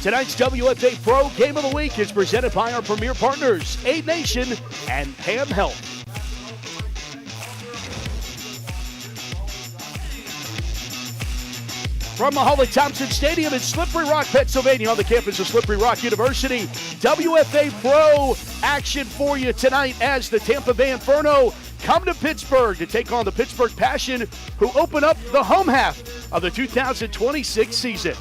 Tonight's WFA Pro Game of the Week is presented by our premier partners, Aid Nation and Pam Health. From Mahalik Thompson Stadium in Slippery Rock, Pennsylvania, on the campus of Slippery Rock University, WFA Pro action for you tonight as the Tampa Bay Inferno come to Pittsburgh to take on the Pittsburgh Passion, who open up the home half of the 2026 season.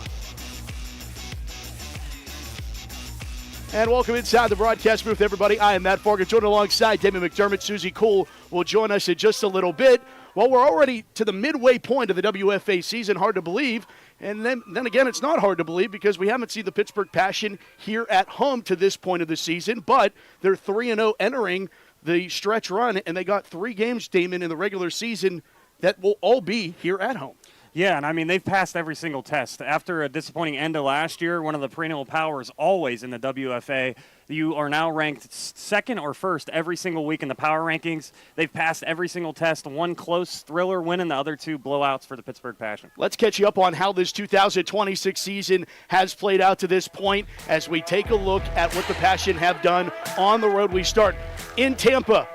And welcome inside the broadcast booth, everybody. I am Matt Fargo, joined alongside Demi McDermott. Susie Cool will join us in just a little bit. Well, we're already to the midway point of the WFA season. Hard to believe. And then again, it's not hard to believe because we haven't seen the Pittsburgh Passion here at home to this point of the season. But they're 3-0 entering the stretch run, and they got 3 games, Damon, in the regular season that will all be here at home. Yeah, and I mean, they've passed every single test. After a disappointing end of last year, one of the perennial powers always in the WFA, you are now ranked second or first every single week in the power rankings. They've passed every single test, one close thriller win and the other 2 blowouts for the Pittsburgh Passion. Let's catch you up on how this 2026 season has played out to this point as we take a look at what the Passion have done on the road. We start in Tampa.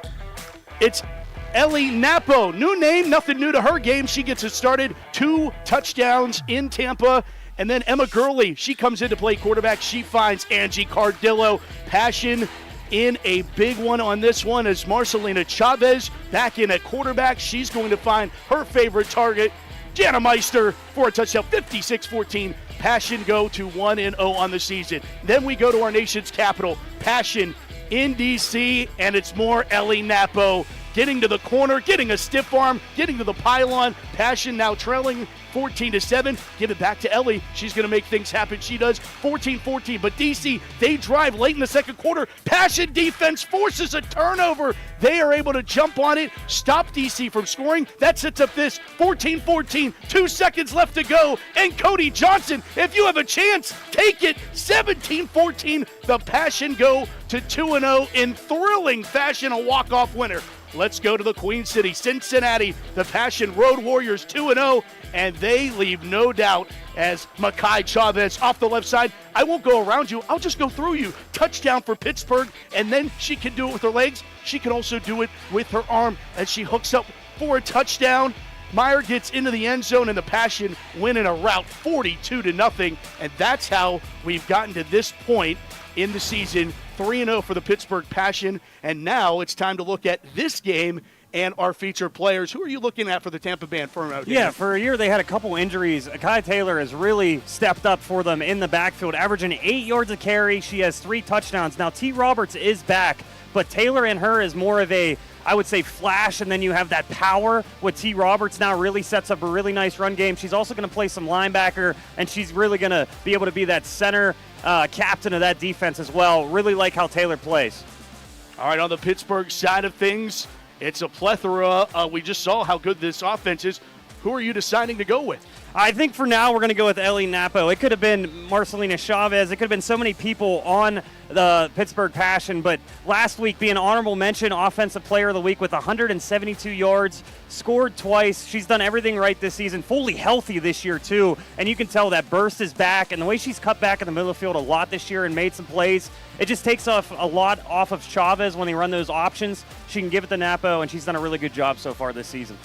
It's Ellie Napo, new name, nothing new to her game. She gets it started, 2 touchdowns in Tampa. And then Emma Gurley, she comes in to play quarterback. She finds Angie Cardillo. Passion in a big one on this one as Marcelina Chavez back in at quarterback. She's going to find her favorite target, Jana Meister, for a touchdown, 56-14. Passion go to 1-0 on the season. Then we go to our nation's capital, Passion in D.C., and it's more Ellie Napo. Getting to the corner, getting a stiff arm, getting to the pylon. Passion now trailing 14-7. Give it back to Ellie. She's going to make things happen. She does 14-14. But DC, they drive late in the second quarter. Passion defense forces a turnover. They are able to jump on it, stop DC from scoring. That sets up this 14-14. 2 seconds left to go. And Cody Johnson, if you have a chance, take it. 17-14. The Passion go to 2-0 in thrilling fashion, a walk-off winner. Let's go to the Queen City, Cincinnati. The Passion Road Warriors 2-0, and they leave no doubt as Makai Chavez off the left side. I won't go around you. I'll just go through you. Touchdown for Pittsburgh, and then she can do it with her legs. She can also do it with her arm as she hooks up for a touchdown. Meyer gets into the end zone, and the Passion win in a rout 42-0, and that's how we've gotten to this point in the season. 3-0 for the Pittsburgh Passion, and now it's time to look at this game and our featured players. Who are you looking at for the Tampa Bay Inferno? Yeah, for a year they had a couple injuries. Akai Taylor has really stepped up for them in the backfield, averaging 8 yards a carry. She has 3 touchdowns. Now, T. Roberts is back, but Taylor and her is more of a, I would say, flash, and then you have that power with T. Roberts now really sets up a really nice run game. She's also going to play some linebacker, and she's really going to be able to be that center captain of that defense as well. Really like how Taylor plays. All right, on the Pittsburgh side of things, it's a plethora. We just saw how good this offense is. Who are you deciding to go with? I think for now we're going to go with Ellie Napo. It could have been Marcelina Chavez. It could have been so many people on the Pittsburgh Passion, but last week being honorable mention, Offensive Player of the Week with 172 yards, scored twice. She's done everything right this season, fully healthy this year too, and you can tell that burst is back, and the way she's cut back in the middle of the field a lot this year and made some plays, it just takes off a lot off of Chavez when they run those options. She can give it to Napo, and she's done a really good job so far this season.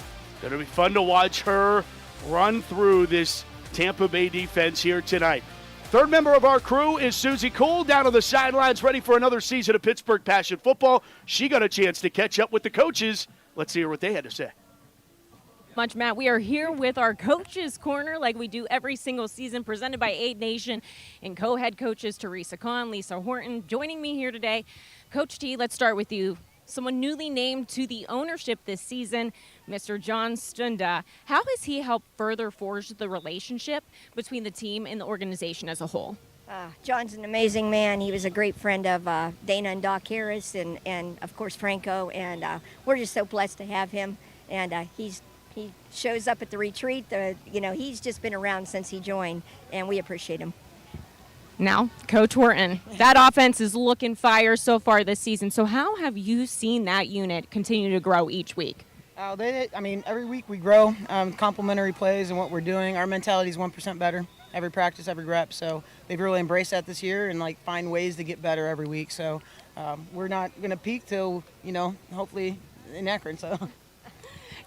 It'll be fun to watch her run through this Tampa Bay defense here tonight. Third member of our crew is Susie Cool, down on the sidelines, ready for another season of Pittsburgh Passion football. She got a chance to catch up with the coaches. Let's hear what they had to say. Much, Matt. We are here with our Coaches Corner like we do every single season, presented by Aid Nation and co-head coaches Teresa Kahn, Lisa Horton. Joining me here today, Coach T, let's start with you. Someone newly named to the ownership this season, Mr. John Stunda. How has he helped further forge the relationship between the team and the organization as a whole? John's an amazing man. He was a great friend of Dana and Doc Harris and of course, Franco. And we're just so blessed to have him. And he shows up at the retreat. He's just been around since he joined, and we appreciate him. Now, Coach Horton, that offense is looking fire so far this season. So how have you seen that unit continue to grow each week? Every week we grow. Complimentary plays and what we're doing. Our mentality is 1% better. every practice, every rep. So they've really embraced that this year and like find ways to get better every week. So we're not going to peak till, hopefully in Akron. So.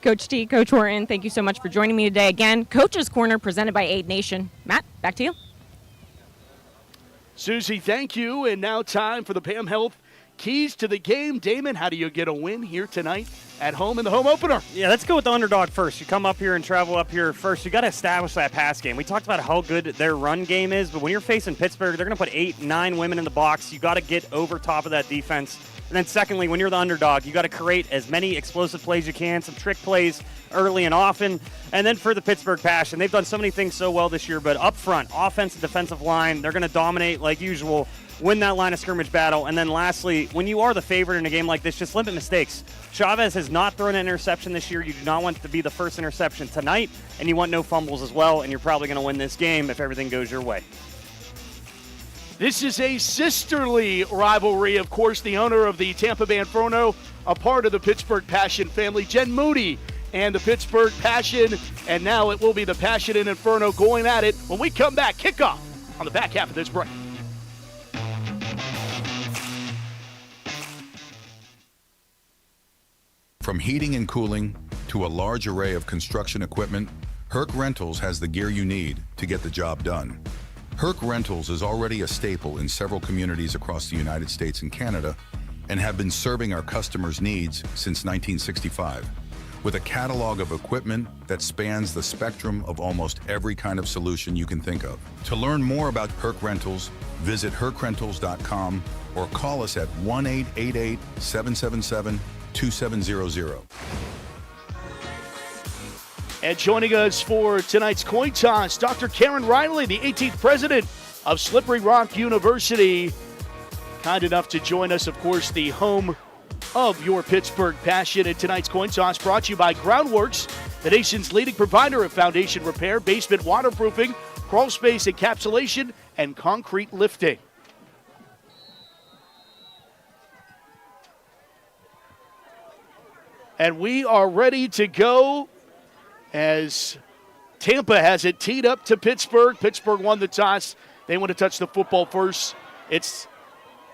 Coach T, Coach Horton, thank you so much for joining me today. Again, Coach's Corner presented by Aid Nation. Matt, back to you. Susie, thank you. And now time for the Pam Health Keys to the Game. Damon, how do you get a win here tonight at home in the home opener? Yeah, let's go with the underdog first. You come up here and travel up here first. You got to establish that pass game. We talked about how good their run game is, but when you're facing Pittsburgh, they're going to put 8, 9 women in the box. You got to get over top of that defense. And then secondly, when you're the underdog, you got to create as many explosive plays you can, some trick plays early and often. And then for the Pittsburgh Passion, they've done so many things so well this year, but up front, offensive, defensive line, they're going to dominate like usual, win that line of scrimmage battle. And then lastly, when you are the favorite in a game like this, just limit mistakes. Chavez has not thrown an interception this year. You do not want to be the first interception tonight, and you want no fumbles as well, and you're probably going to win this game if everything goes your way. This is a sisterly rivalry. Of course, the owner of the Tampa Bay Inferno, a part of the Pittsburgh Passion family, Jen Moody, and the Pittsburgh Passion. And now it will be the Passion and Inferno going at it when we come back. Kickoff on the back half of this break. From heating and cooling to a large array of construction equipment, Herc Rentals has the gear you need to get the job done. Herc Rentals is already a staple in several communities across the United States and Canada and have been serving our customers' needs since 1965. With a catalog of equipment that spans the spectrum of almost every kind of solution you can think of. To learn more about Herc Rentals, visit hercrentals.com or call us at 1-888-777-2700. And joining us for tonight's coin toss, Dr. Karen Riley, the 18th president of Slippery Rock University. Kind enough to join us, of course, the home of your Pittsburgh Passion. And tonight's coin toss brought to you by Groundworks, the nation's leading provider of foundation repair, basement waterproofing, crawl space encapsulation, and concrete lifting. And we are ready to go as Tampa has it teed up to Pittsburgh. Pittsburgh won the toss. They want to touch the football first. It's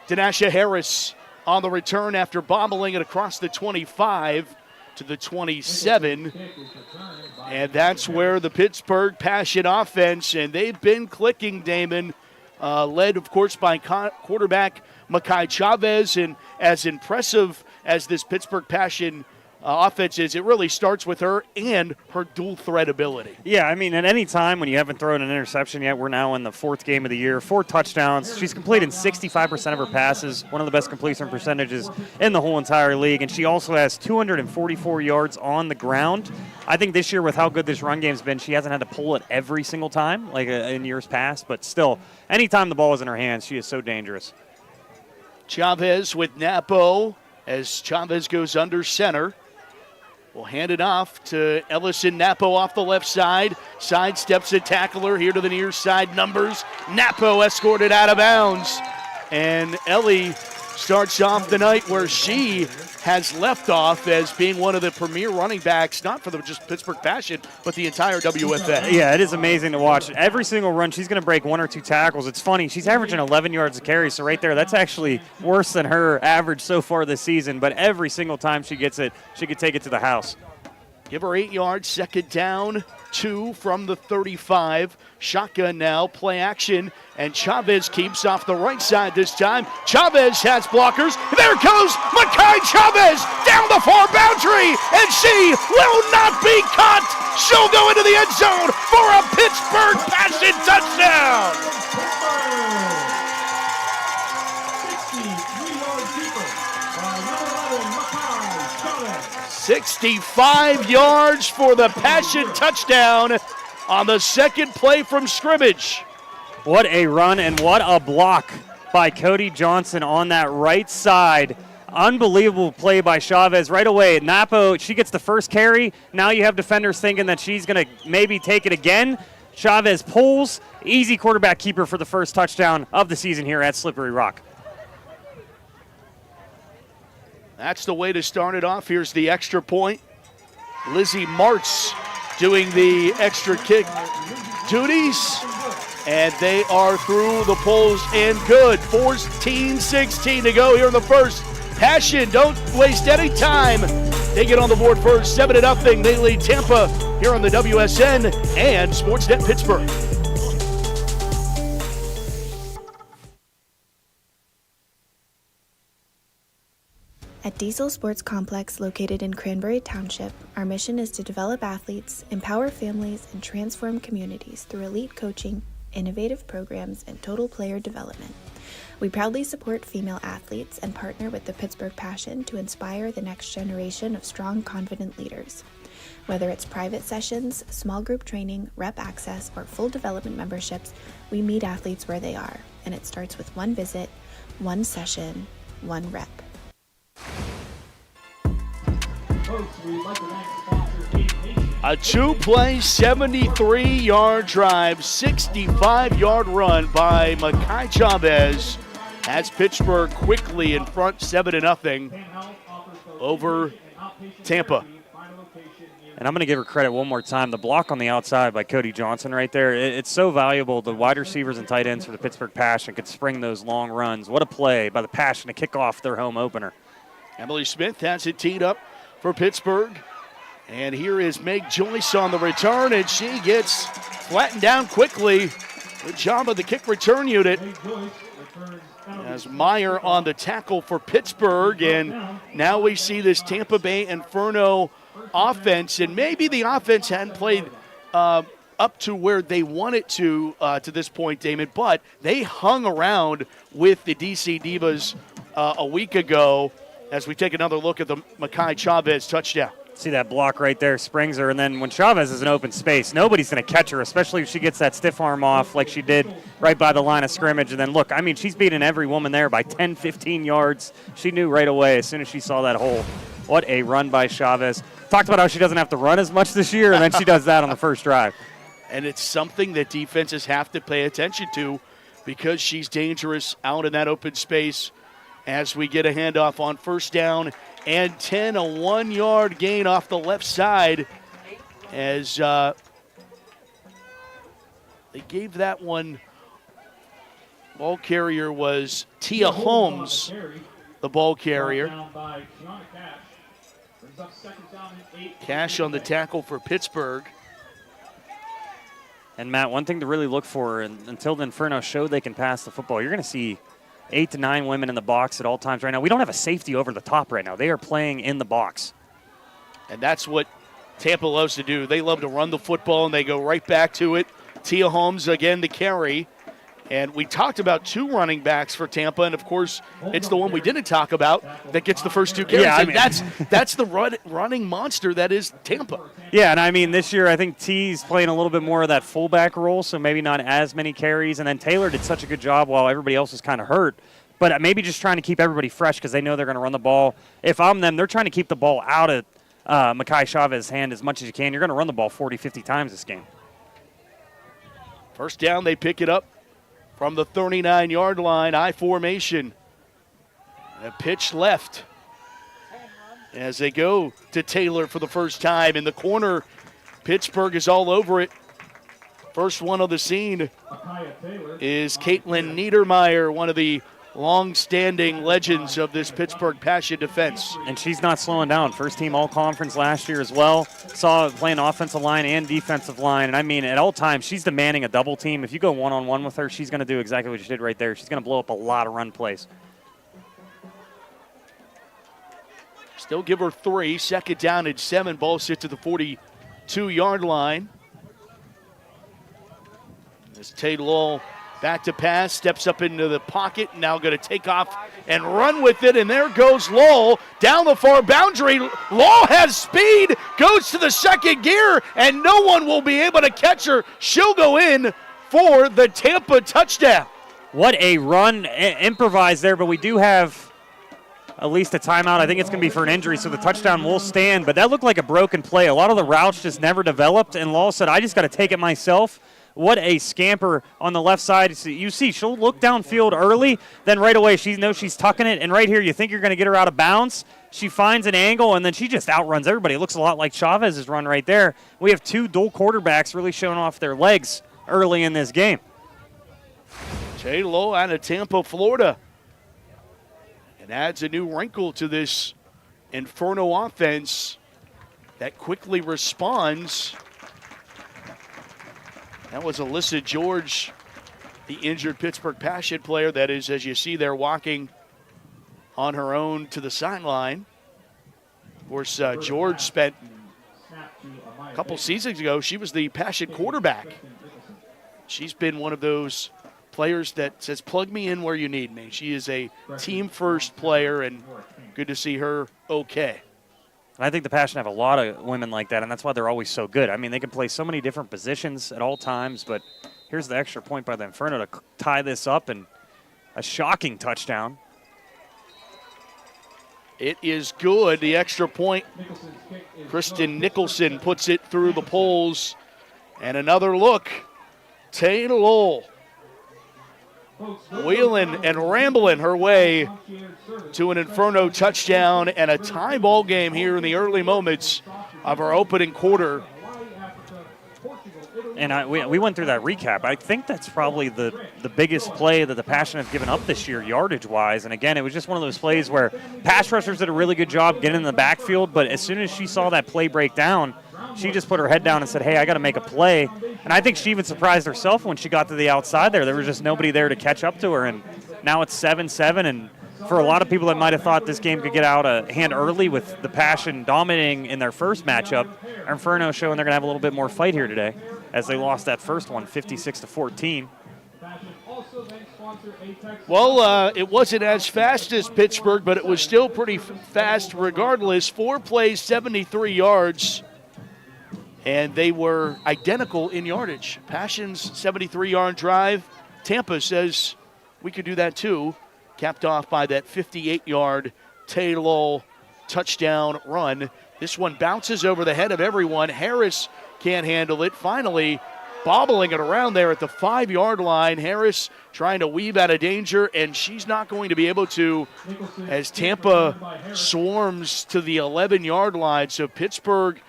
Danasha Harris on the return after bobbling it across the 25 to the 27. And that's where the Pittsburgh Passion offense, and they've been clicking, Damon, led, of course, by quarterback Makai Chavez. And as impressive as this Pittsburgh Passion offense is, it really starts with her and her dual threat ability. Yeah, I mean, at any time when you haven't thrown an interception yet, we're now in the 4th game of the year, 4 touchdowns. She's completed 65% of her passes, one of the best completion percentages in the whole entire league, and she also has 244 yards on the ground. I think this year, with how good this run game's been, she hasn't had to pull it every single time like in years past, but still, anytime the ball is in her hands, she is so dangerous. Chavez with Napo as Chavez goes under center. We'll hand it off to Ellison Napo off the left side. Sidesteps a tackler here to the near side. Numbers. Napo escorted out of bounds. And Ellie starts off the night where she has left off as being one of the premier running backs, not for the just Pittsburgh Passion, but the entire WFA. Yeah, it is amazing to watch. Every single run, she's going to break 1 or 2 tackles. It's funny. She's averaging 11 yards a carry, so right there, that's actually worse than her average so far this season. But every single time she gets it, she could take it to the house. Give her 8 yards, second down, 2 from the 35. Shotgun now, play action, and Chavez keeps off the right side this time. Chavez has blockers. There goes Makai Chavez down the far boundary, and she will not be caught. She'll go into the end zone for a Pittsburgh Passion touchdown. 65 yards for the Passion touchdown on the second play from scrimmage. What a run and what a block by Cody Johnson on that right side. Unbelievable play by Chavez right away. Napo, she gets the first carry. Now you have defenders thinking that she's going to maybe take it again. Chavez pulls. Easy quarterback keeper for the first touchdown of the season here at Slippery Rock. That's the way to start it off. Here's the extra point. Lizzie Martz doing the extra kick duties. And they are through the poles and good. 14-16 to go here in the first. Passion, don't waste any time. They get on the board first, 7-0. They lead Tampa here on the WSN and Sportsnet Pittsburgh. At Diesel Sports Complex, located in Cranberry Township, our mission is to develop athletes, empower families, and transform communities through elite coaching, innovative programs, and total player development. We proudly support female athletes and partner with the Pittsburgh Passion to inspire the next generation of strong, confident leaders. Whether it's private sessions, small group training, rep access, or full development memberships, we meet athletes where they are, and it starts with one visit, one session, one rep. A two-play, 73-yard drive, 65-yard run by Makai Chavez has Pittsburgh quickly in front, 7-0 over Tampa. And I'm going to give her credit one more time. The block on the outside by Cody Johnson right there, it's so valuable. The wide receivers and tight ends for the Pittsburgh Passion could spring those long runs. What a play by the Passion to kick off their home opener. Emily Smith has it teed up for Pittsburgh. And here is Meg Joyce on the return, and she gets flattened down quickly. Good job of the kick return unit. As Meyer on the tackle for Pittsburgh, and now we see this Tampa Bay Inferno offense, and maybe the offense hadn't played up to where they wanted to this point, Damon, but they hung around with the DC Divas a week ago as we take another look at the Makai Chavez touchdown. See that block right there, springs her, and then when Chavez is in open space, nobody's going to catch her, especially if she gets that stiff arm off like she did right by the line of scrimmage. And then look, I mean, she's beating every woman there by 10, 15 yards. She knew right away as soon as she saw that hole. What a run by Chavez. Talked about how she doesn't have to run as much this year, and then she does that on the first drive. And it's something that defenses have to pay attention to because she's dangerous out in that open space as we get a handoff on first down and 10, a 1-yard gain off the left side as they gave that one. Ball carrier was Tia Holmes, the ball carrier. Cash on the tackle for Pittsburgh. And Matt, one thing to really look for, and until the Inferno show they can pass the football, you're going to see 8 to 9 women in the box at all times right now. We don't have a safety over the top right now. They are playing in the box. And that's what Tampa loves to do. They love to run the football, and they go right back to it. Tia Holmes, again, the carry. And we talked about 2 running backs for Tampa, and, of course, it's the one we didn't talk about that gets the first 2 carries. Yeah, I mean, that's the running monster that is Tampa. Yeah, and I mean, this year I think T's playing a little bit more of that fullback role, so maybe not as many carries. And then Taylor did such a good job while everybody else was kind of hurt. But maybe just trying to keep everybody fresh because they know they're going to run the ball. If I'm them, they're trying to keep the ball out of Makai Chavez's hand as much as you can. You're going to run the ball 40, 50 times this game. First down, they pick it up from the 39-yard line, I formation. A pitch left as they go to Taylor for the first time. In the corner, Pittsburgh is all over it. First one on the scene is Caitlin Niedermeyer, one of the long-standing legends of this Pittsburgh Passion defense. And she's not slowing down. First team all-conference last year as well. Saw her playing offensive line and defensive line. And I mean, at all times, she's demanding a double team. If you go one-on-one with her, she's going to do exactly what she did right there. She's going to blow up a lot of run plays. Still give her 3. Second down and 7. Ball sit to the 42-yard line. As Taylor back to pass, steps up into the pocket, now going to take off and run with it, and there goes Lowell down the far boundary. Lowell has speed, goes to the second gear, and no one will be able to catch her. She'll go in for the Tampa touchdown. What a run, improvised there, but we do have at least a timeout. I think it's going to be for an injury, so the touchdown will stand, but that looked like a broken play. A lot of the routes just never developed, and Lowell said, I just got to take it myself. What a scamper on the left side. You see, she'll look downfield early, then right away she knows she's tucking it, and right here you think you're going to get her out of bounds. She finds an angle, and then she just outruns everybody. It looks a lot like Chavez's run right there. We have 2 dual quarterbacks really showing off their legs early in this game. Taylor out of Tampa, Florida. And adds a new wrinkle to this Inferno offense that quickly responds. That was Alyssa George, the injured Pittsburgh Passion player that is, as you see there, walking on her own to the sideline. Of course, George spent a couple seasons ago, she was the Passion quarterback. She's been one of those players that says, plug me in where you need me. She is a team-first player, and good to see her okay. And I think the Passion have a lot of women like that, and that's why they're always so good. I mean, they can play so many different positions at all times, but here's the extra point by the Inferno to tie this up, and a shocking touchdown. It is good. The extra point, Kristen Nicholson puts it through the poles. And another look. Taylor Lowell wheeling and rambling her way to an Inferno touchdown and a tie ball game here in the early moments of our opening quarter. And we went through that recap. I think that's probably the biggest play that the Passion have given up this year, yardage-wise. And, again, it was just one of those plays where pass rushers did a really good job getting in the backfield, but as soon as she saw that play break down, she just put her head down and said, hey, I got to make a play. And I think she even surprised herself when she got to the outside there. There was just nobody there to catch up to her, and now it's 7-7. And for a lot of people that might have thought this game could get out of hand early with the Passion dominating in their first matchup, Inferno showing they're going to have a little bit more fight here today, as they lost that first one, 56-14. Well, it wasn't as fast as Pittsburgh, but it was still pretty fast regardless. 4 plays, 73 yards, and they were identical in yardage. Passion's 73-yard drive. Tampa says we could do that too, capped off by that 58-yard Taylor touchdown run. This one bounces over the head of everyone. Harris can't handle it. Finally, bobbling it around there at the 5-yard line. Harris trying to weave out of danger, and she's not going to be able to as Tampa swarms to the 11-yard line. So Pittsburgh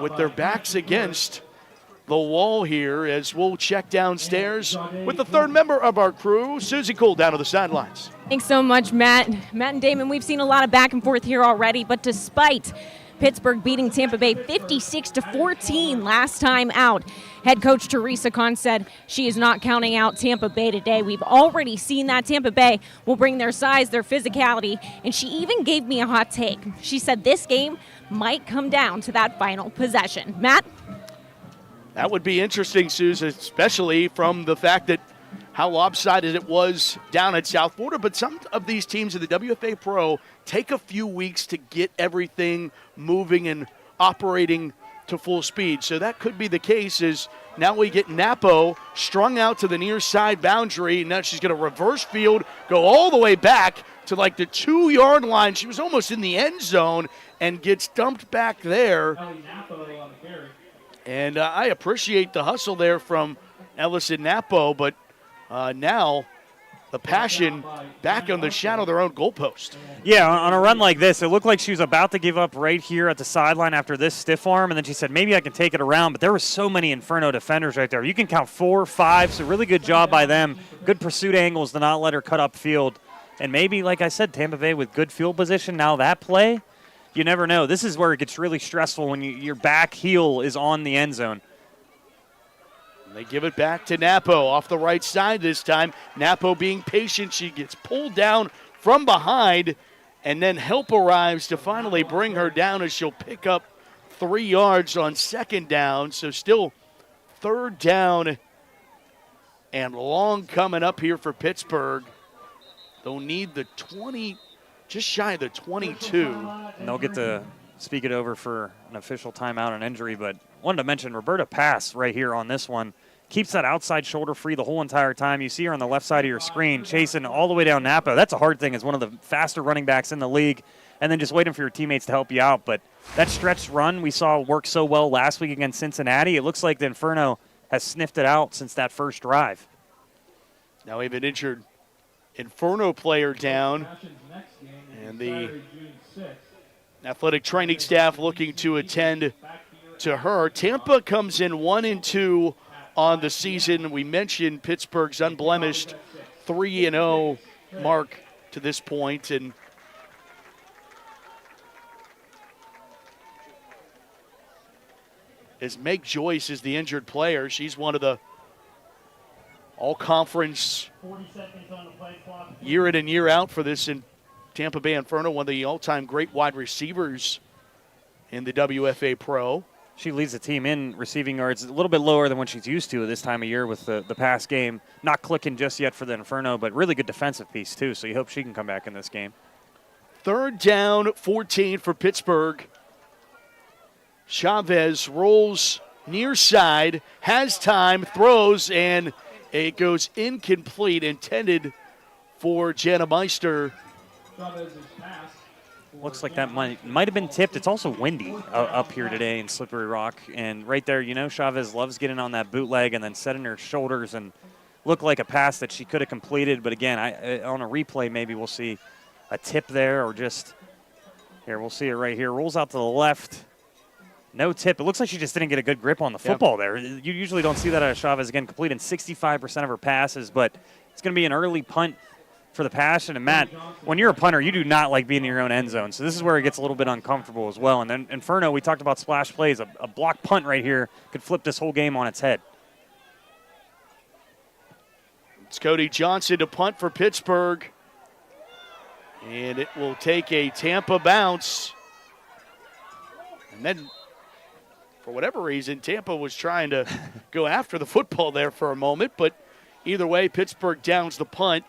with their backs against the wall here, as we'll check downstairs with the third member of our crew, Susie Cole, down to the sidelines. Thanks so much, Matt. Matt and Damon, we've seen a lot of back and forth here already, but despite Pittsburgh beating Tampa Bay 56-14 last time out, head coach Teresa Kahn said she is not counting out Tampa Bay today. We've already seen that Tampa Bay will bring their size, their physicality, and she even gave me a hot take. She said this game might come down to that final possession. Matt? That would be interesting, Susan, especially from the fact that how lopsided it was down at South Florida. But some of these teams in the WFA Pro take a few weeks to get everything moving and operating to full speed. So that could be the case, is now we get Napo strung out to the near side boundary. Now she's going to reverse field, go all the way back to like the 2-yard line. She was almost in the end zone and gets dumped back there. And I appreciate the hustle there from Ellison Napo, but now the Passion back on the shadow of their own goalpost. Yeah, on a run like this, it looked like she was about to give up right here at the sideline after this stiff arm, and then she said, maybe I can take it around, but there were so many Inferno defenders right there. You can count 4 or 5, so really good job by them. Good pursuit angles to not let her cut up field. And maybe, like I said, Tampa Bay with good field position. Now that play, you never know. This is where it gets really stressful when your back heel is on the end zone. They give it back to Napo off the right side this time. Napo being patient. She gets pulled down from behind, and then help arrives to finally bring her down as she'll pick up 3 yards on second down. So still third down and long coming up here for Pittsburgh. They'll need the 20, just shy of the 22. And they'll get to speak it over for an official timeout and injury, but wanted to mention Roberta Pass right here on this one. Keeps that outside shoulder free the whole entire time. You see her on the left side of your screen chasing all the way down Napo. That's a hard thing as one of the faster running backs in the league, and then just waiting for your teammates to help you out. But that stretch run we saw work so well last week against Cincinnati, it looks like the Inferno has sniffed it out since that first drive. Now we have an injured Inferno player down, and the athletic training staff looking to attend to her. Tampa comes in 1-2 on the season. We mentioned Pittsburgh's unblemished 3-0 mark to this point, and as Meg Joyce is the injured player, she's one of the all-conference year in and year out for this in Tampa Bay Inferno, one of the all-time great wide receivers in the WFA Pro. She leads the team in receiving yards, a little bit lower than what she's used to at this time of year with the pass game. Not clicking just yet for the Inferno, but really good defensive piece too, so you hope she can come back in this game. 3rd down, 14 for Pittsburgh. Chavez rolls near side, has time, throws, and it goes incomplete, intended for Jana Meister. Looks like that might have been tipped. It's also windy up here today in Slippery Rock. And right there, Chavez loves getting on that bootleg and then setting her shoulders and look like a pass that she could have completed. But again, on a replay, maybe we'll see a tip there or just here. We'll see it right here. Rolls out to the left. No tip. It looks like she just didn't get a good grip on the football there. You usually don't see that out of Chavez. Again, completing 65% of her passes, but it's going to be an early punt for the Passion. And Matt, when you're a punter, you do not like being in your own end zone. So this is where it gets a little bit uncomfortable as well. And then Inferno, we talked about splash plays. A block punt right here could flip this whole game on its head. It's Cody Johnson to punt for Pittsburgh. And it will take a Tampa bounce. And then, for whatever reason, Tampa was trying to go after the football there for a moment. But either way, Pittsburgh downs the punt.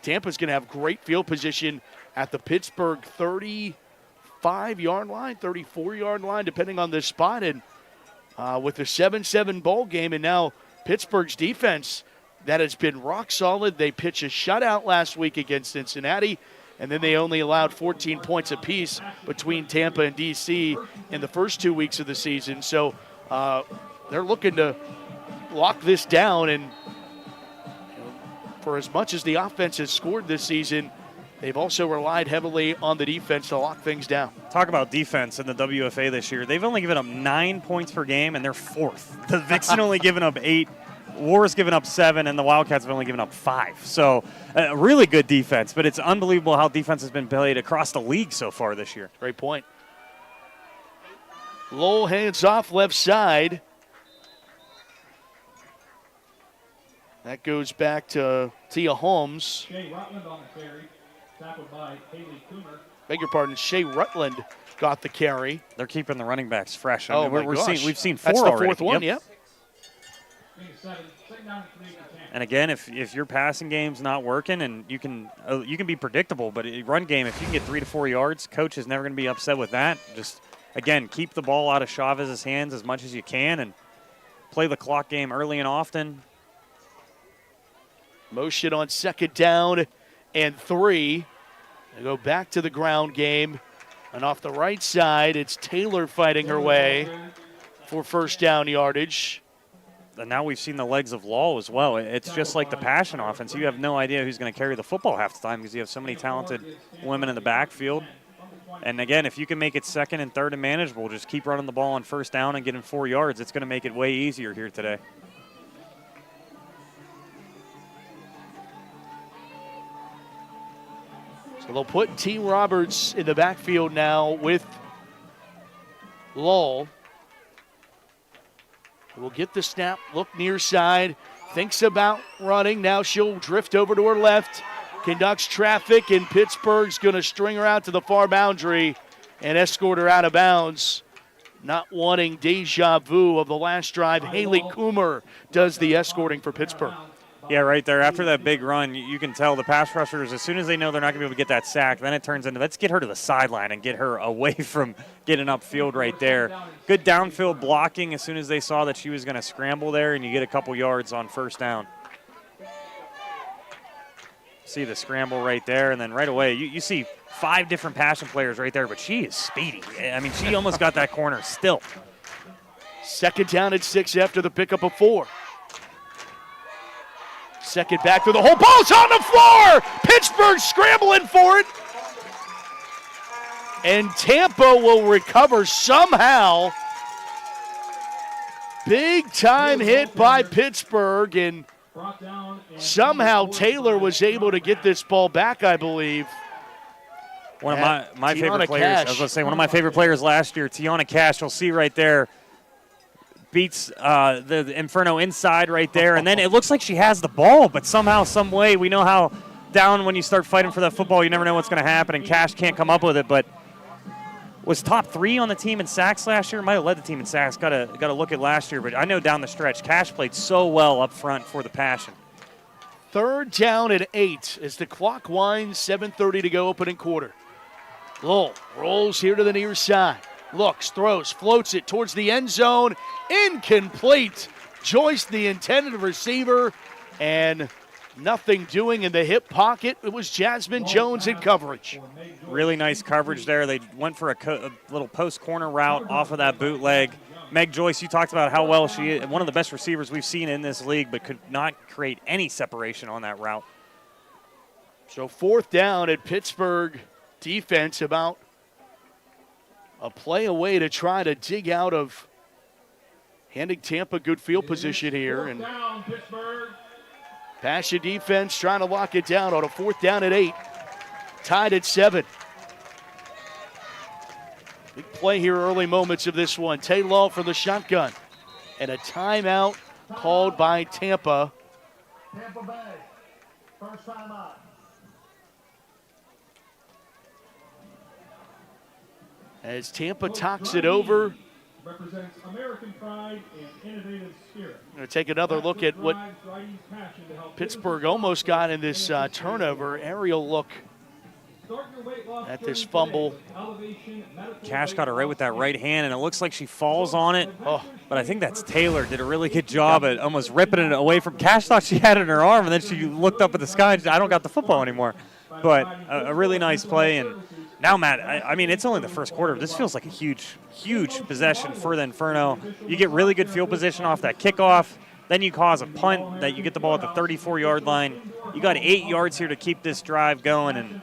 Tampa's going to have great field position at the Pittsburgh 35-yard line, 34-yard line, depending on the spot. And with a 7-7 ball game, and now Pittsburgh's defense that has been rock solid. They pitched a shutout last week against Cincinnati, and then they only allowed 14 points apiece between Tampa and D.C. in the first 2 weeks of the season. So they're looking to lock this down, and for as much as the offense has scored this season, they've also relied heavily on the defense to lock things down. Talk about defense in the WFA this year. They've only given up 9 points per game, and they're 4th. The Vixen only given up 8. War's given up 7, and the Wildcats have only given up 5. So really good defense, but it's unbelievable how defense has been played across the league so far this year. Great point. Lowell hands off left side. That goes back to Tia Holmes. Shea Rutland on the carry, tackled by Haley Coomer. Beg your pardon, Shea Rutland got the carry. They're keeping the running backs fresh. I mean, we've seen 4 That's the already. 4th one, yep. And again, if your passing game's not working, and you can be predictable, but run game, if you can get 3 to 4 yards, coach is never going to be upset with that. Just again, keep the ball out of Chavez's hands as much as you can, and play the clock game early and often. Motion on 2nd down and 3. They go back to the ground game. And off the right side, it's Taylor fighting her way for 1st down yardage. And now we've seen the legs of Law as well. It's just like the Passion offense. You have no idea who's going to carry the football half the time because you have so many talented women in the backfield. And again, if you can make it 2nd and 3rd and manageable, just keep running the ball on 1st down and getting 4 yards. It's going to make it way easier here today. So they'll put T. Roberts in the backfield now with Lowell. Will get the snap, look near side, thinks about running. Now she'll drift over to her left, conducts traffic, and Pittsburgh's going to string her out to the far boundary and escort her out of bounds. Not wanting deja vu of the last drive, Haley Coomer does the escorting for Pittsburgh. Yeah, right there. After that big run, you can tell the pass rushers, as soon as they know they're not going to be able to get that sack, then it turns into, let's get her to the sideline and get her away from getting upfield right there. Good downfield blocking as soon as they saw that she was going to scramble there, and you get a couple yards on 1st down. See the scramble right there, and then right away, you see 5 different Passion players right there, but she is speedy. I mean, she almost got that corner still. 2nd down and 6 after the pickup of 4. 2nd back through the hole. Ball's on the floor. Pittsburgh scrambling for it. And Tampa will recover somehow. Big time hit by Pittsburgh. And Brought down. Somehow Taylor was able to get this ball back, I believe. One of my favorite players. Cash. I was going to say one of my favorite players last year, Tiana Cash. You'll see right there, beats the Inferno inside right there, and then it looks like she has the ball, but somehow, some way, we know how down when you start fighting for that football, you never know what's going to happen, and Cash can't come up with it, but was top 3 on the team in sacks last year. Might have led the team in sacks. Got to look at last year, but I know down the stretch, Cash played so well up front for the Passion. 3rd down and 8 as the clock winds, 7:30 to go, opening quarter. Lowell rolls here to the near side. Looks, throws, floats it towards the end zone. Incomplete. Joyce, the intended receiver, and nothing doing in the hip pocket. It was Jasmine Jones in coverage. Really nice coverage there. They went for a little post corner route off of that bootleg. Meg Joyce, you talked about how well she is, one of the best receivers we've seen in this league, but could not create any separation on that route. So 4th down at Pittsburgh. Defense about a play away to try to dig out of handing Tampa good field position here. And Passion defense trying to lock it down on a 4th down at 8. Tied at 7. Big play here, early moments of this one. Taylor for the shotgun. And a timeout called by Tampa. Tampa Bay, first timeout. As Tampa talks it over. Represents American pride and innovative spirit. Going to take another look at what Pittsburgh almost got in this turnover. Aerial look at this fumble. Cash got her right with that right hand, and it looks like she falls on it. Oh, but I think that's Taylor. Did a really good job at almost ripping it away from Cash. Thought she had it in her arm, and then she looked up at the sky and said, I don't got the football anymore. But a really nice play. And now, Matt, I mean, it's only the first quarter. This feels like a huge, huge possession for the Inferno. You get really good field position off that kickoff. Then you cause a punt that you get the ball at the 34-yard line. You got 8 yards here to keep this drive going. And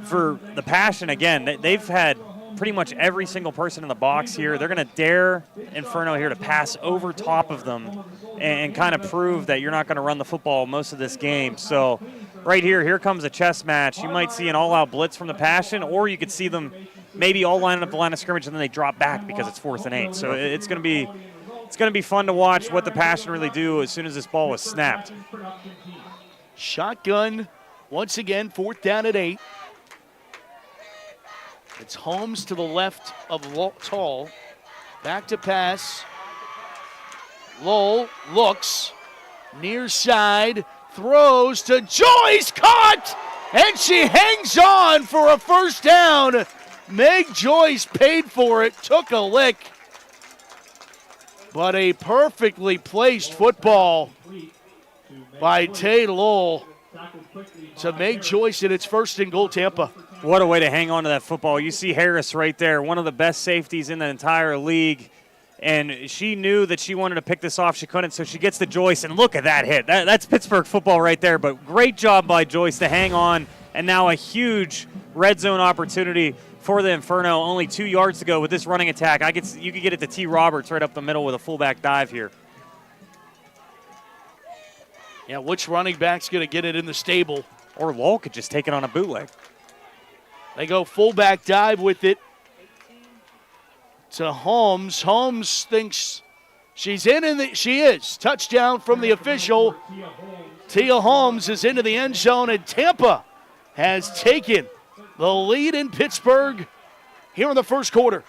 for the Passion, again, they've had pretty much every single person in the box here. They're going to dare Inferno here to pass over top of them and kind of prove that you're not going to run the football most of this game. So right here comes a chess match. You might see an all-out blitz from the Passion, or you could see them maybe all lining up the line of scrimmage and then they drop back because it's 4th and 8. So it's going to be fun to watch what the Passion really do as soon as this ball was snapped. Shotgun once again, 4th down at 8. It's Holmes to the left of Tall. Back to pass. Lowell looks. Near side. Throws to Joyce. Caught! And she hangs on for a 1st down. Meg Joyce paid for it. Took a lick. But a perfectly placed football by Tay Lowell to Meg Joyce, and it's 1st and goal, Tampa. What a way to hang on to that football. You see Harris right there, one of the best safeties in the entire league. And she knew that she wanted to pick this off. She couldn't, so she gets to Joyce, and look at that hit. That's Pittsburgh football right there, but great job by Joyce to hang on. And now a huge red zone opportunity for the Inferno. Only 2 yards to go with this running attack. You could get it to T. Roberts right up the middle with a fullback dive here. Yeah, which running back's going to get it in the stable? Or Lowell could just take it on a bootleg. They go fullback dive with it to Holmes. Holmes thinks she's in, and she is. Touchdown from the official. Tia Holmes is into the end zone, and Tampa has taken the lead in Pittsburgh here in the 1st quarter.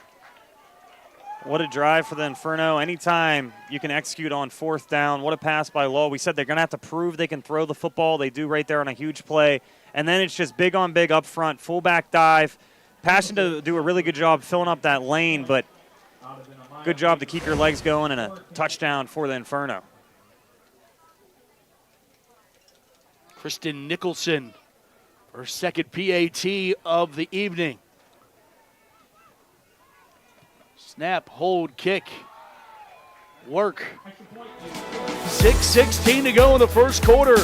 What a drive for the Inferno. Anytime you can execute on 4th down, what a pass by Lowell. We said they're going to have to prove they can throw the football. They do right there on a huge play. And then it's just big on big up front, fullback dive. Passion to do a really good job filling up that lane, but good job to keep your legs going, and a touchdown for the Inferno. Kristen Nicholson, her 2nd PAT of the evening. Snap, hold, kick, work. 6:16 to go in the 1st quarter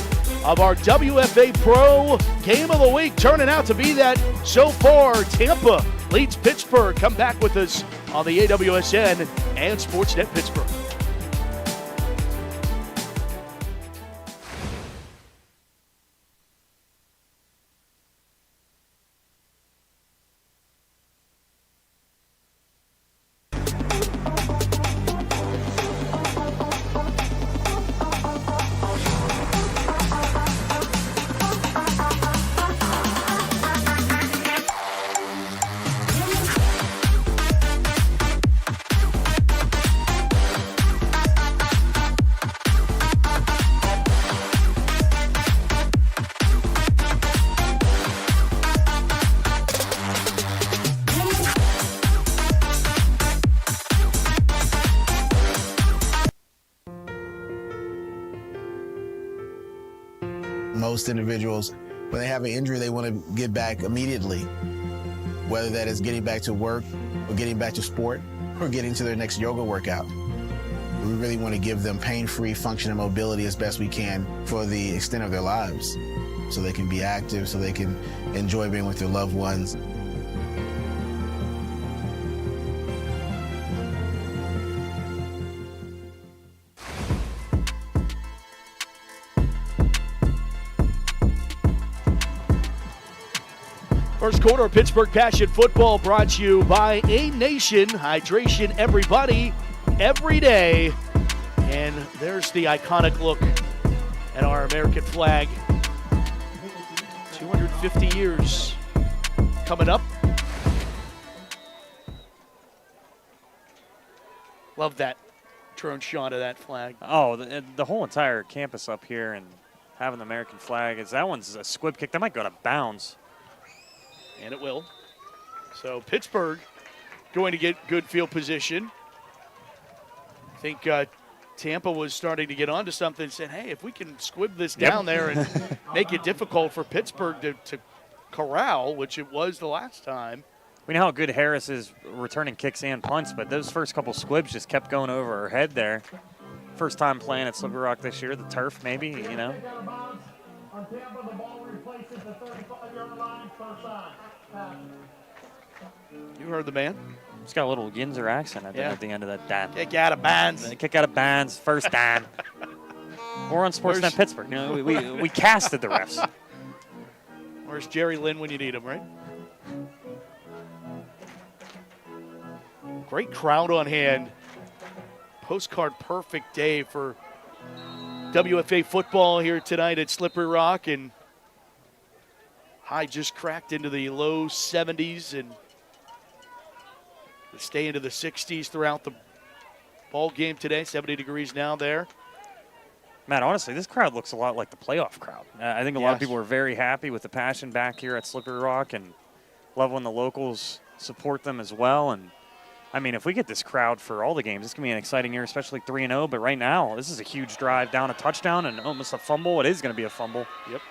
of our WFA Pro Game of the Week. Turning out to be that so far. Tampa leads Pittsburgh. Come back with us on the AWSN and Sportsnet Pittsburgh. Most individuals, when they have an injury, they want to get back immediately, whether that is getting back to work or getting back to sport or getting to their next yoga workout. We really want to give them pain-free function and mobility as best we can for the extent of their lives, so they can be active, so they can enjoy being with their loved ones. First quarter of Pittsburgh Passion Football brought to you by A Nation. Hydration, everybody, every day. And there's the iconic look at our American flag. 250 years coming up. Love that drone shot of that flag. Oh, the whole entire campus up here and having the American flag. That one's a squib kick. That might go to bounds. And it will. So Pittsburgh going to get good field position. I think Tampa was starting to get onto something and said, hey, if we can squib this down there and make it difficult for Pittsburgh to corral, which it was the last time. We know how good Harris is returning kicks and punts, but those first couple squibs just kept going over her head there. First time playing at Slippery Rock this year, the turf maybe, you know. On Tampa, the ball replaces the 35-yard line, first down. You heard the man. He's got a little Yinzer accent at the end of that dan. Kick out of bounds. Kick out of bounds, first down. We're on Sportsnet Pittsburgh. You know, we casted the refs. Where's Jerry Lynn when you need him, right? Great crowd on hand. Postcard perfect day for WFA football here tonight at Slippery Rock, and high just cracked into the low 70s and stay into the 60s throughout the ball game today. 70 degrees now there. Matt, honestly, this crowd looks a lot like the playoff crowd. I think a lot of people are very happy with the passion back here at Slippery Rock and love when the locals support them as well. And I mean, if we get this crowd for all the games, it's going to be an exciting year, especially 3-0. But right now, this is a huge drive down a touchdown and almost a fumble. It is going to be a fumble. Yep.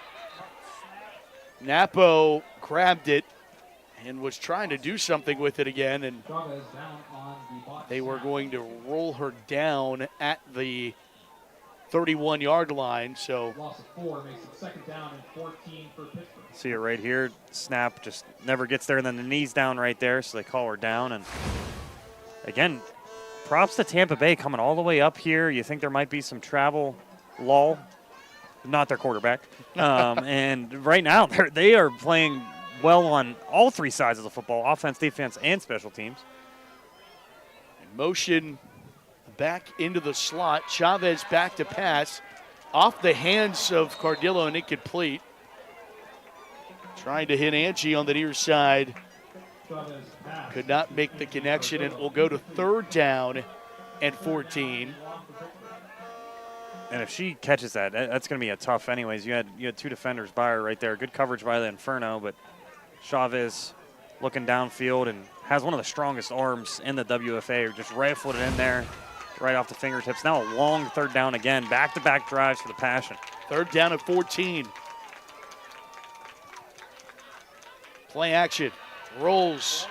Napo grabbed it and was trying to do something with it again, and they were going to roll her down at the 31-yard line. So Loss of 4 makes it second down and 14 for Pittsburgh. See it right here. Snap just never gets there, and then the knee's down right there, so they call her down. And again, props to Tampa Bay coming all the way up here. You think there might be some travel lull. Not their quarterback. And right now, they are playing well on all three sides of the football, offense, defense, and special teams. In motion back into the slot. Chavez back to pass. Off the hands of Cardillo and incomplete. Trying to hit Angie on the near side. Could not make the connection, and will go to third down and 14. And if she catches that, that's going to be a tough anyways. You had two defenders by her right there. Good coverage by the Inferno, but Chavez looking downfield and has one of the strongest arms in the WFA. Just rifled it in there right off the fingertips. Now a long third down again. Back-to-back drives for the Passion. Third down at 14. Play action. Rolls.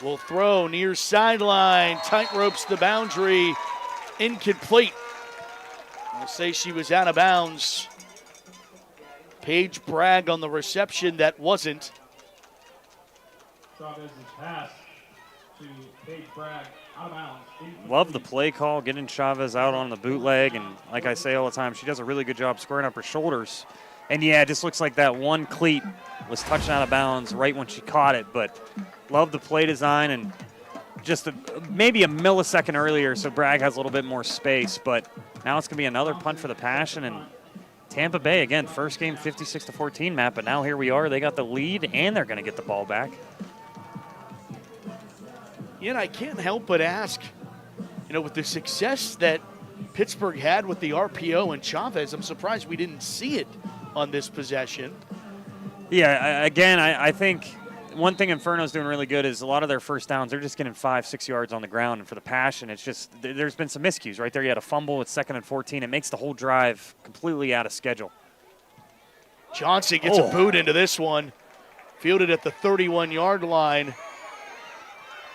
Will throw near sideline. Tight ropes the boundary. Incomplete. I'll say she was out of bounds. Paige Bragg on the reception that wasn't. Chavez's pass to Paige Bragg out of bounds. Love the play call, getting Chavez out on the bootleg. And like I say all the time, she does a really good job squaring up her shoulders. And yeah, it just looks like that one cleat was touched out of bounds right when she caught it. But love the play design, and just maybe a millisecond earlier, so Bragg has a little bit more space. But now it's going to be another punt for the Passion. And Tampa Bay, again, first game 56-14, Matt. But now here we are. They got the lead, and they're going to get the ball back. Yeah, and I can't help but ask, with the success that Pittsburgh had with the RPO and Chavez, I'm surprised we didn't see it on this possession. Yeah, again, I think one thing Inferno's doing really good is a lot of their first downs, they're just getting 5-6 yards on the ground. And for the Passion, it's just, there's been some miscues right there. You had a fumble, it's 2nd and 14. It makes the whole drive completely out of schedule. Johnson gets a boot into this one. Fielded at the 31-yard line.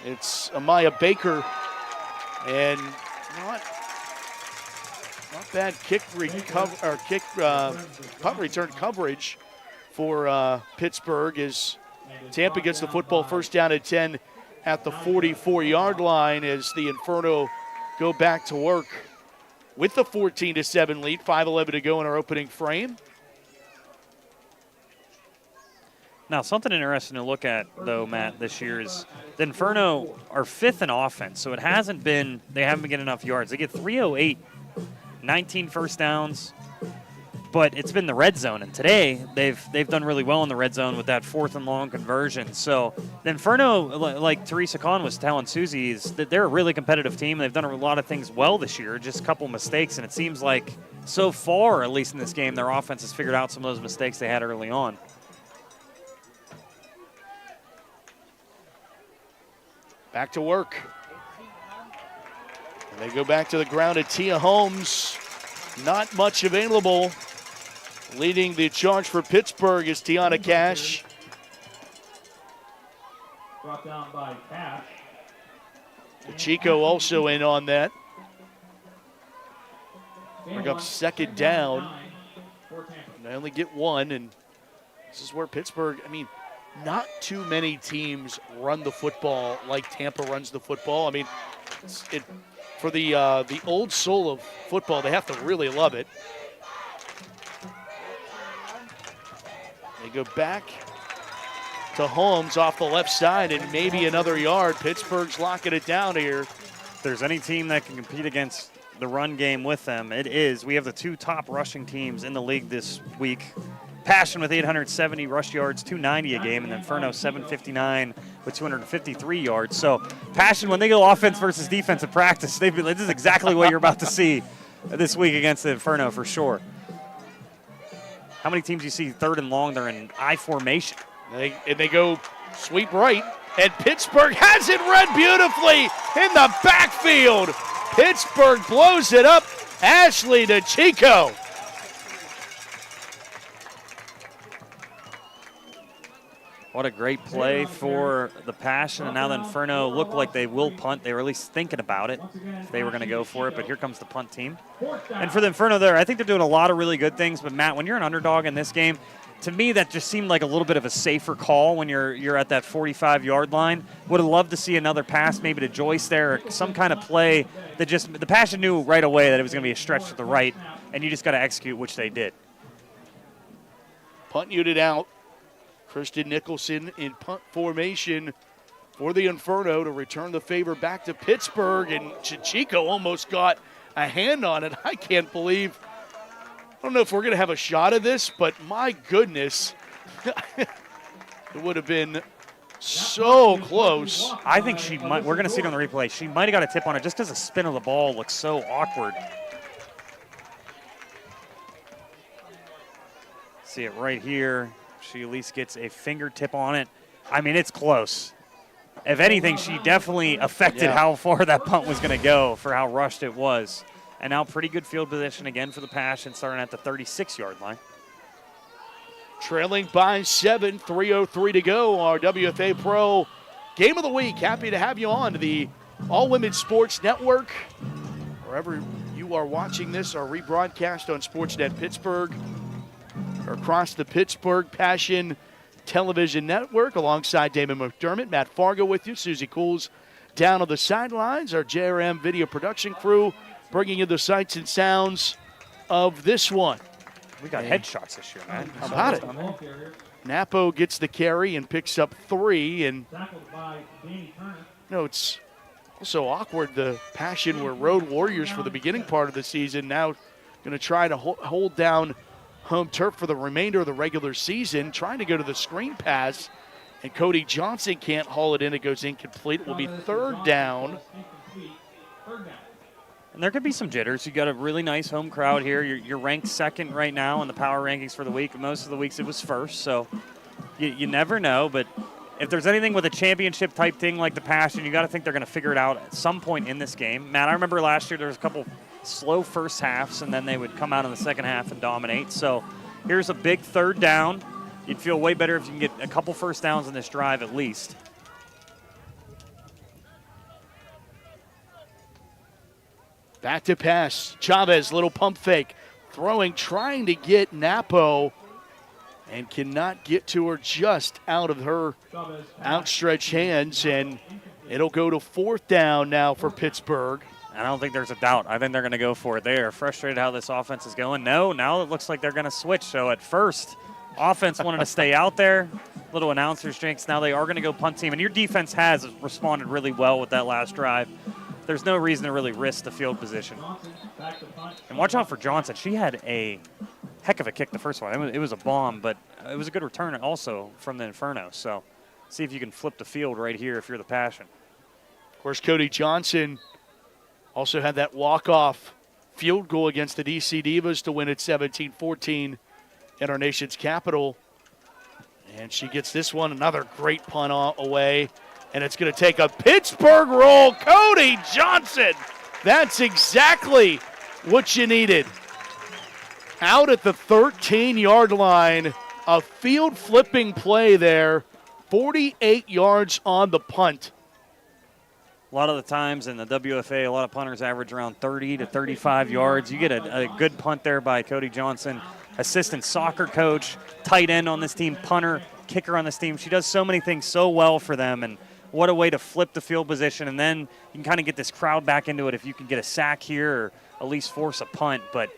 It's Amaya Baker. And not bad punt return coverage for Pittsburgh as Tampa gets the football first down at 10 at the 44-yard line as the Inferno go back to work with the 14-7 lead. 5:11 to go in our opening frame. Now, something interesting to look at, though, Matt, this year is the Inferno are 5th in offense, so they haven't been getting enough yards. They get 308, 19 first downs, but it's been the red zone. And today, they've done really well in the red zone with that 4th and long conversion. So the Inferno, like Teresa Kahn was telling Susie, is that they're a really competitive team. They've done a lot of things well this year, just a couple mistakes, and it seems like so far, at least in this game, their offense has figured out some of those mistakes they had early on. Back to work. And they go back to the ground at Tia Holmes. Not much available. Leading the charge for Pittsburgh is Tiana Cash. Brought down by Cash. Chico also in on that. Bring up second down. And they only get one, and this is where Pittsburgh, not too many teams run the football like Tampa runs the football. For the old soul of football, they have to really love it. They go back to Holmes off the left side and maybe another yard. Pittsburgh's locking it down here. If there's any team that can compete against the run game with them, it is. We have the 2 top rushing teams in the league this week. Passion with 870 rush yards, 290 a game, and Inferno 759 with 253 yards. So Passion, when they go offense versus defensive practice, this is exactly what you're about to see this week against the Inferno for sure. How many teams you see 3rd and long, they're in I formation? They go sweep right, and Pittsburgh has it read beautifully in the backfield. Pittsburgh blows it up. Ashley DeChico. What a great play for the Passion, and now the Inferno look like they will punt. They were at least thinking about it if they were going to go for it, but here comes the punt team. And for the Inferno there, I think they're doing a lot of really good things, but Matt, when you're an underdog in this game, to me that just seemed like a little bit of a safer call when you're at that 45-yard line. Would have loved to see another pass maybe to Joyce there, or some kind of play that just, the Passion knew right away that it was going to be a stretch to the right, and you just got to execute, which they did. Punt unit out. Kristen Nicholson in punt formation for the Inferno to return the favor back to Pittsburgh, and Chico almost got a hand on it. I can't believe, I don't know if we're going to have a shot of this, but my goodness, it would have been so close. I think she might, we're going to see it on the replay, she might have got a tip on it just because the spin of the ball looks so awkward. See it right here. She at least gets a fingertip on it. It's close. If anything, she definitely affected how far that punt was going to go for how rushed it was. And now pretty good field position again for the Passion, starting at the 36-yard line. Trailing by 7, 3:03 to go. Our WFA Pro Game of the Week. Happy to have you on to the All Women's Sports Network. Wherever you are watching this, our rebroadcast on Sportsnet Pittsburgh, across the Pittsburgh Passion Television Network, alongside Damon McDermott, Matt Fargo with you, Susie Cools down on the sidelines, our JRM video production crew bringing you the sights and sounds of this one. We got headshots this year, man. How about it? Napo gets the carry and picks up 3, and it's also awkward. The Passion were road warriors for the beginning part of the season, now going to try to hold down home turf for the remainder of the regular season, trying to go to the screen pass, and Cody Johnson can't haul it in. It goes incomplete. It will be 3rd down. And there could be some jitters. You got a really nice home crowd here. You're ranked 2nd right now in the power rankings for the week. Most of the weeks it was 1st, so you never know. But if there's anything with a championship type thing like the Passion, you got to think they're going to figure it out at some point in this game. Matt, I remember last year there was a couple slow first halves, and then they would come out in the second half and dominate. So here's a big third down. You'd feel way better if you can get a couple first downs in this drive at least. Back to pass. Chavez, little pump fake. Throwing, trying to get Napo, and cannot get to her just out of her outstretched hands. And it'll go to fourth down now for Pittsburgh. I don't think there's a doubt. I think they're going to go for it. They are frustrated how this offense is going. No, now it looks like they're going to switch. So at first, offense wanted to stay out there. Little announcer's jinx. Now they are going to go punt team. And your defense has responded really well with that last drive. There's no reason to really risk the field position. And watch out for Johnson. She had a heck of a kick the first one. It was a bomb, but it was a good return also from the Inferno. So see if you can flip the field right here if you're the Passion. Of course, Cody Johnson also had that walk-off field goal against the DC Divas to win at 17-14 in our nation's capital. And she gets this one, another great punt away. And it's going to take a Pittsburgh roll. Cody Johnson. That's exactly what you needed. Out at the 13-yard line, a field flipping play there. 48 yards on the punt. A lot of the times in the WFA, a lot of punters average around 30 to 35 yards. You get a good punt there by Cody Johnson, assistant soccer coach, tight end on this team, punter, kicker on this team. She does so many things so well for them, and what a way to flip the field position. And then you can kind of get this crowd back into it if you can get a sack here or at least force a punt. But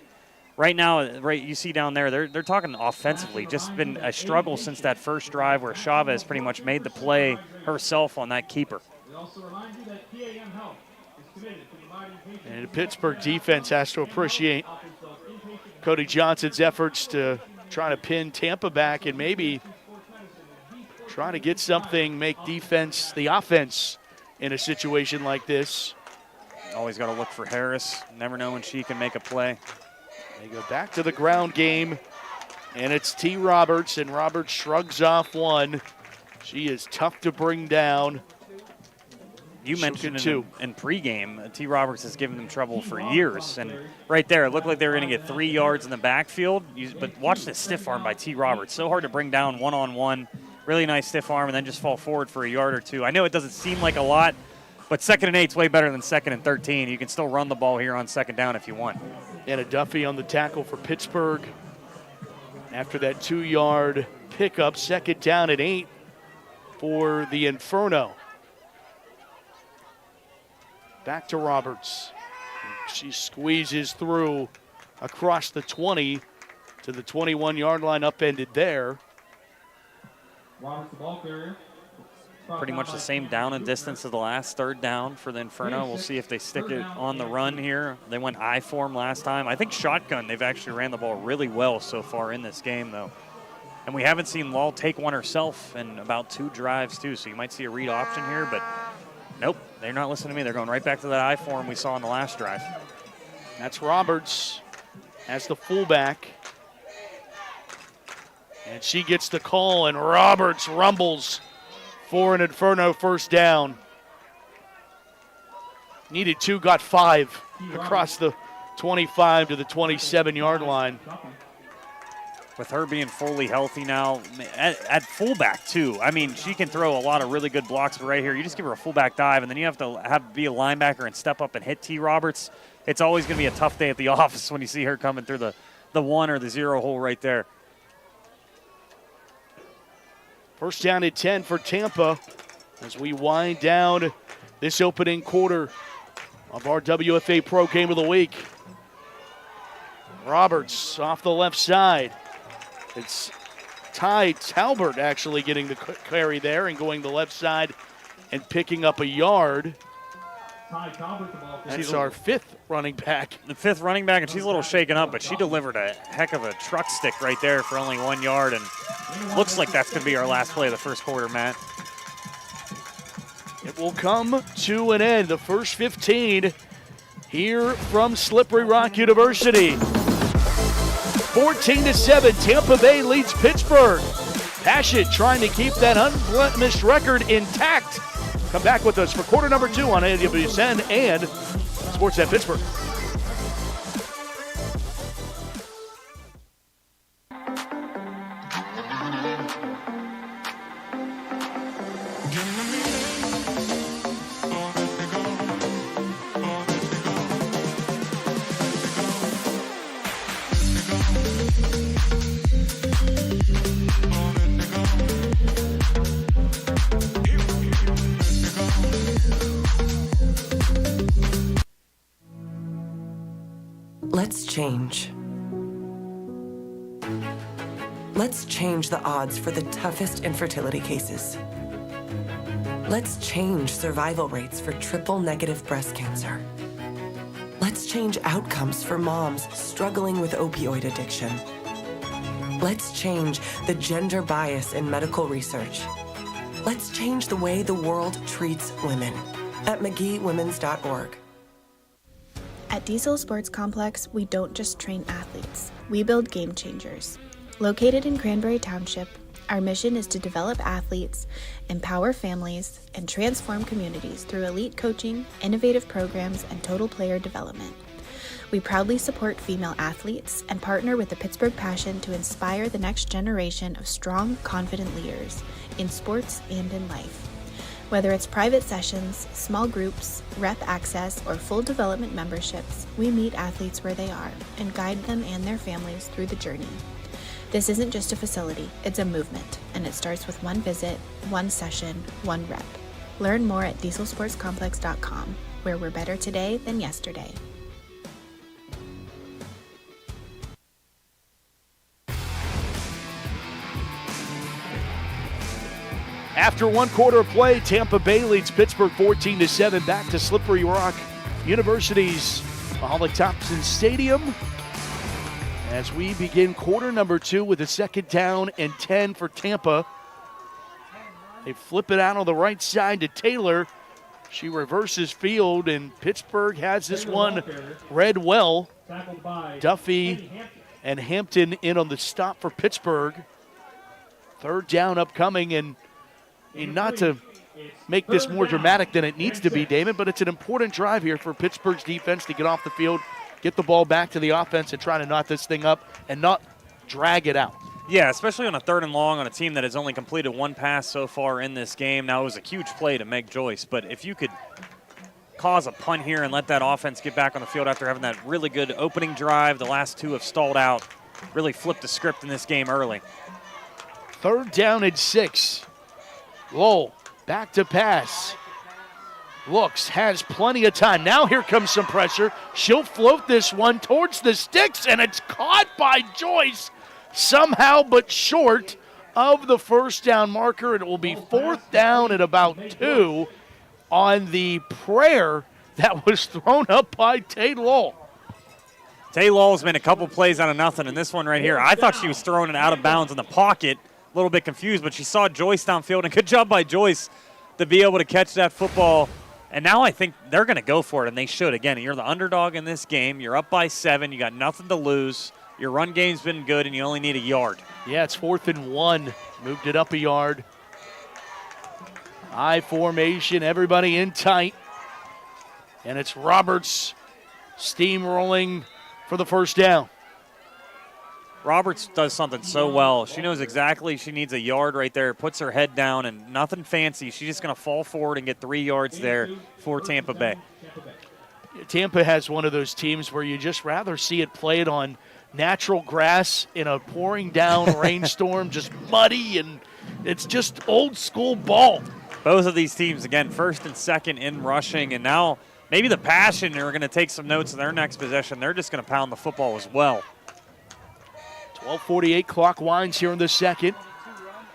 right now, right, you see down there, they're talking offensively. Just been a struggle since that first drive where Chavez pretty much made the play herself on that keeper. And the Pittsburgh defense has to appreciate Cody Johnson's efforts to try to pin Tampa back and maybe try to get something, make defense the offense in a situation like this. Always got to look for Harris. Never know when she can make a play. They go back to the ground game, and it's T. Roberts, and Roberts shrugs off one. She is tough to bring down. You mentioned in pregame, T. Roberts has given them trouble for years. And right there, it looked like they were going to get 3 yards in the backfield. But watch this stiff arm by T. Roberts. So hard to bring down one-on-one. Really nice stiff arm, and then just fall forward for a yard or two. I know it doesn't seem like a lot, but 2nd and 8 is way better than 2nd and 13. You can still run the ball here on 2nd down if you want. And a Duffy on the tackle for Pittsburgh. After that 2-yard pickup, 2nd down and 8 for the Inferno. Back to Roberts. She squeezes through across the 20 to the 21-yard line, upended there. Roberts, the ball carrier. Pretty much the same down and distance of the last 3rd down for the Inferno. We'll see if they stick it on the run here. They went I form last time. I think shotgun, they've actually ran the ball really well so far in this game, though. And we haven't seen Lal take one herself in about 2 drives, too, so you might see a read option here, but nope, they're not listening to me. They're going right back to that I form we saw in the last drive. That's Roberts as the fullback. And she gets the call, and Roberts rumbles for an Inferno first down. Needed 2, got 5 across the 25 to the 27-yard line. With her being fully healthy now, at fullback too. I mean, she can throw a lot of really good blocks, but right here, you just give her a fullback dive, and then you have to be a linebacker and step up and hit T. Roberts. It's always going to be a tough day at the office when you see her coming through the 1 or the 0 hole right there. First down at 10 for Tampa as we wind down this opening quarter of our WFA Pro Game of the Week. Roberts off the left side. It's Ty Talbert actually getting the carry there and going the left side and picking up a yard. That's our 5th running back. The 5th running back, and she's a little shaken up, but she delivered a heck of a truck stick right there for only 1 yard, and looks like that's going to be our last play of the first quarter, Matt. It will come to an end. The first 15 here from Slippery Rock University. 14-7, Tampa Bay leads Pittsburgh. Passion trying to keep that unblemished record intact. Come back with us for quarter number 2 on AWSN and Sportsnet Pittsburgh. Let's change. Let's change the odds for the toughest infertility cases. Let's change survival rates for triple-negative breast cancer. Let's change outcomes for moms struggling with opioid addiction. Let's change the gender bias in medical research. Let's change the way the world treats women at McGeeWomens.org. At Diesel Sports Complex, we don't just train athletes, we build game changers. Located in Cranberry Township, our mission is to develop athletes, empower families, and transform communities through elite coaching, innovative programs, and total player development. We proudly support female athletes and partner with the Pittsburgh Passion to inspire the next generation of strong, confident leaders in sports and in life. Whether it's private sessions, small groups, rep access, or full development memberships, we meet athletes where they are and guide them and their families through the journey. This isn't just a facility, it's a movement, and it starts with one visit, one session, one rep. Learn more at dieselsportscomplex.com, where we're better today than yesterday. After one quarter of play, Tampa Bay leads Pittsburgh 14-7. Back to Slippery Rock University's Mahalik Thompson Stadium as we begin quarter number 2 with a second down and 10 for Tampa. They flip it out on the right side to Taylor. She reverses field, and Pittsburgh has this one read well. Duffy and Hampton in on the stop for Pittsburgh. Third down upcoming, and not to make this more dramatic than it needs to be, Damon, but it's an important drive here for Pittsburgh's defense to get off the field, get the ball back to the offense, and try to knot this thing up and not drag it out. Yeah, especially on a 3rd and long on a team that has only completed one pass so far in this game. Now, it was a huge play to Meg Joyce, but if you could cause a punt here and let that offense get back on the field after having that really good opening drive, the last two have stalled out, really flipped the script in this game early. 3rd down and 6. Lowell, back to pass. Looks, has plenty of time. Now here comes some pressure. She'll float this one towards the sticks, and it's caught by Joyce somehow, but short of the first down marker. It will be 4th down at about 2 on the prayer that was thrown up by Tay Lowell. Tay Lowell's made a couple plays out of nothing, and this one right here, I thought she was throwing it out of bounds in the pocket. A little bit confused, but she saw Joyce downfield, and good job by Joyce to be able to catch that football. And now I think they're going to go for it, and they should. Again, you're the underdog in this game. You're up by 7. You got nothing to lose. Your run game's been good, and you only need a yard. Yeah, it's 4th and 1. Moved it up a yard. I formation, everybody in tight. And it's Roberts steamrolling for the first down. Roberts does something so well. She knows exactly she needs a yard right there, puts her head down, and nothing fancy. She's just going to fall forward and get 3 yards there for Tampa Bay. Tampa has one of those teams where you just rather see it played on natural grass in a pouring down rainstorm, just muddy, and it's just old school ball. Both of these teams, again, 1st and 2nd in rushing, and now maybe the Passion are going to take some notes in their next possession. They're just going to pound the football as well. 12:48 clock winds here in the second,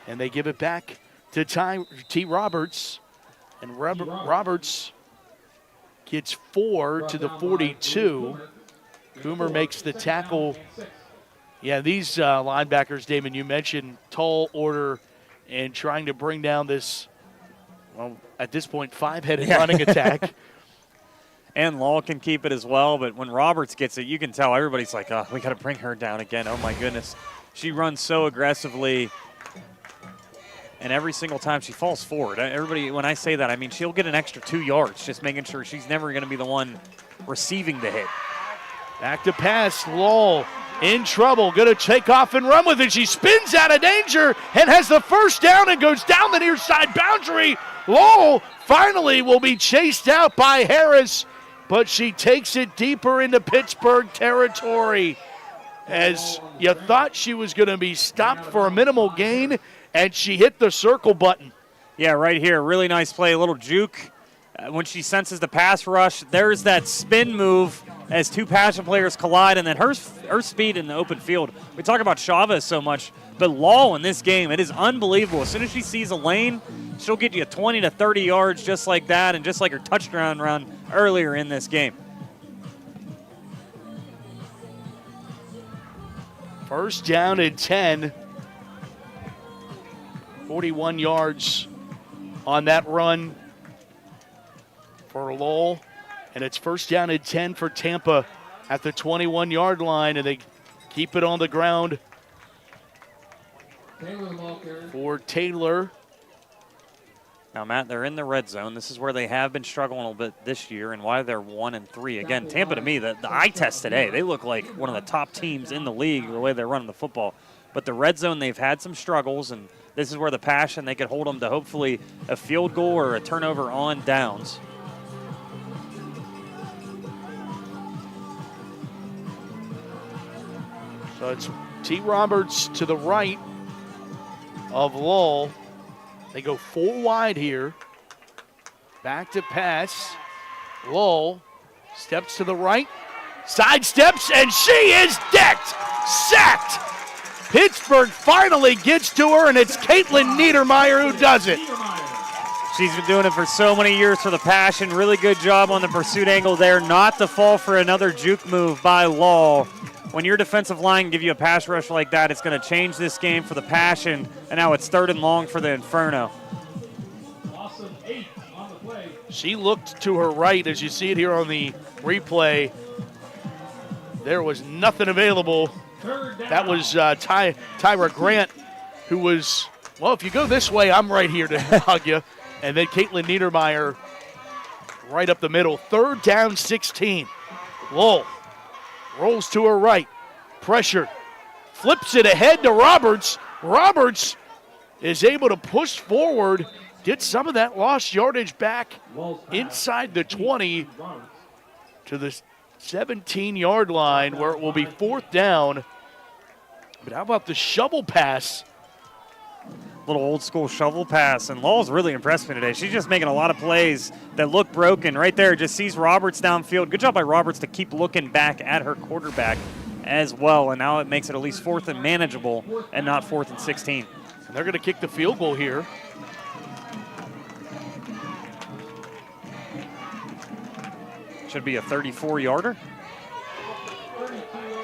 and they give it back to T. Roberts, and Roberts gets 4 to the 42. Coomer makes the tackle. Yeah, these linebackers, Damon, you mentioned tall order and trying to bring down this, well, at this point, 5-headed running attack. And Law can keep it as well, but when Roberts gets it, you can tell everybody's like, oh, we got to bring her down again. Oh, my goodness. She runs so aggressively, and every single time she falls forward. Everybody, when I say that, I mean she'll get an extra 2 yards, just making sure she's never going to be the one receiving the hit. Back to pass, Lowell in trouble, going to take off and run with it. She spins out of danger and has the first down and goes down the near side boundary. Lowell finally will be chased out by Harris, but she takes it deeper into Pittsburgh territory as you thought she was going to be stopped for a minimal gain, and she hit the circle button. Yeah, right here. Really nice play, a little juke. When she senses the pass rush, there's that spin move as two passion players collide, and then her speed in the open field. We talk about Chavez so much, but Law in this game, it is unbelievable. As soon as she sees a lane, she'll get you 20 to 30 yards just like that, and just like her touchdown run earlier in this game. First down and 10. 41 yards on that run for Lowell. And it's first down and 10 for Tampa at the 21-yard line, and they keep it on the ground for Taylor. Now, Matt, they're in the red zone. This is where they have been struggling a little bit this year and why they're 1-3. Again, Tampa, to me, the eye test today, they look like one of the top teams in the league the way they're running the football. But the red zone, they've had some struggles, and this is where the passion, they could hold them to hopefully a field goal or a turnover on downs. So it's T. Roberts to the right of Lowell. They go 4 wide here. Back to pass. Lowell steps to the right, sidesteps, and she is decked, sacked. Pittsburgh finally gets to her, and it's Caitlin Niedermeyer who does it. She's been doing it for so many years for the passion. Really good job on the pursuit angle there. Not to fall for another juke move by Law. When your defensive line can give you a pass rush like that, it's going to change this game for the passion. And now it's 3rd and long for the Inferno. She looked to her right, as you see it here on the replay. There was nothing available. That was Tyra Grant, who was, well, if you go this way, I'm right here to hug you. And then Caitlin Niedermeyer right up the middle. 3rd down, 16. Lowell rolls to her right. Pressure. Flips it ahead to Roberts. Roberts is able to push forward, get some of that lost yardage back inside the 20 to the 17-yard line, where it will be 4th down. But how about the shovel pass? Little old school shovel pass, and Lowell's really impressed me today. She's just making a lot of plays that look broken. Right there, just sees Roberts downfield. Good job by Roberts to keep looking back at her quarterback as well, and now it makes it at least 4th and manageable and not 4th and 16. And they're going to kick the field goal here. Should be a 34-yarder.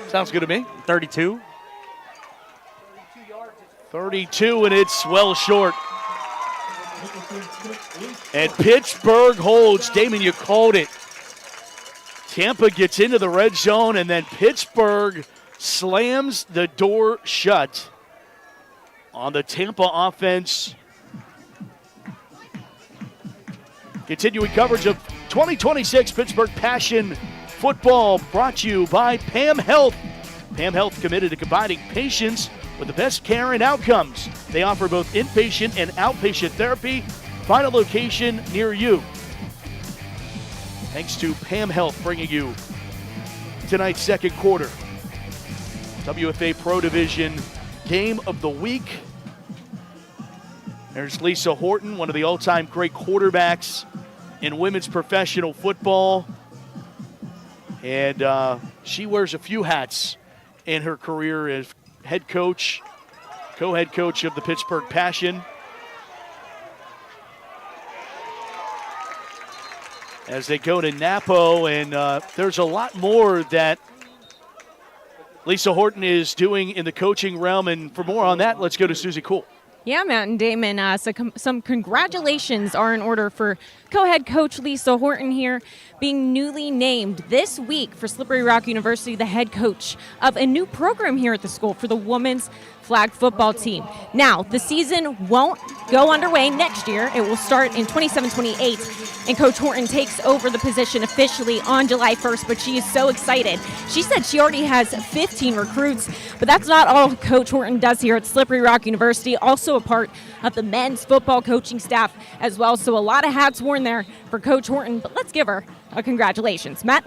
Sounds good to me. 32. 32, and it's well short. And Pittsburgh holds. Damon, you called it. Tampa gets into the red zone, and then Pittsburgh slams the door shut on the Tampa offense. Continuing coverage of 2026 Pittsburgh Passion Football, brought to you by Pam Health. Pam Health, committed to combining patients with the best care and outcomes. They offer both inpatient and outpatient therapy. Find a location near you. Thanks to Pam Health, bringing you tonight's 2nd quarter WFA Pro Division Game of the Week. There's Lisa Horton, one of the all-time great quarterbacks in women's professional football. And she wears a few hats in her career as head coach, co-head coach of the Pittsburgh Passion. As they go to Napo, and there's a lot more that Lisa Horton is doing in the coaching realm. And for more on that, let's go to Susie Cool. Yeah, Matt and Damon, some congratulations are in order for co-head coach Lisa Horton here, being newly named this week for Slippery Rock University, the head coach of a new program here at the school for the women's flag football team. Now, the season won't go underway next year. It will start in 27-28, and Coach Horton takes over the position officially on July 1st, but she is so excited. She said she already has 15 recruits, but that's not all Coach Horton does here at Slippery Rock University, also a part of the men's football coaching staff as well, so a lot of hats worn there for Coach Horton, but let's give her a congratulations. Matt?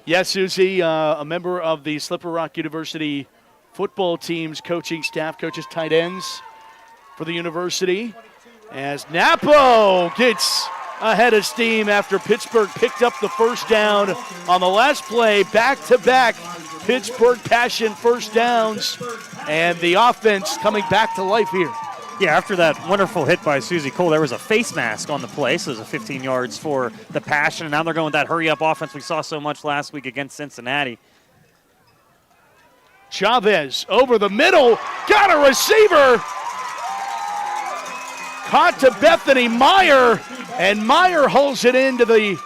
Yes, Susie, a member of the Slippery Rock University football team's coaching staff, coaches tight ends for the university. As Napo gets ahead of steam after Pittsburgh picked up the first down on the last play. Back-to-back Pittsburgh Passion first downs, and the offense coming back to life here. Yeah, after that wonderful hit by Susie Cole, there was a face mask on the play, so it was a 15 yards for the Passion, and now they're going with that hurry-up offense we saw so much last week against Cincinnati. Chavez over the middle, got a receiver. Caught to Bethany Meyer, and Meyer holds it into the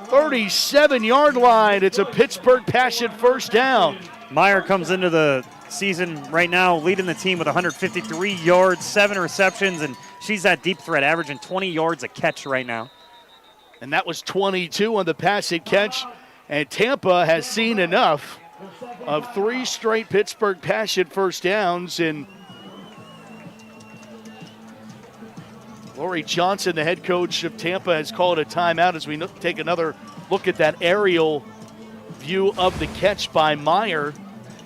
37-yard line. It's a Pittsburgh Passion first down. Meyer comes into the season right now leading the team with 153 yards, 7 receptions, and she's that deep threat, averaging 20 yards a catch right now. And that was 22 on the pass and catch, and Tampa has seen enough of 3 straight Pittsburgh Passion first downs, and Lori Johnson, the head coach of Tampa, has called a timeout as we take another look at that aerial view of the catch by Meyer.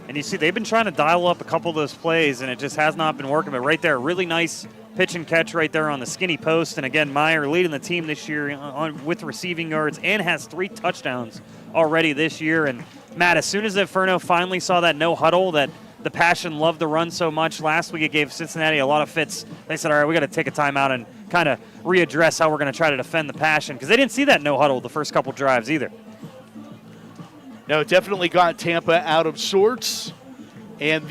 And you see they've been trying to dial up a couple of those plays, and it just has not been working. But right there, really nice pitch and catch right there on the skinny post. And again, Meyer leading the team this year with receiving yards and has 3 touchdowns already this year. And Matt, as soon as Inferno finally saw that no huddle that the Passion loved to run so much last week, it gave Cincinnati a lot of fits. They said, all right, we got to take a timeout and kind of readdress how we're going to try to defend the Passion, because they didn't see that no huddle the first couple drives either. No, it definitely got Tampa out of sorts. And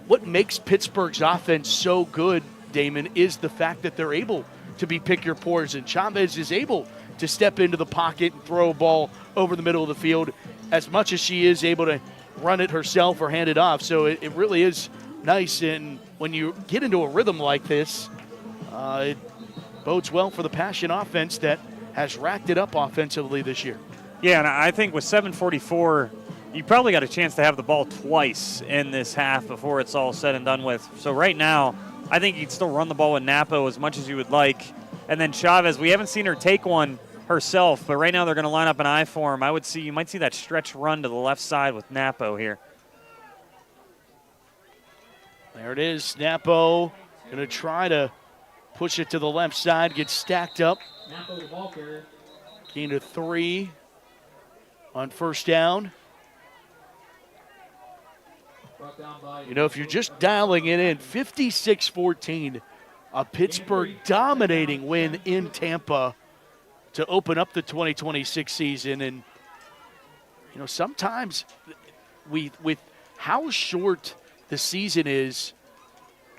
what makes Pittsburgh's offense so good, Damon, is the fact that they're able to be pick your poison. Chavez is able to step into the pocket and throw a ball over the middle of the field as much as she is able to run it herself or hand it off. So it really is nice. And when you get into a rhythm like this, it bodes well for the Passion offense that has racked it up offensively this year. Yeah, and I think with 7:44, you probably got a chance to have the ball twice in this half before it's all said and done with. So right now, I think you can still run the ball with Napo as much as you would like. And then Chavez, we haven't seen her take one herself, but right now they're going to line up an I form. You might see that stretch run to the left side with Napo here. There it is. Napo going to try to push it to the left side, get stacked up. Gain of 3 on first down. If you're just dialing it in, 56-14, a Pittsburgh dominating win in Tampa to open up the 2026 season. And, sometimes with how short the season is,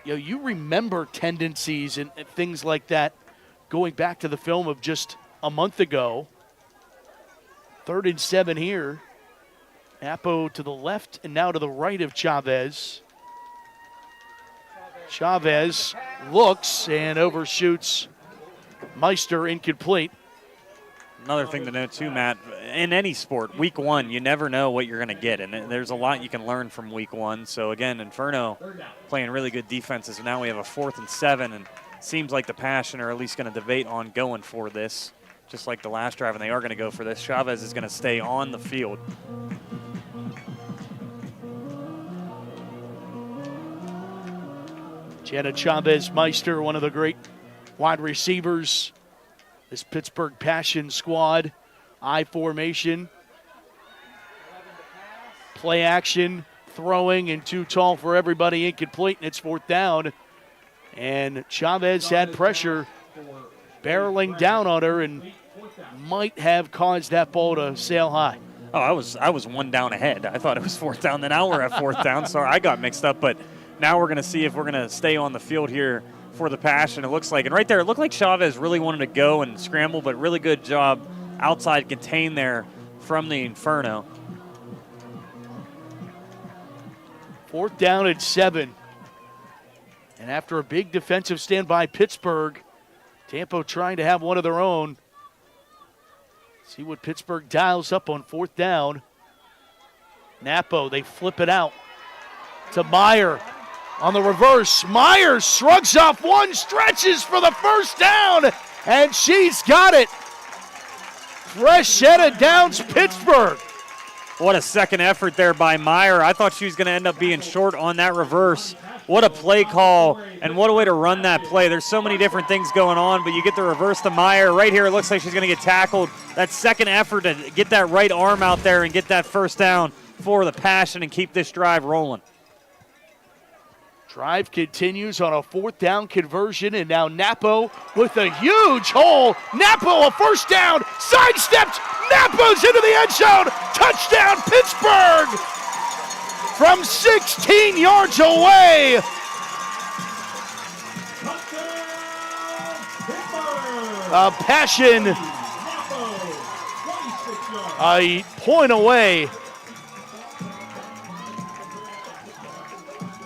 you remember tendencies and things like that going back to the film of just a month ago. 3rd and 7 here. Napo to the left and now to the right of Chavez. Chavez looks and overshoots Meister, incomplete. Another thing to note too, Matt, in any sport, week 1, you never know what you're going to get, and there's a lot you can learn from week 1. So again, Inferno playing really good defenses. Now we have a 4th and 7, and it seems like the Passion are at least going to debate on going for this, just like the last drive, and they are going to go for this. Chavez is going to stay on the field. Jenna Chavez Meister, one of the great wide receivers. This Pittsburgh Passion squad, I formation, play action, throwing, and too tall for everybody, incomplete, and it's 4th down. And Chavez had pressure barreling down on her and might have caused that ball to sail high. Oh, I was 1 down ahead. I thought it was 4th down. Then now we're at 4th down. Sorry, I got mixed up, but now we're going to see if we're going to stay on the field here for the Passion, it looks like. And right there, it looked like Chavez really wanted to go and scramble, but really good job outside contain there from the Inferno. 4th down and 7. And after a big defensive stand by Pittsburgh, Tampa trying to have one of their own. See what Pittsburgh dials up on 4th down. Napo, they flip it out to Meyer. On the reverse, Meyer shrugs off one, stretches for the first down, and she's got it. Fresh set of downs, Pittsburgh. What a second effort there by Meyer. I thought she was going to end up being short on that reverse. What a play call, and what a way to run that play. There's so many different things going on, but you get the reverse to Meyer. Right here, it looks like she's going to get tackled. That second effort to get that right arm out there and get that first down for the Passion and keep this drive rolling. Drive continues on a 4th down conversion, and now Napo with a huge hole. Napo, a first down, sidestepped. Napo's into the end zone. Touchdown, Pittsburgh! From 16 yards away. A Passion, a point away.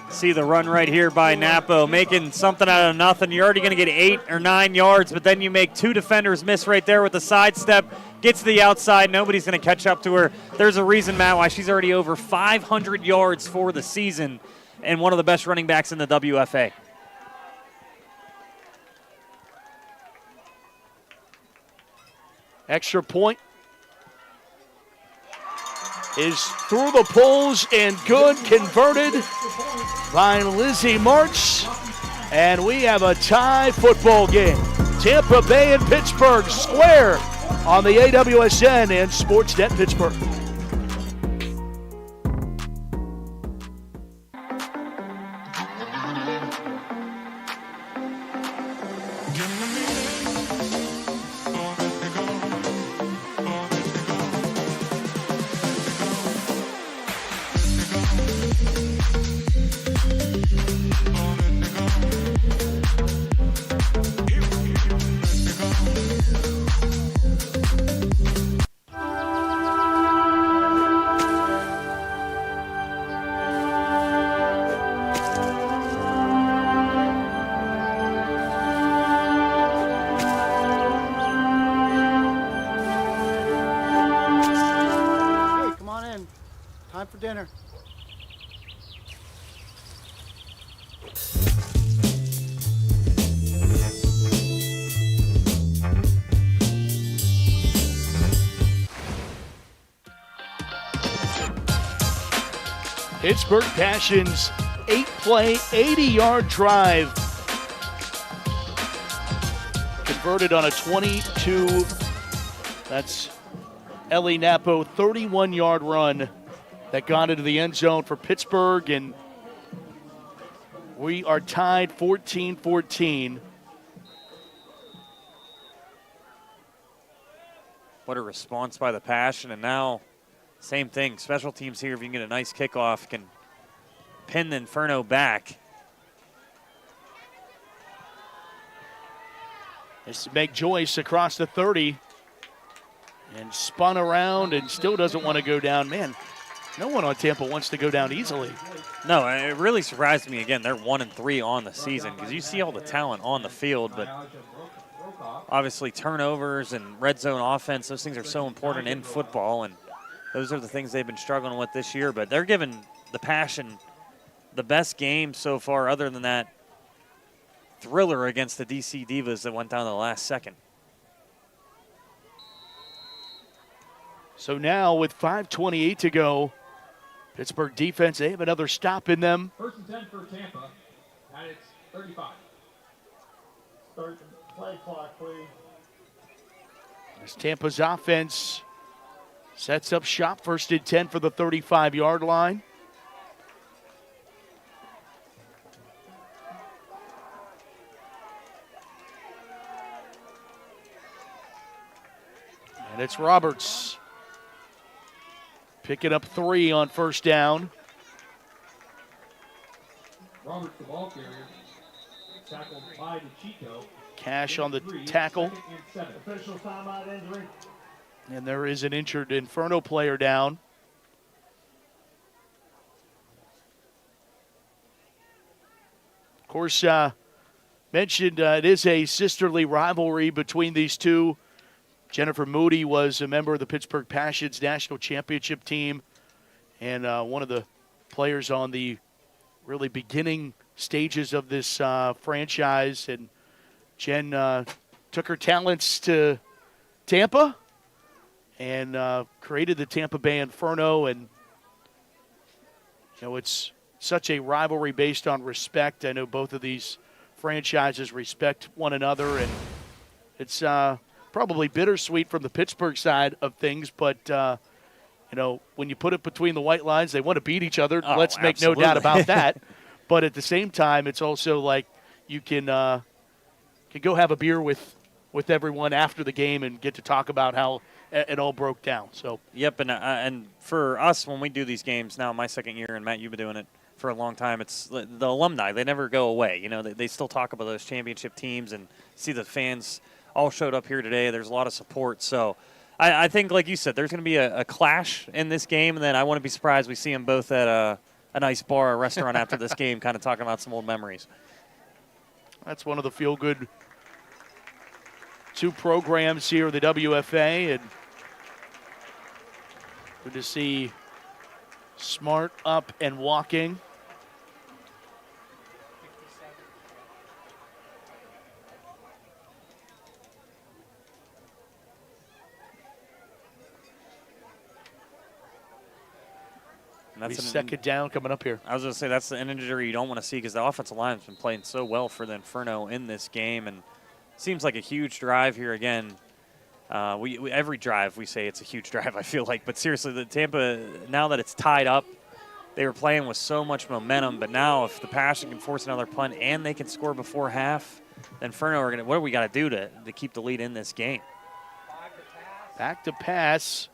See the run right here by Napo, making something out of nothing. You're already going to get 8 or 9 yards, but then you make 2 defenders miss right there with the sidestep. Gets to the outside. Nobody's going to catch up to her. There's a reason, Matt, why she's already over 500 yards for the season and one of the best running backs in the WFA. Extra point is through the poles and good, converted by Lizzie March. And we have a tie football game. Tampa Bay and Pittsburgh square on the AWSN and Sportsnet Pittsburgh. Time for dinner. Pittsburgh Passion's 8-play, 80-yard drive. Converted on a 22, that's Ellie Napo, 31-yard run that got into the end zone for Pittsburgh, and we are tied 14-14. What a response by the Passion, and now same thing. Special teams here, if you can get a nice kickoff, can pin the Inferno back. This is Meg Joyce across the 30 and spun around and still doesn't want to go down. Man, no one on Tampa wants to go down easily. No, it really surprised me. Again, they're 1-3 on the season because you see all the talent on the field, but obviously turnovers and red zone offense, those things are so important in football, and those are the things they've been struggling with this year. But they're giving the Passion the best game so far, other than that thriller against the DC Divas that went down to the last second. So now with 5:28 to go, Pittsburgh defense, they have another stop in them. 1st and 10 for Tampa at its 35. Start the play clock, please. As Tampa's offense sets up shop, 1st and 10 for the 35-yard line. And it's Roberts picking up 3 on 1st down. Roberts, the ball carrier, tackled by DeChico. Cash on the tackle. Official timeout injury. And there is an injured Inferno player down. Of course, mentioned it is a sisterly rivalry between these two. Jennifer Moody was a member of the Pittsburgh Passion's national championship team and one of the players on the really beginning stages of this franchise. And Jen took her talents to Tampa and created the Tampa Bay Inferno. And, it's such a rivalry based on respect. I know both of these franchises respect one another, and it's probably bittersweet from the Pittsburgh side of things, but when you put it between the white lines, they want to beat each other. Oh, Let's make absolutely. no doubt about that. But at the same time, it's also like you can go have a beer with everyone after the game and get to talk about how it all broke down. So Yep, and for us, when we do these games now, my second year, and Matt, you've been doing it for a long time, it's the alumni. They never go away. They still talk about those championship teams and see the fans all showed up here today. There's a lot of support. So I think, like you said, there's going to be a clash in this game, and then I wouldn't be surprised we see them both at a nice bar or restaurant after this game, kind of talking about some old memories. that's one of the feel-good two programs here, the WFA, and good to see Smart up and walking. And that's second down coming up here. I was going to say that's an injury you don't want to see because the offensive line has been playing so well for the Inferno in this game, and seems like a huge drive here again. We every drive we say it's a huge drive, I feel like. But seriously, the Tampa, now that it's tied up, they were playing with so much momentum. But now if the Passion can force another punt and they can score before half, the Inferno are going to – what do we got to do to keep the lead in this game? Back to pass,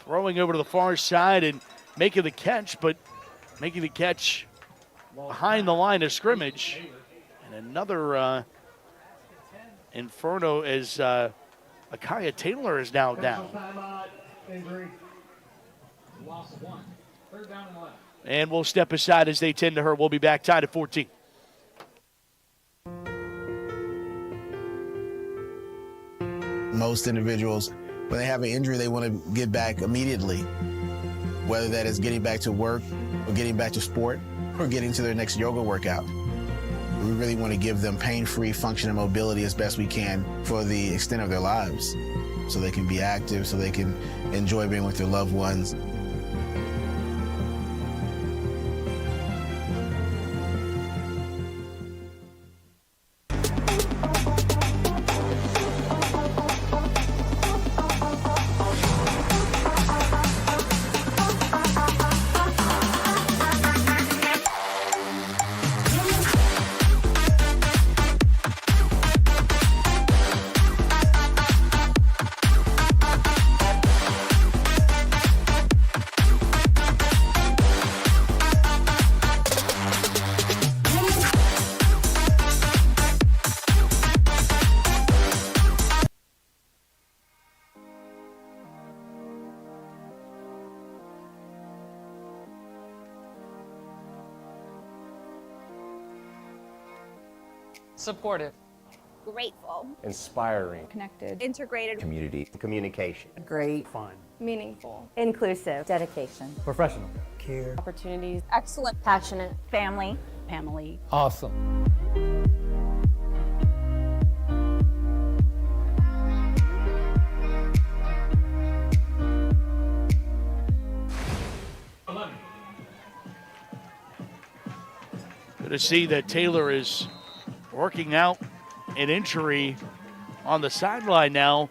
throwing over to the far side and making the catch, but making the catch behind the line of scrimmage. And another Inferno as Akaya Taylor is now down. And we'll step aside as they tend to her. We'll be back tied at 14. Most individuals, when they have an injury, they want to get back immediately, whether that is getting back to work or getting back to sport or getting to their next yoga workout. We really want to give them pain-free function and mobility as best we can for the extent of their lives, so they can be active, so they can enjoy being with their loved ones. Supportive. Grateful. Inspiring. Connected. Integrated. Community. Communication. Great. Fun. Meaningful. Inclusive. Dedication. Professional. Care. Opportunities. Excellent. Passionate. Family. Family. Awesome. Good to see that Taylor is working out an injury on the sideline now.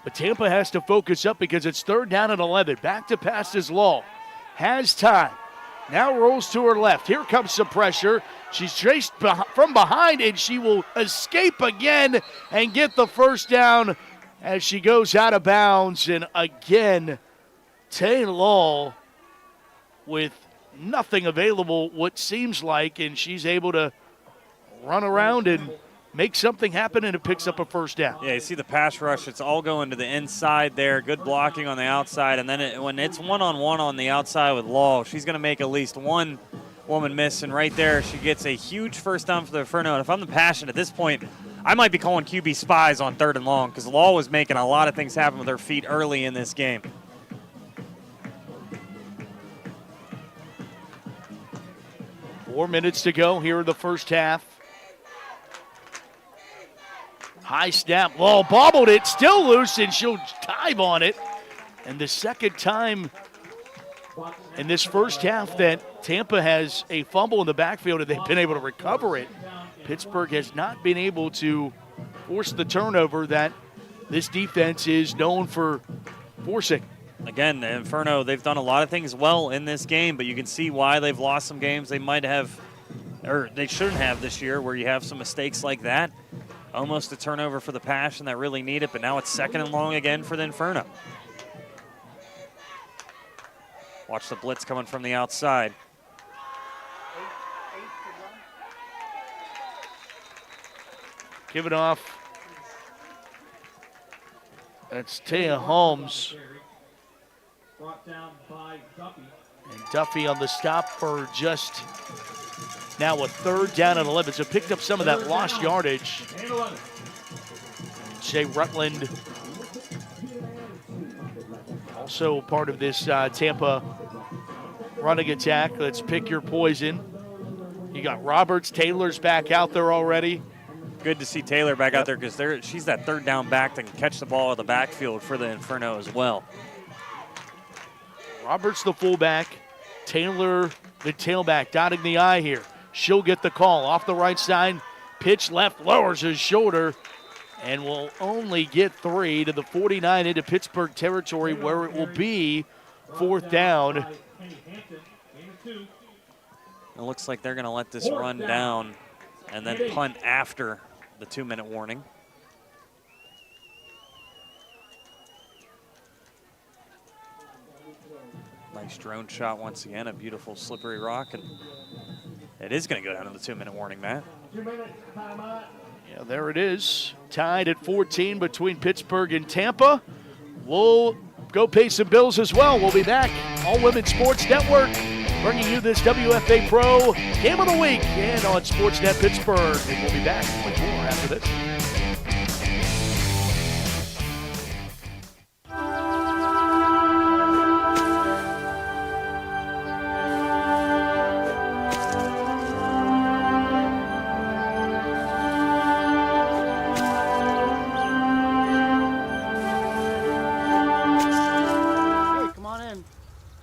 But Tampa has to focus up because it's 3rd down and 11. Back to pass is Law. Has time. Now rolls to her left. Here comes some pressure. She's chased from behind, and she will escape again and get the first down as she goes out of bounds. And again, Tay Law with nothing available, what seems like, and she's able to run around and make something happen, and it picks up a first down. Yeah, you see the pass rush. It's all going to the inside there. Good blocking on the outside. And then when it's one-on-one on the outside with Law, she's going to make at least one woman miss. And right there, she gets a huge first down for the Inferno. And if I'm the Passion at this point, I might be calling QB spies on 3rd and long because Law was making a lot of things happen with her feet early in this game. Four minutes to go here in the first half. High snap, Law bobbled it, still loose, and she'll dive on it. And the second time in this first half that Tampa has a fumble in the backfield and they've been able to recover it. Pittsburgh has not been able to force the turnover that this defense is known for forcing. Again, the Inferno, they've done a lot of things well in this game, but you can see why they've lost some games they might have, or they shouldn't have this year, where you have some mistakes like that. Almost a turnover for the Passion that really need it, but now it's second and long again for the Inferno. Watch the blitz coming from the outside. Give it off. That's Taya Holmes. Brought down by Duffy. And Duffy on the stop for just now a third down and 11. So picked up some of that lost yardage. Jay Rutland, also part of this Tampa running attack. Let's pick your poison. You got Roberts. Taylor's back out there already. Good to see Taylor back out there because she's that third down back that can catch the ball in the backfield for the Inferno as well. Roberts the fullback. Taylor the tailback, dotting the I here. She'll get the call off the right side. Pitch left, lowers his shoulder, and will only get 3 to the 49 into Pittsburgh territory, where it will be fourth down. It looks like they're going to let this run down and then punt after the 2-minute warning. Nice drone shot once again, a beautiful slippery rock, and it is going to go down to the 2-minute warning, Matt. Yeah, there it is. Tied at 14 between Pittsburgh and Tampa. We'll go pay some bills as well. We'll be back. All Women's Sports Network bringing you this WFA Pro Game of the Week and on Sportsnet Pittsburgh. And we'll be back with more after this.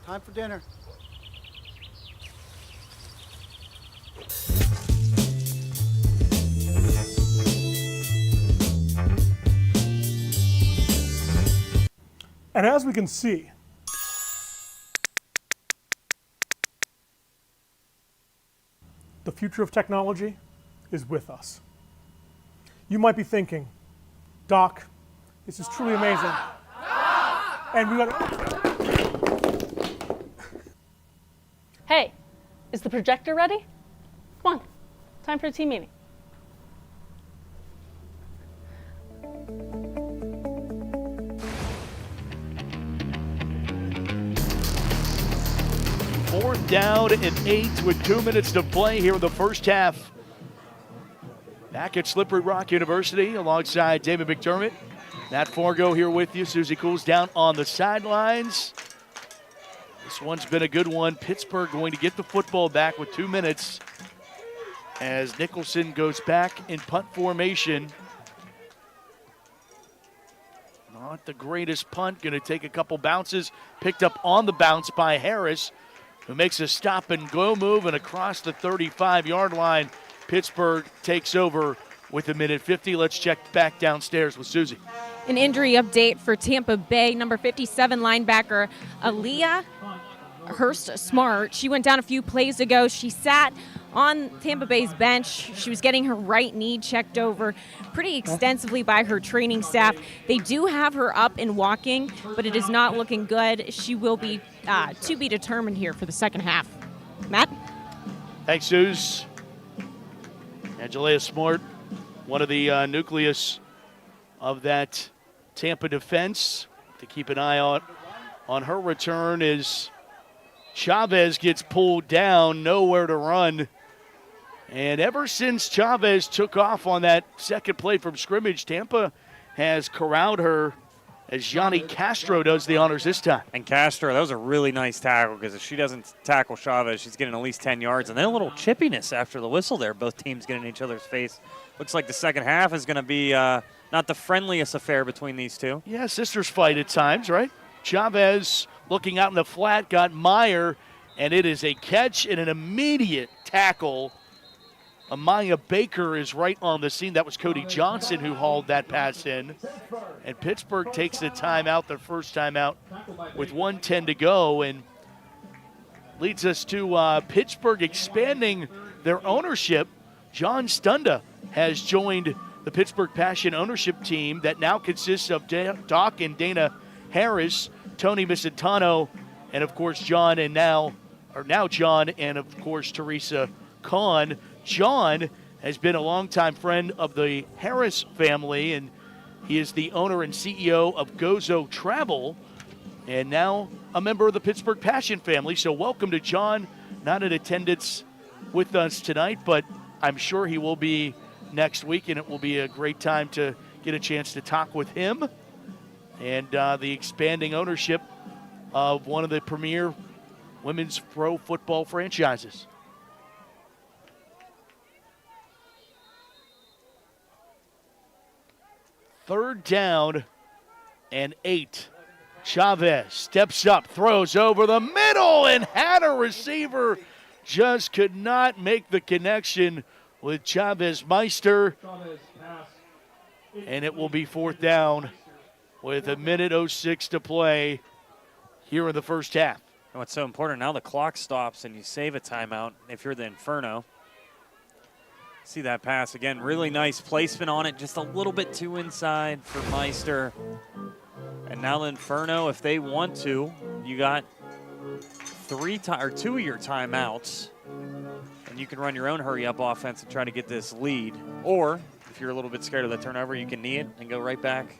Time for dinner. And as we can see, the future of technology is with us. You might be thinking, Doc, this is truly amazing. And we got. Hey, is the projector ready? Come on, time for a team meeting. Fourth down and 8 with 2 minutes to play here in the first half. Back at Slippery Rock University alongside David McDermott. Matt Fargo here with you. Susie Cools down on the sidelines. This one's been a good one. Pittsburgh going to get the football back with 2 minutes as Nicholson goes back in punt formation. Not the greatest punt. Going to take a couple bounces. Picked up on the bounce by Harris, who makes a stop and go move, and across the 35-yard line, Pittsburgh takes over with 1:50. Let's check back downstairs with Susie. An injury update for Tampa Bay. Number 57 linebacker Aaliyah Hurst Smart. She went down a few plays ago. She sat on Tampa Bay's bench. She was getting her right knee checked over pretty extensively by her training staff. They do have her up and walking, but it is not looking good. She will be to be determined here for the second half. Matt? Thanks, Suze. Angela Smart, one of the nucleus of that Tampa defense. To keep an eye on her return as Chavez gets pulled down, nowhere to run. And ever since Chavez took off on that second play from scrimmage, Tampa has corralled her as Yanni Castro does the honors this time. And Castro, that was a really nice tackle, because if she doesn't tackle Chavez, she's getting at least 10 yards. And then a little chippiness after the whistle there. Both teams getting in each other's face. Looks like the second half is going to be not the friendliest affair between these two. Yeah, sisters fight at times, right? Chavez looking out in the flat, got Meyer, and it is a catch and an immediate tackle. Amaya Baker is right on the scene. That was Cody Johnson who hauled that pass in. And Pittsburgh takes the timeout, their first timeout, with 1:10 to go, and leads us to Pittsburgh expanding their ownership. John Stunda has joined the Pittsburgh Passion ownership team that now consists of Doc and Dana Harris, Tony Misitano, and of course John, and now John, and of course Teresa Kahn. John has been a longtime friend of the Harris family, and he is the owner and CEO of Gozo Travel, and now a member of the Pittsburgh Passion family. So welcome to John, not in attendance with us tonight, but I'm sure he will be next week, and it will be a great time to get a chance to talk with him and the expanding ownership of one of the premier women's pro football franchises. Third down and 8. Chavez steps up, throws over the middle, and had a receiver. Just could not make the connection with Chavez Meister. And it will be fourth down with 1:06 to play here in the first half. What's so important now, the clock stops and you save a timeout if you're the Inferno. See that pass again, really nice placement on it, just a little bit too inside for Meister. And now the Inferno, if they want to, you got 2 of your timeouts, and you can run your own hurry-up offense and try to get this lead. Or if you're a little bit scared of the turnover, you can knee it and go right back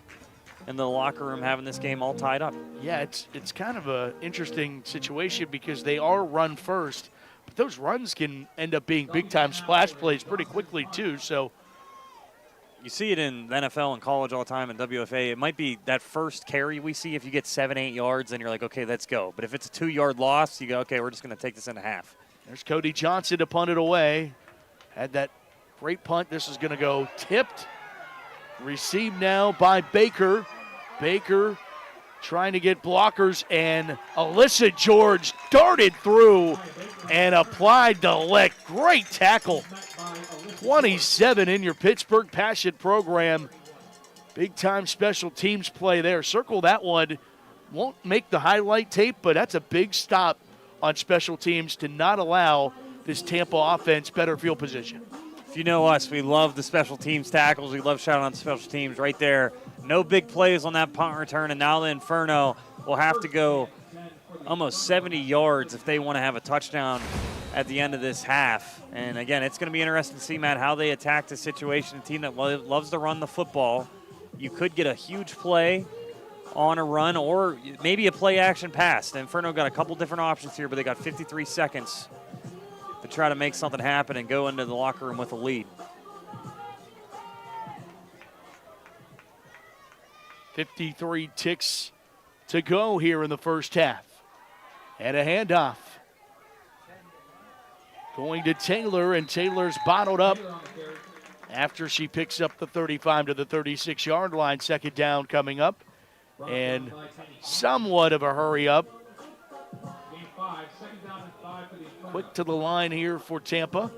in the locker room having this game all tied up. Yeah, it's kind of an interesting situation because they are run first. But those runs can end up being big-time splash plays pretty quickly, too. So you see it in the NFL and college all the time in WFA. It might be that first carry we see. If you get 7-8 yards, then you're like, okay, let's go. But if it's a 2-yard loss, you go, okay, we're just going to take this into half. There's Cody Johnson to punt it away. Had that great punt. This is going to go tipped. Received now by Baker. Baker trying to get blockers, and Alyssa George darted through and applied the lick. Great tackle. 27 in your Pittsburgh Passion program. Big-time special teams play there. Circle that one. Won't make the highlight tape, but that's a big stop on special teams to not allow this Tampa offense better field position. If you know us, we love the special teams tackles. We love shouting on special teams right there. No big plays on that punt return, and now the Inferno will have to go almost 70 yards if they want to have a touchdown at the end of this half. And again, it's going to be interesting to see, Matt, how they attack the situation. A team that loves to run the football. You could get a huge play on a run or maybe a play action pass. The Inferno got a couple different options here, but they got 53 seconds to try to make something happen and go into the locker room with a lead. 53 ticks to go here in the first half. And a handoff. Going to Taylor, and Taylor's bottled up after she picks up the 35 to the 36-yard line. Second down coming up. And somewhat of a hurry up. Quick to the line here for Tampa.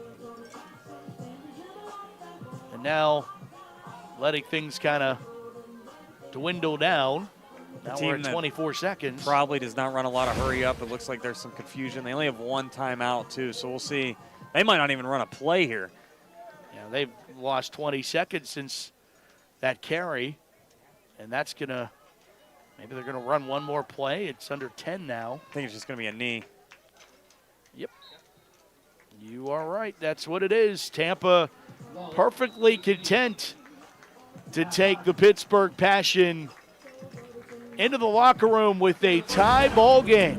And now letting things kind of dwindle down. Now we're at 24 seconds. Probably does not run a lot of hurry up. It looks like there's some confusion. They only have one timeout, too, so we'll see. They might not even run a play here. Yeah, they've lost 20 seconds since that carry, and that's going to – maybe they're going to run one more play. It's under 10 now. I think it's just going to be a knee. Yep. You are right. That's what it is. Tampa perfectly content to take the Pittsburgh Passion into the locker room with a tie ball game.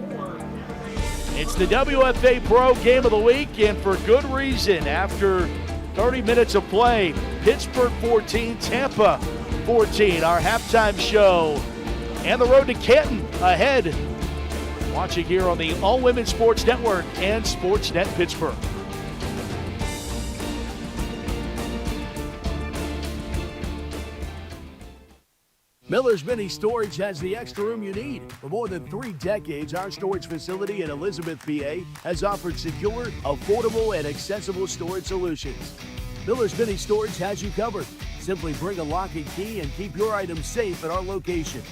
It's the WFA Pro Game of the Week, and for good reason. After 30 minutes of play, Pittsburgh 14, Tampa 14. Our halftime show and the road to Canton ahead. Watching here on the All Women Sports Network and Sportsnet Pittsburgh. Miller's Mini Storage has the extra room you need. For more than 3 decades, our storage facility in Elizabeth, PA has offered secure, affordable, and accessible storage solutions. Miller's Mini Storage has you covered. Simply bring a lock and key and keep your items safe at our location.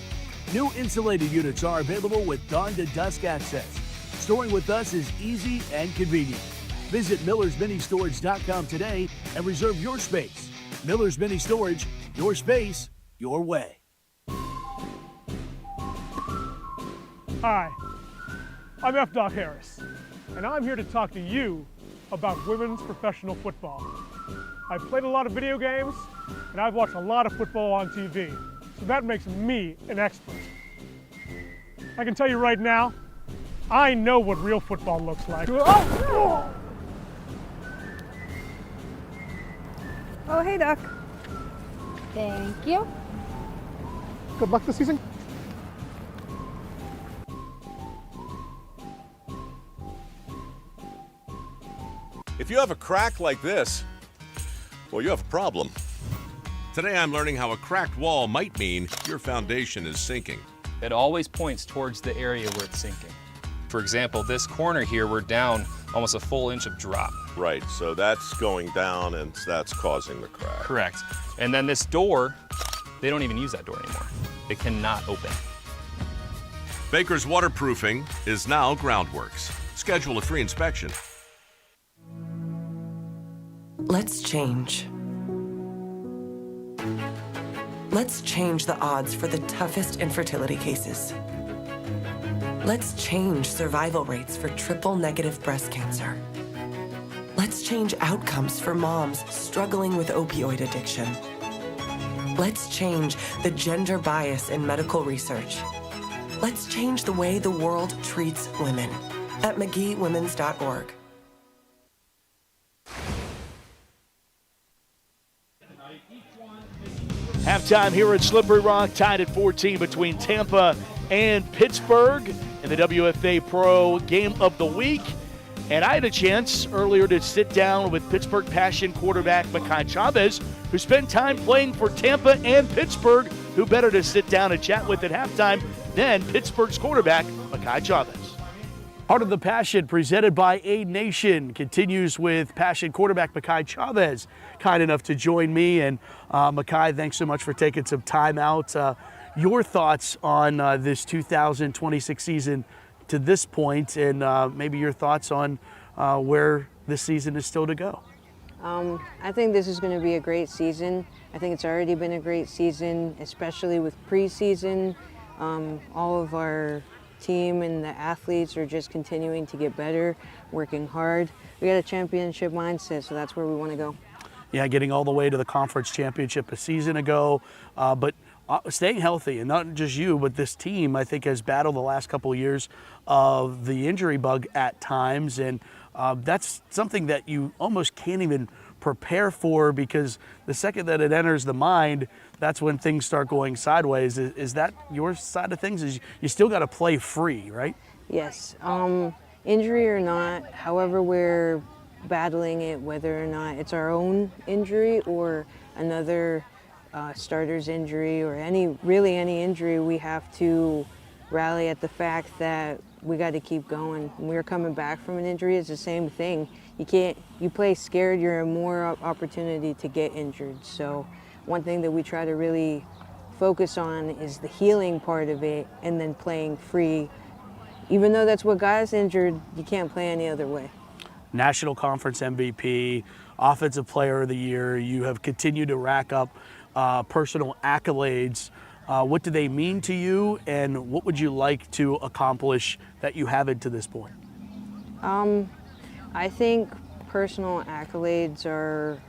New insulated units are available with dawn to dusk access. Storing with us is easy and convenient. Visit millersministorage.com today and reserve your space. Miller's Mini Storage, your space, your way. Hi, I'm F. Doc Harris, and I'm here to talk to you about women's professional football. I've played a lot of video games, and I've watched a lot of football on TV, so that makes me an expert. I can tell you right now, I know what real football looks like. Oh, hey, Doc. Thank you. Good luck this season. If you have a crack like this, well, you have a problem. Today I'm learning how a cracked wall might mean your foundation is sinking. It always points towards the area where it's sinking. For example, this corner here, we're down almost a full inch of drop. Right, so that's going down and that's causing the crack. Correct. And then this door, they don't even use that door anymore. It cannot open. Baker's Waterproofing is now Groundworks. Schedule a free inspection. Let's change. Let's change the odds for the toughest infertility cases. Let's change survival rates for triple-negative breast cancer. Let's change outcomes for moms struggling with opioid addiction. Let's change the gender bias in medical research. Let's change the way the world treats women at McGeeWomens.org. Halftime here at Slippery Rock, tied at 14 between Tampa and Pittsburgh in the WFA Pro Game of the Week. And I had a chance earlier to sit down with Pittsburgh Passion quarterback Mekhi Chavez, who spent time playing for Tampa and Pittsburgh. Who better to sit down and chat with at halftime than Pittsburgh's quarterback Mekhi Chavez. Part of the Passion presented by A Nation continues with Passion quarterback Mekhi Chavez, kind enough to join me. And Mekhi, thanks so much for taking some time out. Your thoughts on this 2026 season to this point, and maybe your thoughts on where this season is still to go. I think this is going to be a great season. I think it's already been a great season, especially with preseason. All of our team and the athletes are just continuing to get better, working hard. We got a championship mindset, so that's where we want to go. Yeah, getting all the way to the conference championship a season ago, but staying healthy, and not just you, but this team, I think, has battled the last couple of years of the injury bug at times, and that's something that you almost can't even prepare for, because the second that it enters the mind, that's when things start going sideways. Is that your side of things? Is you still got to play free, right? Yes, injury or not, however we're battling it, whether or not it's our own injury or another starter's injury or really any injury, we have to rally at the fact that we got to keep going. When we're coming back from an injury, it's the same thing. You play scared, you're in more opportunity to get injured. So one thing that we try to really focus on is the healing part of it, and then playing free. Even though that's what got us injured, you can't play any other way. National Conference MVP, Offensive Player of the Year. You have continued to rack up personal accolades. What do they mean to you, and what would you like to accomplish that you haven't to this point? I think personal accolades are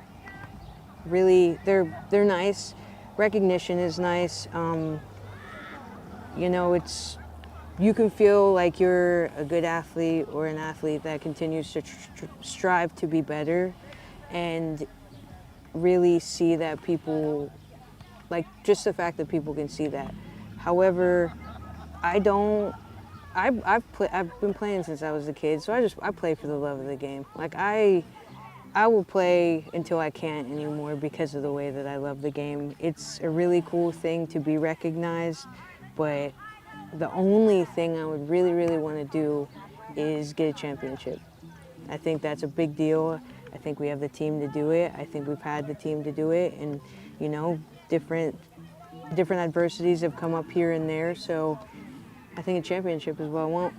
really, they're nice. Recognition is nice. You know, you can feel like you're a good athlete or an athlete that continues to strive to be better, and really see that people, like just the fact that people can see that. However, I've been playing since I was a kid, so I play for the love of the game. Like I I will play until I can't anymore because of the way that I love the game. It's a really cool thing to be recognized, but the only thing I would really, really want to do is get a championship. I think that's a big deal. I think we have the team to do it. I think we've had the team to do it, and you know, different adversities have come up here and there, so I think a championship is what I want.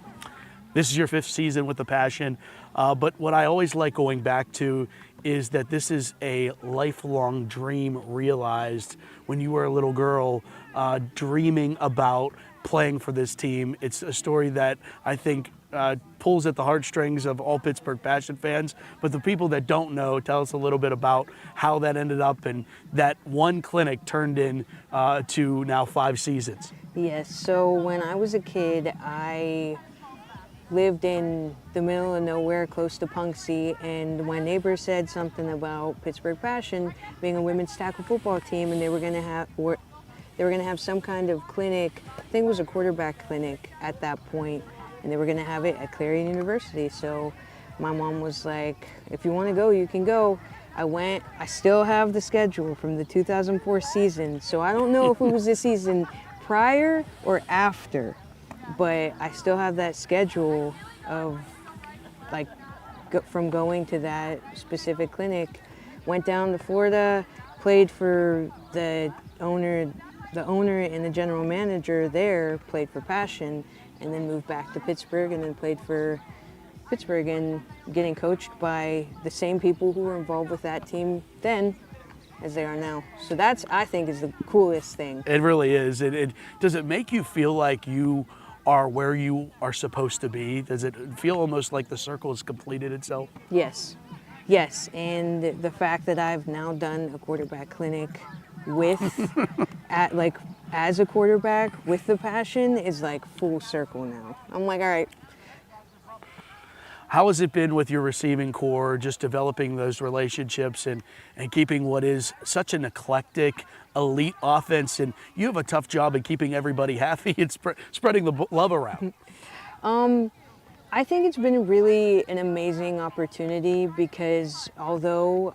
This is your 5th season with the Passion, but what I always like going back to is that this is a lifelong dream realized when you were a little girl, dreaming about playing for this team. It's a story that I think pulls at the heartstrings of all Pittsburgh Passion fans, but the people that don't know, tell us a little bit about how that ended up and that one clinic turned in to now 5 seasons. Yes, so when I was a kid, I lived in the middle of nowhere close to Punxsutawney, and my neighbor said something about Pittsburgh Passion being a women's tackle football team, and they were going to have some kind of clinic. I think it was a quarterback clinic at that point, and they were going to have it at Clarion University. So my mom was like, if you want to go, you can go. I went. I still have the schedule from the 2004 season, so I don't know if it was the season prior or after, but I still have that schedule of like from going to that specific clinic. Went down to Florida, played for the owner and the general manager there, played for Passion, and then moved back to Pittsburgh and then played for Pittsburgh, and getting coached by the same people who were involved with that team then as they are now. So that's, I think, is the coolest thing. It really is. Does it make you feel like you are where you are supposed to be? Does it feel almost like the circle has completed itself? Yes. Yes, and the fact that I've now done a quarterback clinic with, as a quarterback with the Passion is like full circle now. I'm like, all right. How has it been with your receiving core, just developing those relationships and keeping what is such an eclectic, elite offense? And you have a tough job of keeping everybody happy and spreading the love around. I think it's been really an amazing opportunity because although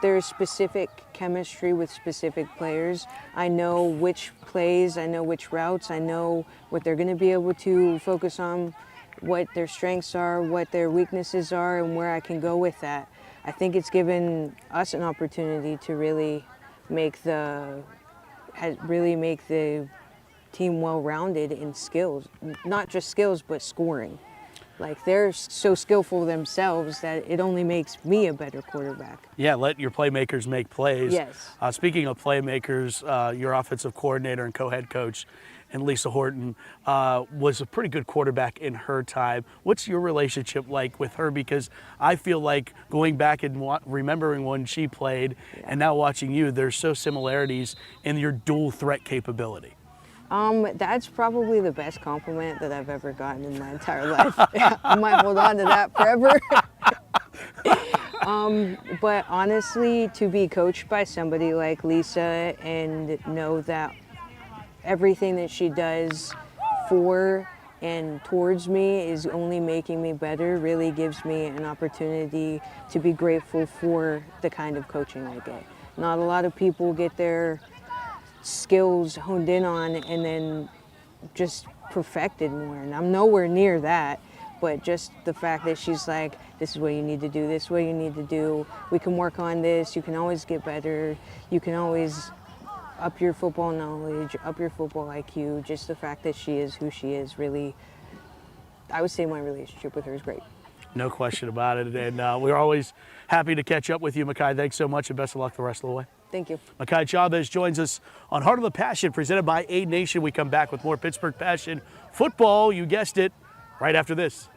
there's specific chemistry with specific players. I know which plays, I know which routes, I know what they're going to be able to focus on, what their strengths are, what their weaknesses are, and where I can go with that. I think it's given us an opportunity to really make the team well-rounded in skills, not just skills, but scoring. Like, they're so skillful themselves that it only makes me a better quarterback. Yeah, let your playmakers make plays. Yes. Speaking of playmakers, your offensive coordinator and co-head coach, and Lisa Horton, was a pretty good quarterback in her time. What's your relationship like with her? Because I feel like going back and remembering when she played and now watching you, there's so similarities in your dual threat capability. That's probably the best compliment that I've ever gotten in my entire life. I might hold on to that forever. But honestly, to be coached by somebody like Lisa and know that everything that she does for and towards me is only making me better really gives me an opportunity to be grateful for the kind of coaching I get. Not a lot of people get their skills honed in on and then just perfected more, and I'm nowhere near that, but just the fact that she's like, this is what you need to do, this is what you need to do, we can work on this, you can always get better, you can always up your football knowledge, up your football IQ. Just the fact that she is who she is, really, I would say my relationship with her is great. No question about it, and we're always happy to catch up with you, Makai. Thanks so much, and best of luck the rest of the way. Thank you. Makai Chavez joins us on Heart of the Passion, presented by Aid Nation. We come back with more Pittsburgh Passion football, you guessed it, right after this.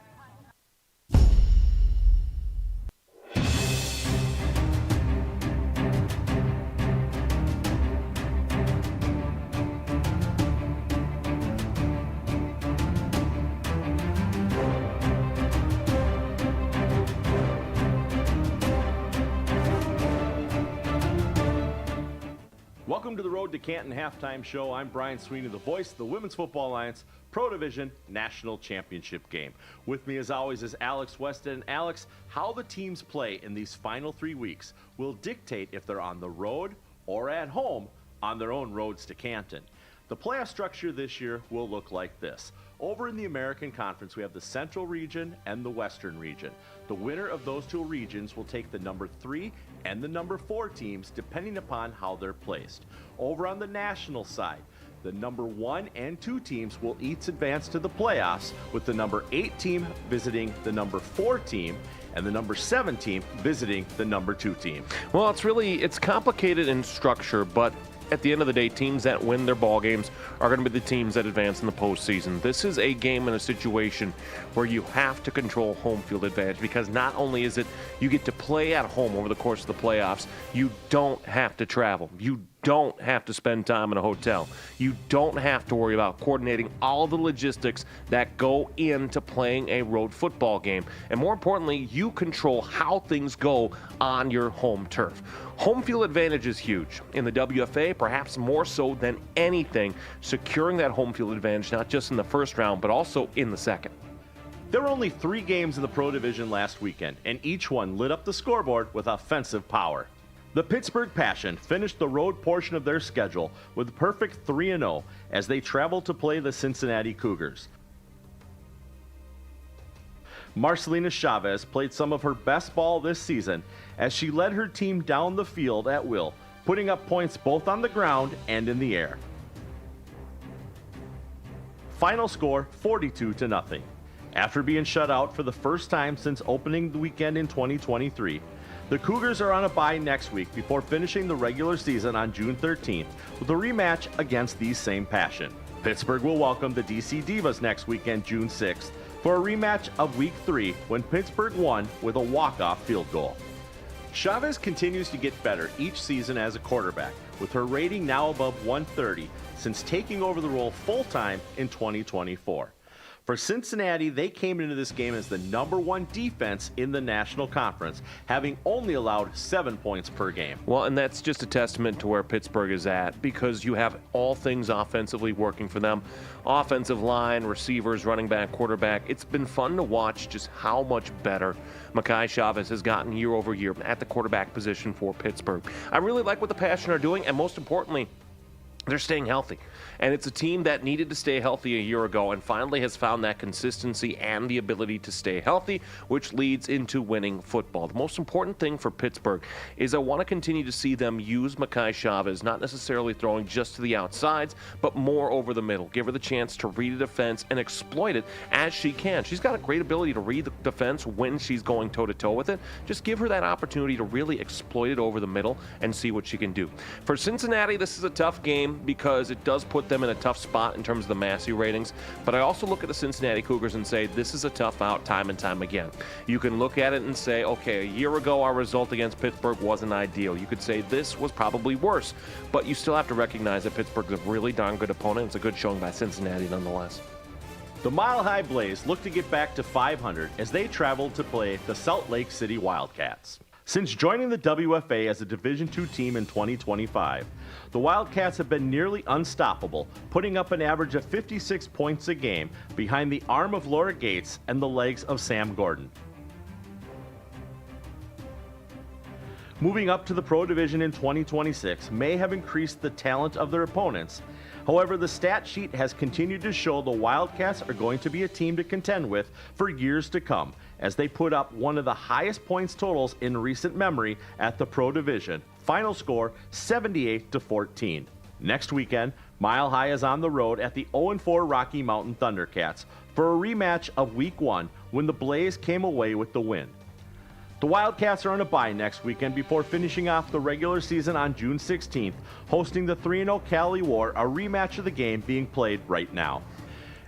Welcome Welcome to the Road to Canton Halftime Show. I'm Brian Sweeney, the voice of the Women's Football Alliance Pro Division National Championship game. With me, as always, is Alex Weston. And Alex, how the teams play in these final 3 weeks will dictate if they're on the road or at home on their own roads to Canton. The playoff structure this year will look like this. Over in the American Conference, we have the Central Region and the Western Region. The winner of those two regions will take the number 3 and the number 4 teams, depending upon how they're placed. Over on the national side, the number 1 and 2 teams will each advance to the playoffs, with the number 8 team visiting the number 4 team and the number 7 team visiting the number 2 team. Well, it's complicated in structure, but at the end of the day, teams that win their ball games are going to be the teams that advance in the postseason. This is a game in a situation where you have to control home field advantage, because not only is it you get to play at home over the course of the playoffs, you don't have to travel. You don't have to spend time in a hotel. You don't have to worry about coordinating all the logistics that go into playing a road football game. And more importantly, you control how things go on your home turf. Home field advantage is huge. In the WFA, perhaps more so than anything, securing that home field advantage, not just in the first round, but also in the second. There were only 3 games in the Pro Division last weekend, and each one lit up the scoreboard with offensive power. The Pittsburgh Passion finished the road portion of their schedule with a perfect 3-0 as they traveled to play the Cincinnati Cougars. Marcelina Chavez played some of her best ball this season as she led her team down the field at will, putting up points both on the ground and in the air. Final score 42-0. After being shut out for the first time since opening the weekend in 2023, the Cougars are on a bye next week before finishing the regular season on June 13th with a rematch against these same Passion. Pittsburgh will welcome the DC Divas next weekend, June 6th, for a rematch of Week 3 when Pittsburgh won with a walk-off field goal. Chavez continues to get better each season as a quarterback, with her rating now above 130 since taking over the role full-time in 2024. For Cincinnati, they came into this game as the number 1 defense in the National Conference, having only allowed 7 points per game. Well, and that's just a testament to where Pittsburgh is at, because you have all things offensively working for them. Offensive line, receivers, running back, quarterback. It's been fun to watch just how much better Mekhi Chavez has gotten year over year at the quarterback position for Pittsburgh. I really like what the Passion are doing, and most importantly, they're staying healthy. And it's a team that needed to stay healthy a year ago and finally has found that consistency and the ability to stay healthy, which leads into winning football. The most important thing for Pittsburgh is I want to continue to see them use Mekhi Chavez, not necessarily throwing just to the outsides, but more over the middle. Give her the chance to read a defense and exploit it as she can. She's got a great ability to read the defense when she's going toe-to-toe with it. Just give her that opportunity to really exploit it over the middle and see what she can do. For Cincinnati, this is a tough game because it does put them in a tough spot in terms of the Massey ratings, but I also look at the Cincinnati Cougars and say this is a tough out time and time again. You can look at it and say, okay, a year ago our result against Pittsburgh wasn't ideal. You could say this was probably worse, but you still have to recognize that Pittsburgh's a really darn good opponent. It's a good showing by Cincinnati nonetheless. The Mile High Blaze look to get back to 500 as they travel to play the Salt Lake City Wildcats. Since joining the WFA as a Division II team in 2025, the Wildcats have been nearly unstoppable, putting up an average of 56 points a game behind the arm of Laura Gates and the legs of Sam Gordon. Moving up to the Pro Division in 2026 may have increased the talent of their opponents. However, the stat sheet has continued to show the Wildcats are going to be a team to contend with for years to come, as they put up one of the highest points totals in recent memory at the Pro Division. Final score 78-14. Next weekend, Mile High is on the road at the 0-4 Rocky Mountain Thundercats for a rematch of Week 1 when the Blaze came away with the win. The Wildcats are on a bye next weekend before finishing off the regular season on June 16th, hosting the 3-0 Cali War, a rematch of the game being played right now.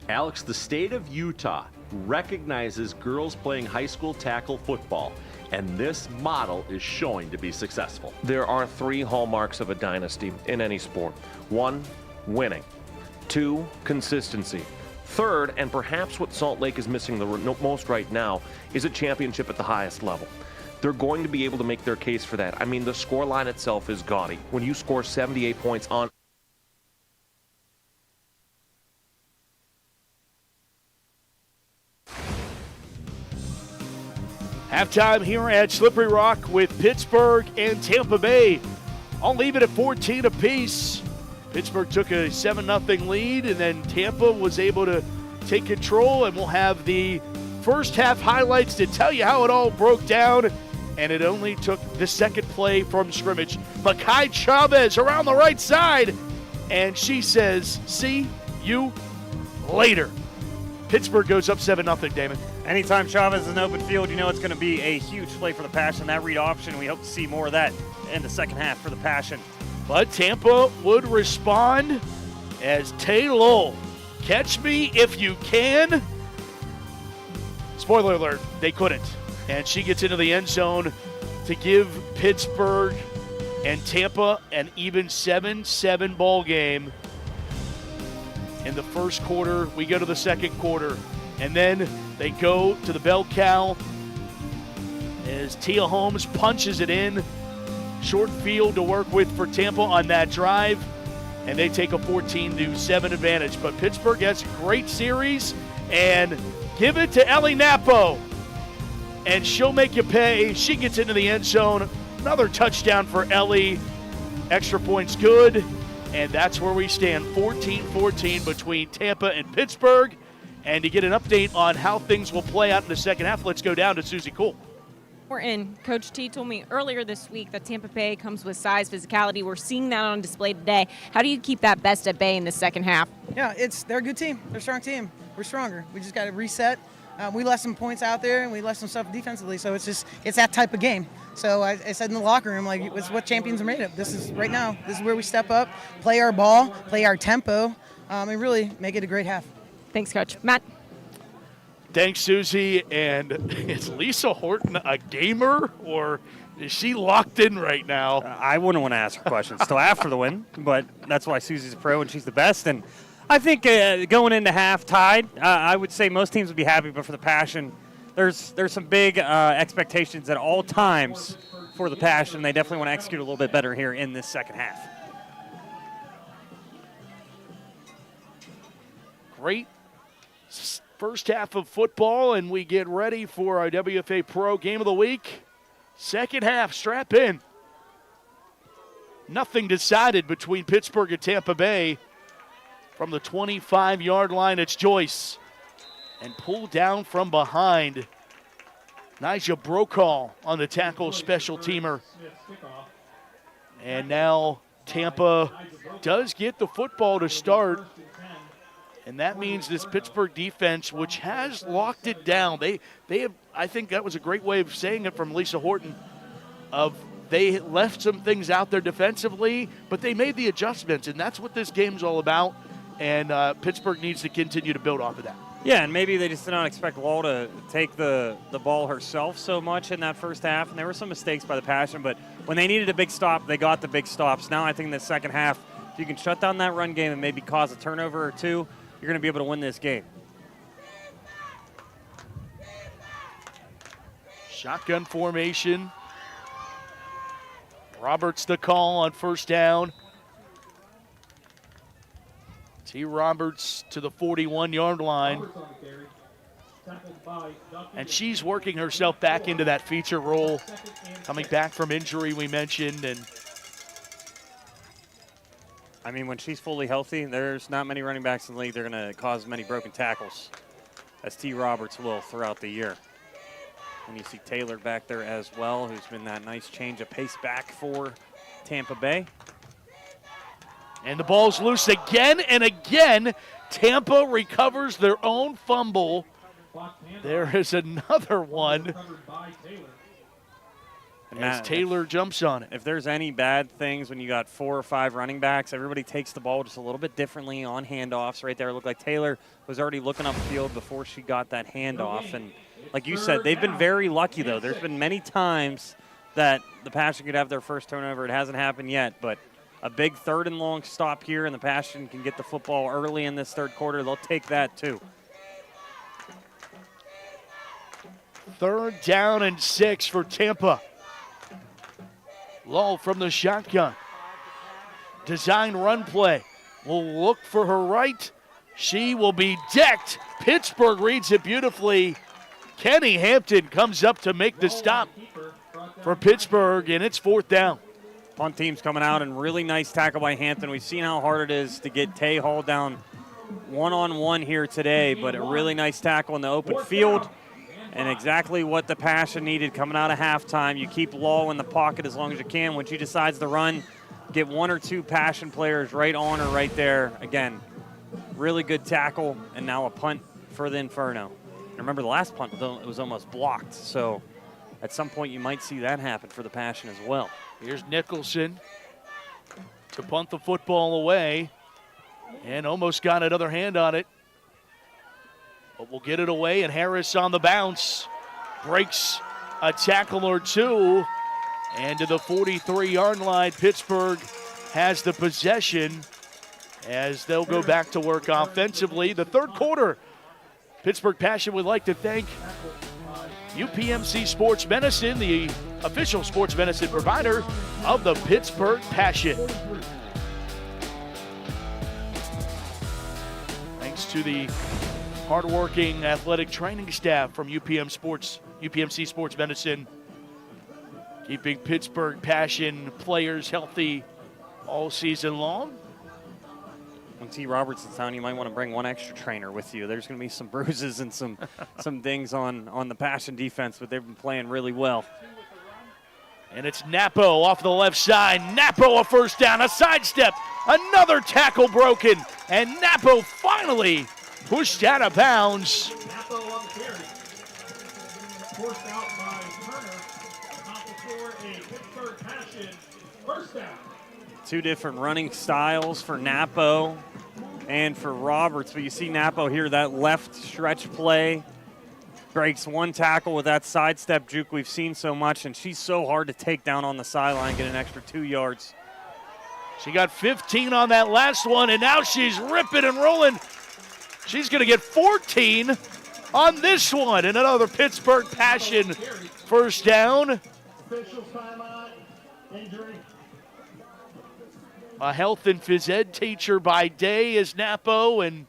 Alex, the state of Utah recognizes girls playing high school tackle football, and this model is showing to be successful. There are 3 hallmarks of a dynasty in any sport. 1, winning. 2, consistency. 3rd, and perhaps what Salt Lake is missing the most right now, is a championship at the highest level. they're going to be able to make their case for that. I mean, the score line itself is gaudy. When you score 78 points on Halftime here at Slippery Rock with Pittsburgh and Tampa Bay. I'll leave it at 14 apiece. Pittsburgh took a 7-0 lead, and then Tampa was able to take control, and we'll have the first half highlights to tell you how it all broke down, and it only took the second play from scrimmage. Makai Chavez around the right side, and she says, see you later. Pittsburgh goes up 7-0, Damon. Anytime Chavez is in open field, you know it's going to be a huge play for the Passion. That read option, we hope to see more of that in the second half for the Passion. But Tampa would respond as Taylor, catch me if you can. Spoiler alert, they couldn't. And she gets into the end zone to give Pittsburgh and Tampa an even 7-7 ball game. In the first quarter, we go to the second quarter. And then they go to the bell cow as Tia Holmes punches it in. Short field to work with for Tampa on that drive. And they take a 14-7 advantage. But Pittsburgh has a great series. And give it to Ellie Napo. And she'll make you pay. She gets into the end zone. Another touchdown for Ellie. Extra points good. And that's where we stand, 14-14 between Tampa and Pittsburgh. And to get an update on how things will play out in the second half, let's go down to Susie Cole. We're in. Coach T told me earlier this week that Tampa Bay comes with size, physicality. We're seeing that on display today. How do you keep that best at bay in the second half? Yeah, they're a good team. They're a strong team. We're stronger. We just got to reset. We left some points out there, and we left some stuff defensively. So it's that type of game. So I said in the locker room, like, it's what champions are made of. This is right now. This is where we step up, play our ball, play our tempo, and really make it a great half. Thanks, Coach. Matt? Thanks, Susie. And is Lisa Horton a gamer, or is she locked in right now? I wouldn't want to ask her questions till after the win, but that's why Susie's a pro and she's the best. And I think going into half tied, I would say most teams would be happy, but for the Passion, there's some big expectations at all times for the Passion. They definitely want to execute a little bit better here in this second half. Great first half of football, and we get ready for our WFA Pro Game of the Week. Second half, strap in. Nothing decided between Pittsburgh and Tampa Bay. From the 25-yard line, it's Joyce. And pulled down from behind. Nyjah Brokaw on the tackle, special teamer. And now Tampa does get the football to start. And that means this Pittsburgh defense, which has locked it down, they have, I think that was a great way of saying it from Lisa Horton, they left some things out there defensively, but they made the adjustments, and that's what this game's all about. And Pittsburgh needs to continue to build off of that. Yeah, and maybe they just did not expect Law to take the ball herself so much in that first half, and there were some mistakes by the Passion, but when they needed a big stop, they got the big stops. Now I think in the second half, if you can shut down that run game and maybe cause a turnover or two, you're going to be able to win this game. Shotgun formation. Roberts the call on first down. T. Roberts to the 41-yard line. And she's working herself back into that feature role, coming back from injury we mentioned. And I mean, when she's fully healthy, there's not many running backs in the league that are going to cause many broken tackles, as T. Roberts will throughout the year. And you see Taylor back there as well, who's been that nice change of pace back for Tampa Bay. And the ball's loose again and again. Tampa recovers their own fumble. There is another one. As Taylor jumps on it. If there's any bad things when you got 4 or 5 running backs, everybody takes the ball just a little bit differently on handoffs. Right there, it looked like Taylor was already looking upfield before she got that handoff. And like you said, they've been very lucky, though. There's been many times that the Passion could have their first turnover. It hasn't happened yet, but a big 3rd and long stop here, and the Passion can get the football early in this third quarter. They'll take that, too. 3rd down and 6 for Tampa. Lull from the shotgun. Design run play. Will look for her right. She will be decked. Pittsburgh reads it beautifully. Kenny Hampton comes up to make the stop for Pittsburgh, and it's 4th down. Punt team's coming out, and really nice tackle by Hampton. We've seen how hard it is to get Tay Hall down one-on-one here today, but a really nice tackle in the open field, and exactly what the Passion needed coming out of halftime. You keep Law in the pocket as long as you can. When she decides to run, get 1 or 2 Passion players right on her right there. Again, really good tackle, and now a punt for the Inferno. And remember, the last punt, it was almost blocked, so at some point you might see that happen for the Passion as well. Here's Nicholson to punt the football away, and almost got another hand on it. But we'll get it away, and Harris on the bounce. Breaks a tackle or two, and to the 43-yard line, Pittsburgh has the possession as they'll go back to work offensively. The 3rd quarter, Pittsburgh Passion would like to thank UPMC Sports Medicine, the official sports medicine provider of the Pittsburgh Passion. Thanks to the hardworking athletic training staff from UPMC Sports Medicine, keeping Pittsburgh Passion players healthy all season long. When T. Robertson's down, you might want to bring 1 extra trainer with you. There's going to be some bruises and some dings on the Passion defense, but they've been playing really well. And it's Napo off the left side. Napo a 1st down, a sidestep, another tackle broken, and Napo finally pushed out of bounds. Napo on the carry. Forced out by Turner. Accomplished for a Pittsburgh Passion 1st down. 2 different running styles for Napo and for Roberts, but you see Napo here, that left stretch play, breaks 1 tackle with that sidestep juke we've seen so much, and she's so hard to take down on the sideline, get an extra 2 yards. She got 15 on that last one, and now she's ripping and rolling. She's going to get 14 on this one, and another Pittsburgh Passion 1st down. Officials timeout. Injury. A health and phys ed teacher by day is Napo, and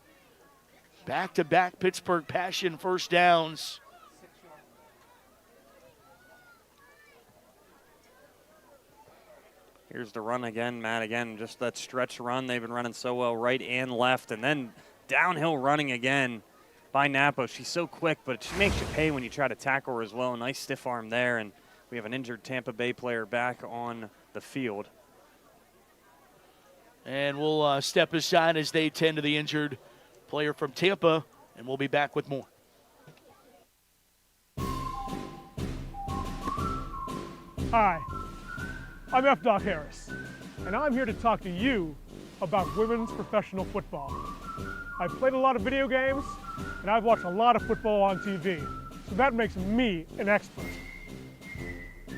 back-to-back Pittsburgh Passion 1st downs. Here's the run again, Matt. Again, just that stretch run. They've been running so well right and left, and then downhill running again by Napo. She's so quick, but she makes you pay when you try to tackle her as well. Nice stiff arm there, and we have an injured Tampa Bay player back on the field. And we'll step aside as they tend to the injured player from Tampa, and we'll be back with more. Hi, I'm F. Doc Harris, and I'm here to talk to you about women's professional football. I've played a lot of video games, and I've watched a lot of football on TV, so that makes me an expert.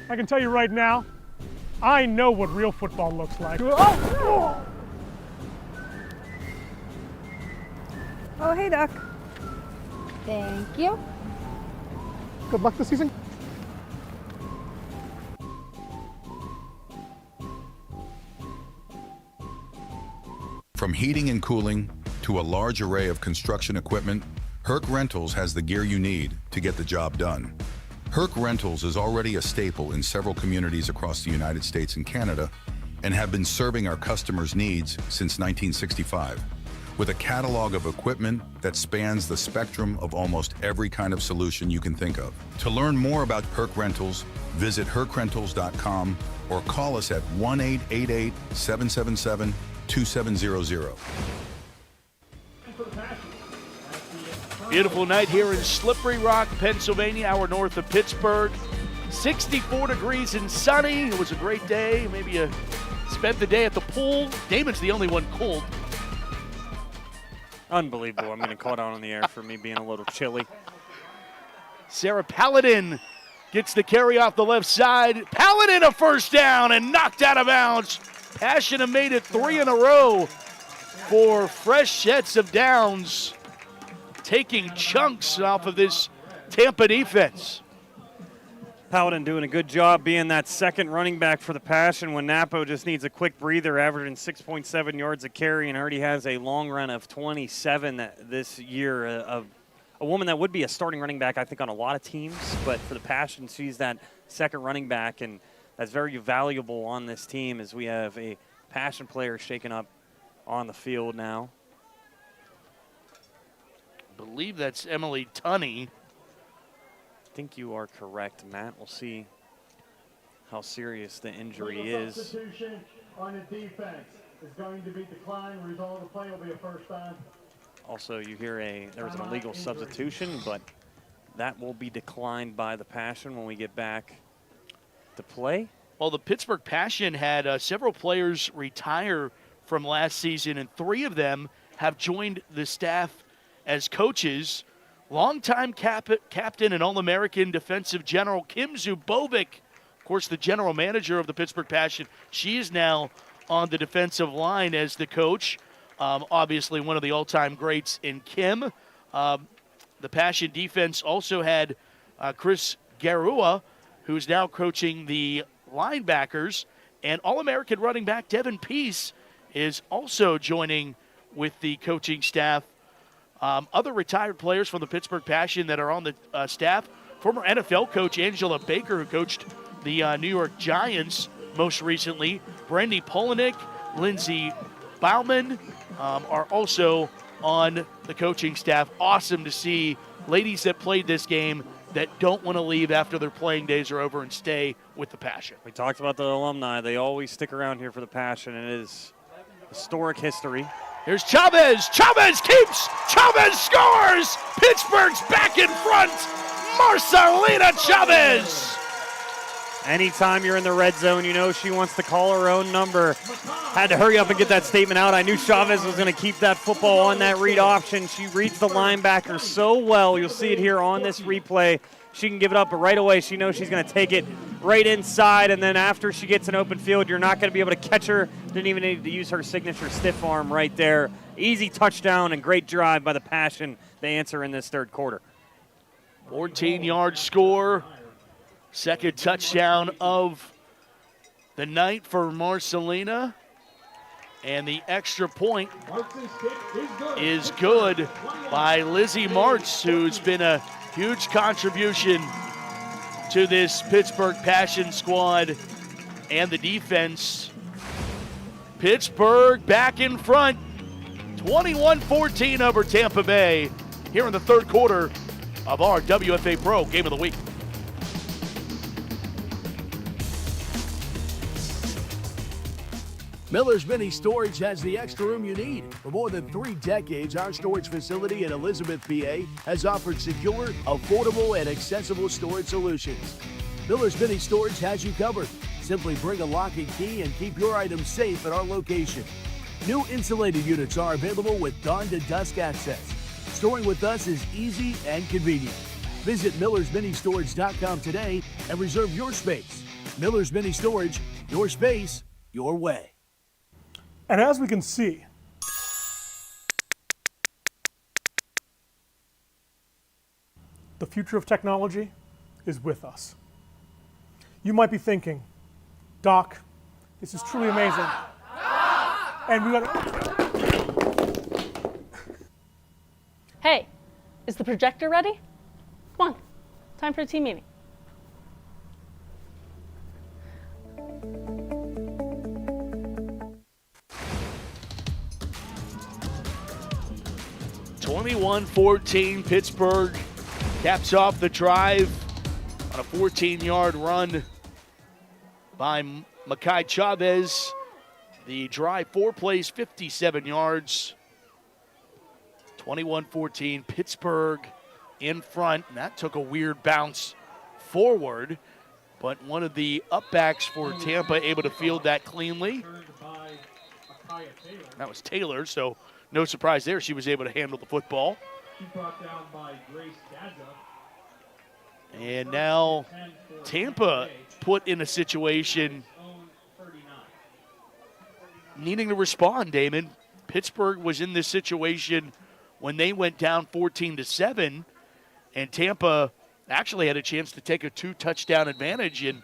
I can tell you right now, I know what real football looks like. Oh, hey, Doc. Thank you. Good luck this season. From heating and cooling to a large array of construction equipment, Herc Rentals has the gear you need to get the job done. Herc Rentals is already a staple in several communities across the United States and Canada and have been serving our customers' needs since 1965. With a catalog of equipment that spans the spectrum of almost every kind of solution you can think of. To learn more about Herc Rentals, visit hercrentals.com or call us at 1-888-777-2700. Beautiful night here in Slippery Rock, Pennsylvania, hour north of Pittsburgh. 64 degrees and sunny. It was a great day. Maybe you spent the day at the pool. Damon's the only one cold. Unbelievable. I'm going to call it out on the air for me being a little chilly. Sarah Paladin gets the carry off the left side. Paladin a 1st down and knocked out of bounds. Passion have made it 3 in a row for fresh sets of downs, taking chunks off of this Tampa defense. Paladin doing a good job being that second running back for the Passion when Napo just needs a quick breather, averaging 6.7 yards a carry and already has a long run of 27 this year. A woman that would be a starting running back, I think, on a lot of teams, but for the Passion, she's that second running back, and that's very valuable on this team as we have a Passion player shaken up on the field now. I believe that's Emily Tunney. I think you are correct, Matt. We'll see how serious the injury is. Substitution on the defense is going to be declined. Result of the play will be a first down. Also, you hear there was an illegal substitution, but that will be declined by the Passion when we get back to play. Well, the Pittsburgh Passion had several players retire from last season, and 3 of them have joined the staff as coaches. Longtime captain and All-American defensive general Kim Zubovic, of course, the general manager of the Pittsburgh Passion. She is now on the defensive line as the coach. Obviously, one of the all-time greats in Kim. The Passion defense also had Chris Garua, who's now coaching the linebackers. And All-American running back Devin Peace is also joining with the coaching staff. Other retired players from the Pittsburgh Passion that are on the staff, former NFL coach Angela Baker, who coached the New York Giants most recently, Brandy Polinick, Lindsey Bauman are also on the coaching staff. Awesome to see ladies that played this game that don't want to leave after their playing days are over and stay with the Passion. We talked about the alumni. They always stick around here for the Passion, and it is historic history. Here's Chavez. Chavez keeps. Chavez scores. Pittsburgh's back in front. Marcelina Chavez. Anytime you're in the red zone, you know she wants to call her own number. Had to hurry up and get that statement out. I knew Chavez was going to keep that football on that read option. She reads the linebacker so well. You'll see it here on this replay. She can give it up, but right away she knows she's going to take it right inside, and then after she gets an open field, you're not going to be able to catch her. Didn't even need to use her signature stiff arm right there. Easy touchdown and great drive by the Passion. They answer in this third quarter. 14-yard score. Second touchdown of the night for Marcelina. And the extra point is good by Lizzie Martz, who's been a huge contribution to this Pittsburgh Passion squad and the defense. Pittsburgh back in front, 21-14 over Tampa Bay here in the third quarter of our WFA Pro Game of the Week. Miller's Mini Storage has the extra room you need. For more than 3 decades, our storage facility in Elizabeth, PA has offered secure, affordable, and accessible storage solutions. Miller's Mini Storage has you covered. Simply bring a lock and key and keep your items safe at our location. New insulated units are available with dawn to dusk access. Storing with us is easy and convenient. Visit millersministorage.com today and reserve your space. Miller's Mini Storage, your space, your way. And as we can see, the future of technology is with us. You might be thinking, Doc, this is truly amazing. And we got. Hey, is the projector ready? Come on, time for a team meeting. (21-14) Pittsburgh caps off the drive on a 14-yard run by Makai Chavez. The drive 4 plays, 57 yards. 21-14, Pittsburgh in front. And that took a weird bounce forward, but one of the upbacks for Tampa able to field that cleanly. That was Taylor, so no surprise there. She was able to handle the football. Brought down by Grace Gaza. And now Tampa put in a situation needing to respond, Damon. Pittsburgh was in this situation when they went down 14-7, and Tampa actually had a chance to take a 2-touchdown advantage, and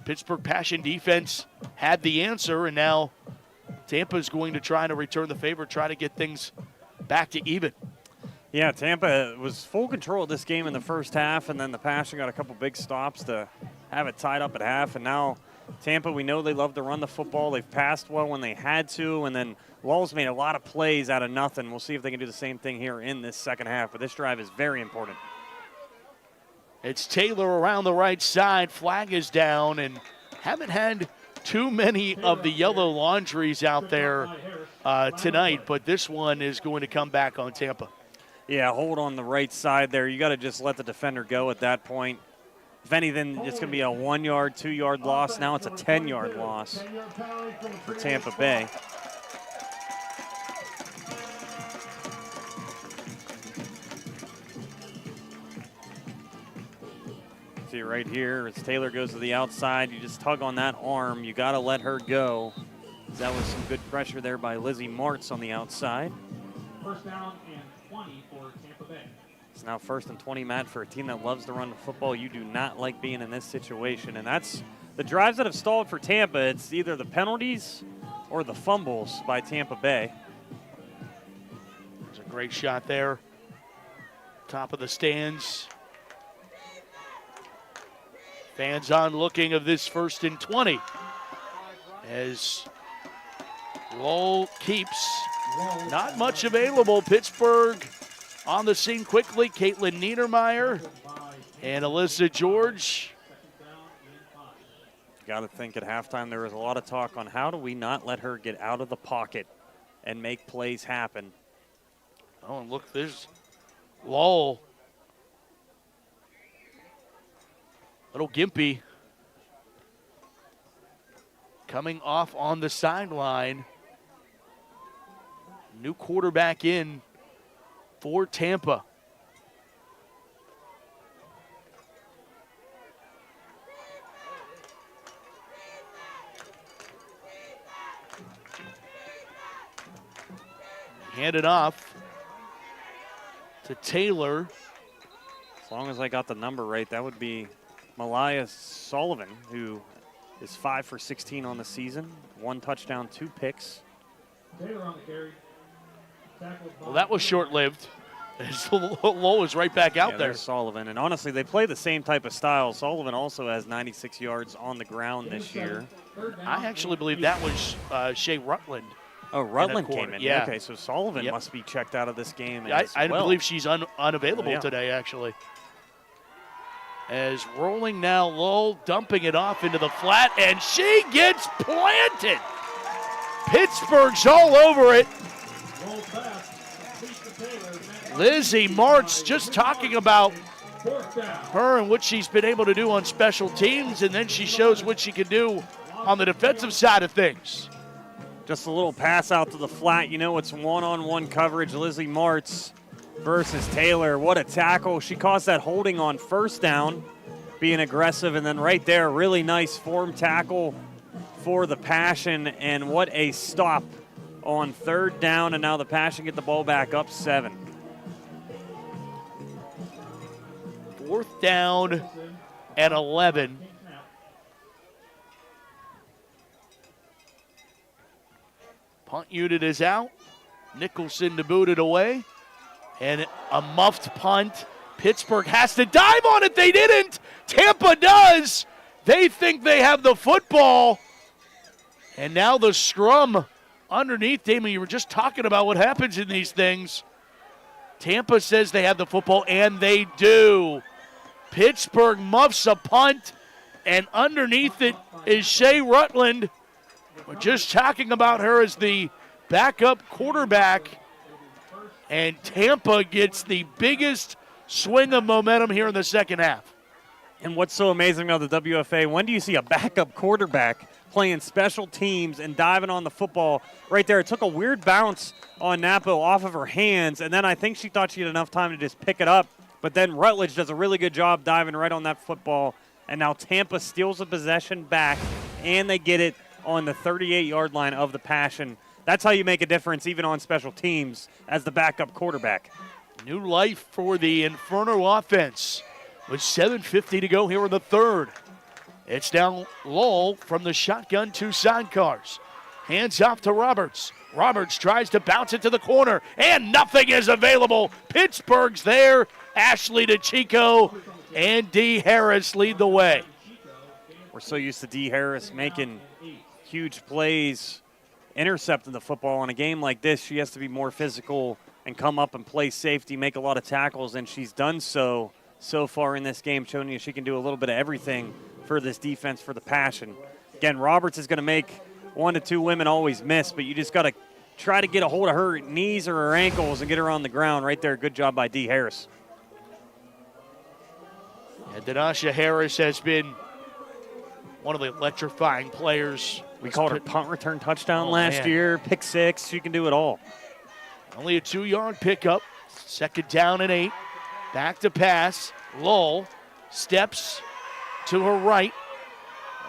Pittsburgh Passion defense had the answer, and now Tampa is going to try to return the favor, try to get things back to even. Yeah, Tampa was full control of this game in the first half, and then the Passion got a couple big stops to have it tied up at half, and now Tampa, we know they love to run the football. They've passed well when they had to, and then Lowell's made a lot of plays out of nothing. We'll see if they can do the same thing here in this second half, but this drive is very important. It's Taylor around the right side. Flag is down, and haven't had too many of the yellow laundries out there tonight, but this one is going to come back on Tampa. Yeah, hold on the right side there. You got to just let the defender go at that point. If anything, it's going to be a 1-yard, 2-yard loss. Now it's a 10-yard loss for Tampa Bay. See right here, as Taylor goes to the outside, you just tug on that arm. You got to let her go. That was some good pressure there by Lizzie Martz on the outside. First down and 20 for Tampa Bay. It's now 1st and 20, Matt, for a team that loves to run the football. You do not like being in this situation, and that's the drives that have stalled for Tampa. It's either the penalties or the fumbles by Tampa Bay. There's a great shot there. Top of the stands. Fans on looking of this 1st and 20 as Lowell keeps not much available. Pittsburgh on the scene quickly. Caitlin Niedermeyer and Alyssa George. Got to think at halftime there was a lot of talk on how do we not let her get out of the pocket and make plays happen. Oh, and look, there's Lowell. Little gimpy coming off on the sideline. New quarterback in for Tampa. Hand it off to Taylor. As long as I got the number right, that would be Malaya Sullivan, who is 5 for 16 on the season. 1 touchdown, 2 picks. Taylor on the carry. Well, that was short-lived. Lowell is right back out there. There's Sullivan, and honestly, they play the same type of style. Sullivan also has 96 yards on the ground this year. I actually believe that was Shea Rutland. Oh, Rutland came in. Yeah. Okay, so Sullivan must be checked out of this game I well. believe she's unavailable today, actually. As rolling now, Lowell dumping it off into the flat, and she gets planted. Pittsburgh's all over it. Lizzie Martz just talking about her and what she's been able to do on special teams, and then she shows what she can do on the defensive side of things. Just a little pass out to the flat. You know, it's one-on-one coverage. Lizzie Martz versus Taylor. What a tackle. She caused that holding on first down, being aggressive, and then right there, really nice form tackle for the Passion, and what a stop on 3rd down, and now the Passion get the ball back up 7. 4th down and 11. Punt unit is out. Nicholson to boot it away. And a muffed punt. Pittsburgh has to dive on it. They didn't. Tampa does. They think they have the football. And now the scrum underneath. Damon, you were just talking about what happens in these things. Tampa says they have the football, and they do. Pittsburgh muffs a punt, and underneath it is Shea Rutland. We're just talking about her as the backup quarterback, and Tampa gets the biggest swing of momentum here in the second half. And what's so amazing about the WFA, when do you see a backup quarterback playing special teams and diving on the football right there? It took a weird bounce on Napo off of her hands, and then I think she thought she had enough time to just pick it up, but then Rutledge does a really good job diving right on that football, and now Tampa steals the possession back, and they get it on the 38-yard line of the Passion. That's how you make a difference even on special teams as the backup quarterback. New life for the Inferno offense with 7:50 to go here in the third. It's now Lowell from the shotgun, 2 sidecars. Hands off to Roberts. Roberts tries to bounce it to the corner, and nothing is available. Pittsburgh's there. Ashley DeChico and D. Harris lead the way. We're so used to D. Harris making huge plays, intercepting the football. In a game like this, she has to be more physical and come up and play safety, make a lot of tackles, and she's done so far in this game, showing you she can do a little bit of everything for this defense, for the Passion. Again, Roberts is going to make 1 to 2 women always miss, but you just got to try to get a hold of her knees or her ankles and get her on the ground right there. Good job by D. Harris. And Danasha Harris has been one of the electrifying players. We called her punt return touchdown last year, pick 6. She can do it all. Only a 2-yard pickup. 2nd down and 8. Back to pass. Lowell steps to her right.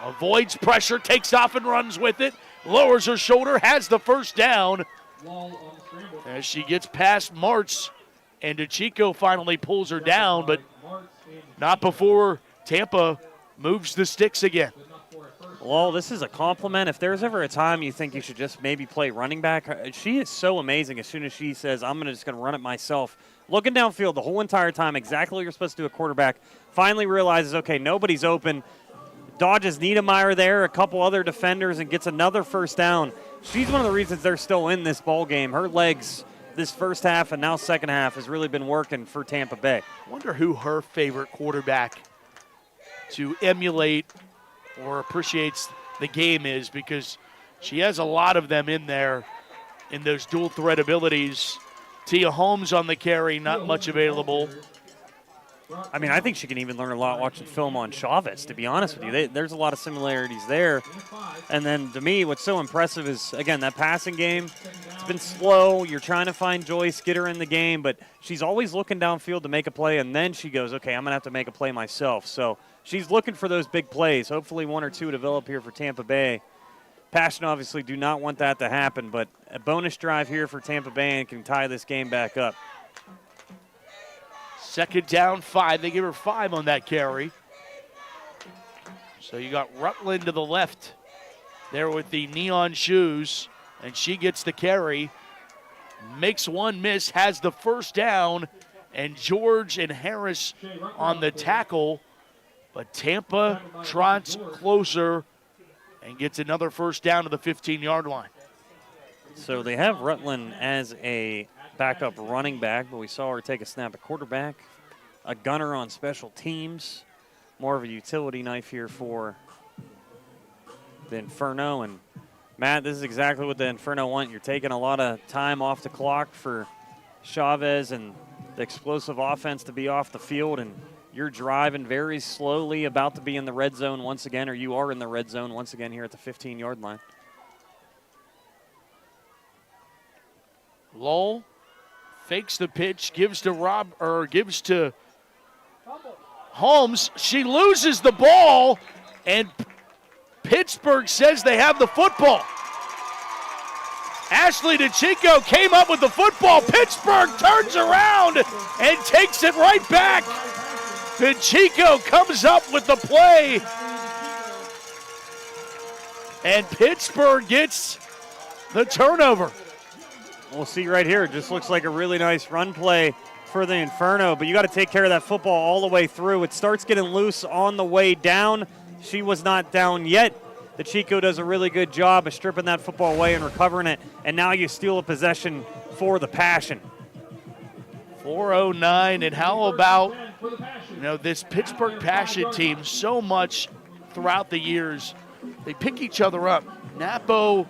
Avoids pressure, takes off and runs with it. Lowers her shoulder, has the first down. As she gets past Martz, and DeChico finally pulls her down, but not before Tampa moves the sticks again. Well, this is a compliment. If there's ever a time you think you should just maybe play running back, she is so amazing as soon as she says, I'm just going to run it myself. Looking downfield the whole entire time, exactly what you're supposed to do, a quarterback. Finally realizes, okay, nobody's open. Dodges Niedermeyer there, a couple other defenders, and gets another first down. She's one of the reasons they're still in this ball game. Her legs this first half and now second half has really been working for Tampa Bay. I wonder who her favorite quarterback to emulate or appreciates the game is, because she has a lot of them in there in those dual threat abilities. Tia Holmes on the carry, not much available. I mean, I think she can even learn a lot watching film on Chavez, to be honest with you. There's a lot of similarities there. And then, to me, what's so impressive is, again, that passing game. It's been slow. You're trying to find Joyce, get her in the game, but she's always looking downfield to make a play, and then she goes, okay, I'm going to have to make a play myself. So she's looking for those big plays. Hopefully 1 or 2 develop here for Tampa Bay. Passion obviously do not want that to happen, but a bonus drive here for Tampa Bay and can tie this game back up. 2nd down, 5. They give her 5 on that carry. So you got Rutland to the left there with the neon shoes, and she gets the carry. Makes one miss, has the first down, and George and Harris on the tackle. But Tampa trots closer and gets another first down to the 15-yard line. So they have Rutland as a backup running back, but we saw her take a snap at quarterback. A gunner on special teams. More of a utility knife here for the Inferno. And Matt, this is exactly what the Inferno want. You're taking a lot of time off the clock for Chavez and the explosive offense to be off the field, and you're driving very slowly, about to be in the red zone once again, or you are in the red zone once again here at the 15-yard line. Lowell fakes the pitch, gives to Holmes. She loses the ball, and Pittsburgh says they have the football. Ashley DeChico came up with the football. Pittsburgh turns around and takes it right back. DeChico comes up with the play, and Pittsburgh gets the turnover. We'll see right here. It just looks like a really nice run play for the Inferno, but you got to take care of that football all the way through. It starts getting loose on the way down. She was not down yet. The Chico does a really good job of stripping that football away and recovering it, and now you steal a possession for the Passion. 4:09, and how about, this Pittsburgh Passion team so much throughout the years. They pick each other up. Napo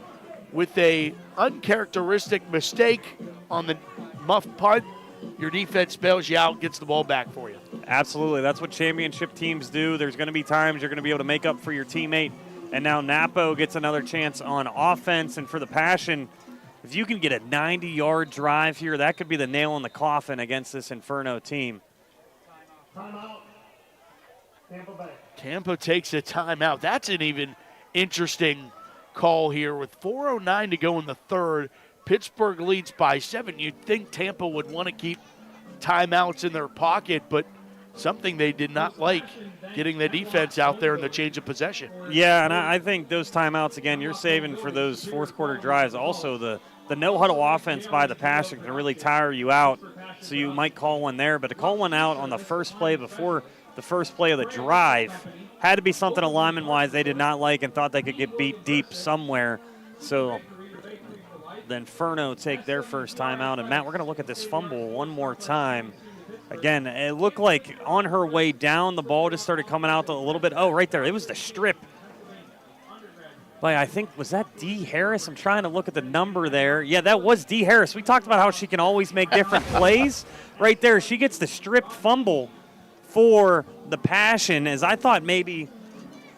with a uncharacteristic mistake on the muff punt. Your defense bails you out, gets the ball back for you. Absolutely. That's what championship teams do. There's going to be times you're going to be able to make up for your teammate. And now Napo gets another chance on offense. And for the Passion, if you can get a 90-yard drive here, that could be the nail in the coffin against this Inferno team. Timeout. Tampa Bay. Tampa takes a timeout. That's an even interesting call here with 4:09 to go in the third. Pittsburgh leads by 7. You'd think Tampa would want to keep timeouts in their pocket, but something they did not like, getting the defense out there in the change of possession. Yeah, and I think those timeouts, again, you're saving for those fourth quarter drives. Also, the no-huddle offense by the Passion can really tire you out, so you might call one there. But to call one out on the first play before the first play of the drive had to be something alignment-wise they did not like and thought they could get beat deep somewhere. So the Inferno take their first timeout. And, Matt, we're going to look at this fumble one more time. Again, it looked like on her way down, the ball just started coming out a little bit. Oh, right there. It was the strip. But I think, was that D. Harris? I'm trying to look at the number there. Yeah, that was D. Harris. We talked about how she can always make different plays. Right there, she gets the strip fumble for the Passion, as I thought maybe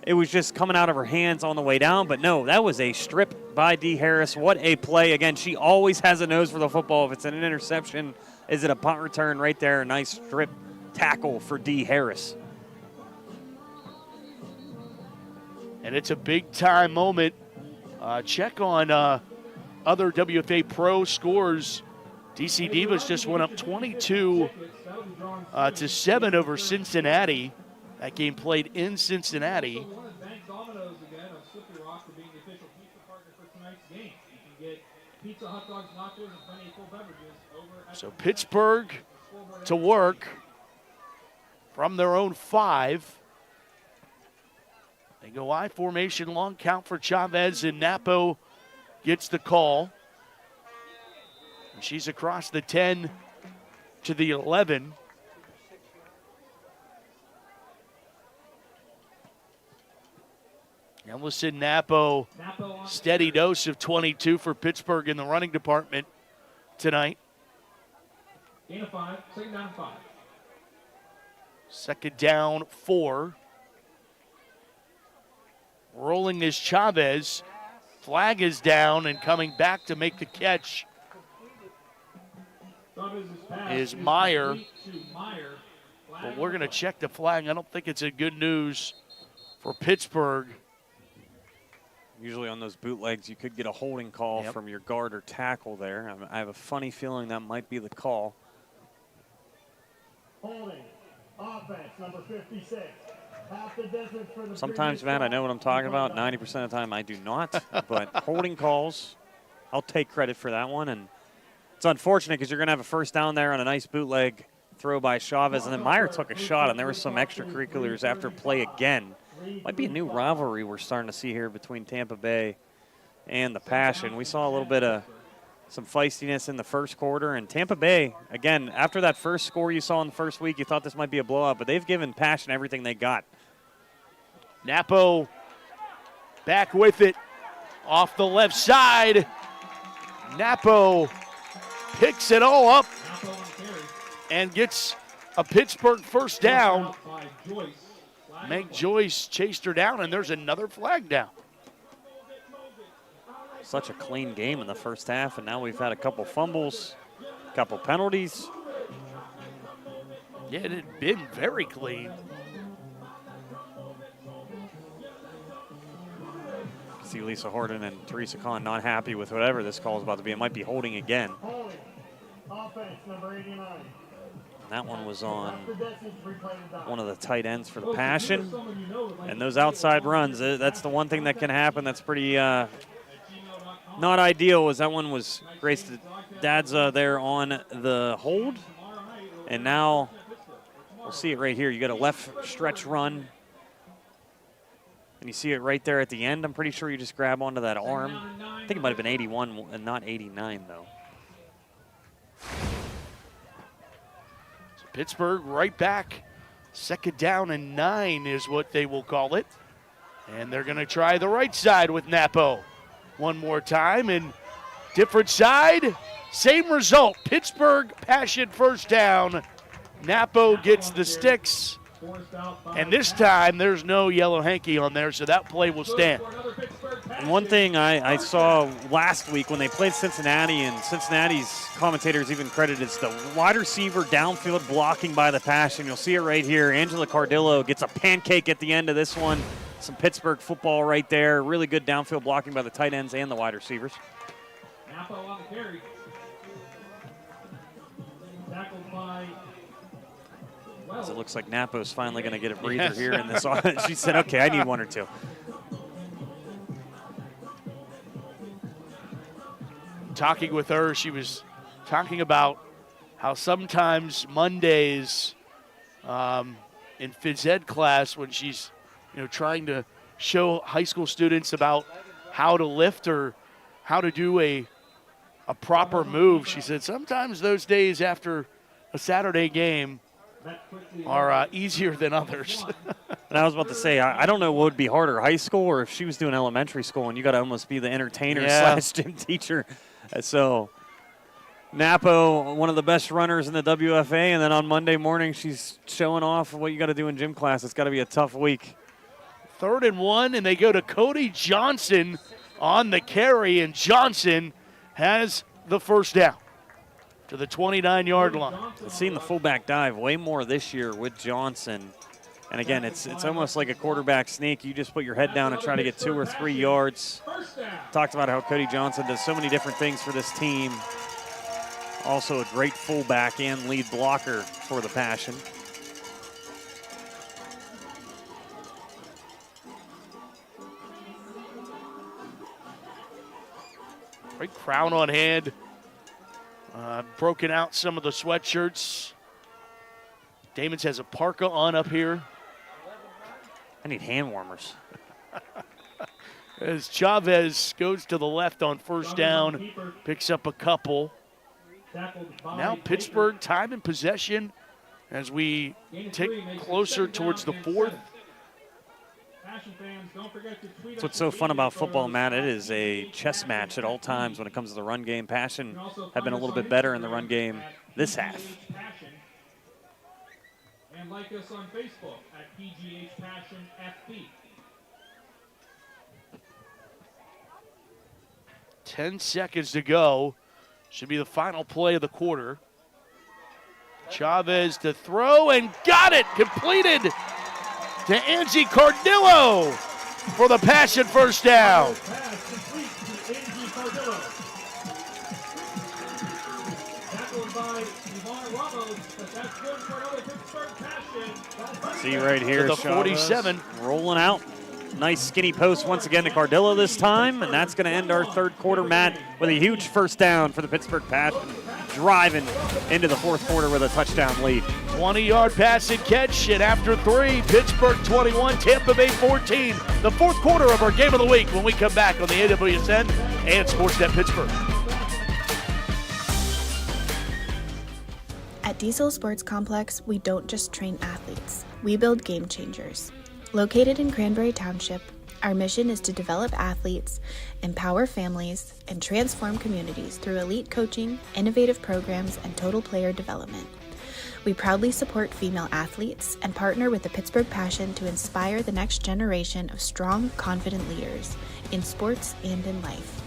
it was just coming out of her hands on the way down. But no, that was a strip by D. Harris. What a play. Again, she always has a nose for the football. If it's an interception, is it a punt return? Right there, a nice strip tackle for D. Harris. And it's a big-time moment. Check on other WFA Pro scores. DC Divas just went up 22-7 over Cincinnati. That game played in Cincinnati. So Pittsburgh to work from their own 5. They go I formation, long count for Chavez, and Napo gets the call. And she's across the 10 to the 11. Ellison Napo, steady dose of 22 for Pittsburgh in the running department tonight. Gain of 5, second down 5. Second down 4. Rolling is Chavez. Flag is down, and coming back to make the catch is Meyer. But we're going to check the flag. I don't think it's a good news for Pittsburgh. Usually on those bootlegs, you could get a holding call from your guard or tackle there. I have a funny feeling that might be the call. Holding, offense, number 56. Half the distance for the Sometimes, Matt, I know what I'm talking about. 90% of the time, I do not. But holding calls, I'll take credit for that one. And it's unfortunate because you're going to have a first down there on a nice bootleg throw by Chavez. And then Meyer took a shot, and there were some extracurriculars after play again. Might be a new rivalry we're starting to see here between Tampa Bay and the Passion. We saw a little bit of some feistiness in the first quarter. And Tampa Bay, again, after that first score you saw in the first week, you thought this might be a blowout, but they've given Passion everything they got. Napo back with it off the left side. Napo picks it all up and gets a Pittsburgh first down. Meg Joyce chased her down, and there's another flag down. Such a clean game in the first half, and now we've had a couple fumbles, a couple penalties. Yeah, it had been very clean. See Lisa Horton and Teresa Kahn not happy with whatever this call is about to be. It might be holding again. Offense, number 89. That one was on one of the tight ends for the Passion. And those outside runs, that's the one thing that can happen that's pretty not ideal, was that one was Grace Dadza there on the hold. And now we'll see it right here. You got a left stretch run. And you see it right there at the end. I'm pretty sure you just grab onto that arm. I think it might have been 81 and not 89, though. So Pittsburgh right back. Second down and 9 is what they will call it. And they're going to try the right side with Napo one more time. And different side, same result. Pittsburgh Passion first down. Napo gets the sticks. And this time, there's no yellow hanky on there, so that play will stand. And one thing I saw last week when they played Cincinnati, and Cincinnati's commentators even credited it's the wide receiver downfield blocking by the Passion. You'll see it right here. Angela Cardillo gets a pancake at the end of this one. Some Pittsburgh football right there. Really good downfield blocking by the tight ends and the wide receivers. Napo on the carry. Tackled by As it looks like Napo's finally going to get a breather here in this. She said, okay, I need one or two. Talking with her, she was talking about how sometimes Mondays in phys ed class, when she's trying to show high school students about how to lift or how to do a proper move, she said sometimes those days after a Saturday game are easier than others. And I was about to say, I don't know what would be harder, high school or if she was doing elementary school and you got to almost be the entertainer / gym teacher. So Napo, one of the best runners in the WFA, and then on Monday morning she's showing off what you got to do in gym class. It's got to be a tough week. 3rd and 1, and they go to Cody Johnson on the carry, and Johnson has the first down to the 29-yard line. I've seen the fullback dive way more this year with Johnson. And again, it's almost like a quarterback sneak. You just put your head down and try to get 2 or 3 yards. Talked about how Cody Johnson does so many different things for this team. Also a great fullback and lead blocker for the Passion. Great crown on hand. Broken out some of the sweatshirts. Damons has a parka on up here. I need hand warmers. As Chavez goes to the left on first down, picks up a couple. Now Pittsburgh time and possession as we tick closer towards the 4th. That's what's so fun about football, Matt. It is a chess match at all times when it comes to the run game. Passion have been a little bit better in the run game this half. And like us on Facebook at PGH Passion FB. 10 seconds to go. Should be the final play of the quarter. Chavez to throw and got it. Completed to Angie Cardillo for the Passion first down. Pass complete to Angie Cardillo. Tackled by Ivana Ramos, but that's good for another Pittsburgh Passion. See right here, to the Chavez 47. rolling out. Nice skinny post once again to Cardillo this time, and that's going to end our 3rd quarter, Matt, with a huge first down for the Pittsburgh Passion, driving into the 4th quarter with a touchdown lead. 20-yard pass and catch, and after 3, Pittsburgh 21, Tampa Bay 14. The 4th quarter of our game of the week when we come back on the AWSN and Sportsnet Pittsburgh. At Diesel Sports Complex, we don't just train athletes, we build game changers. Located in Cranberry Township, our mission is to develop athletes, empower families, and transform communities through elite coaching, innovative programs, and total player development. We proudly support female athletes and partner with the Pittsburgh Passion to inspire the next generation of strong, confident leaders in sports and in life.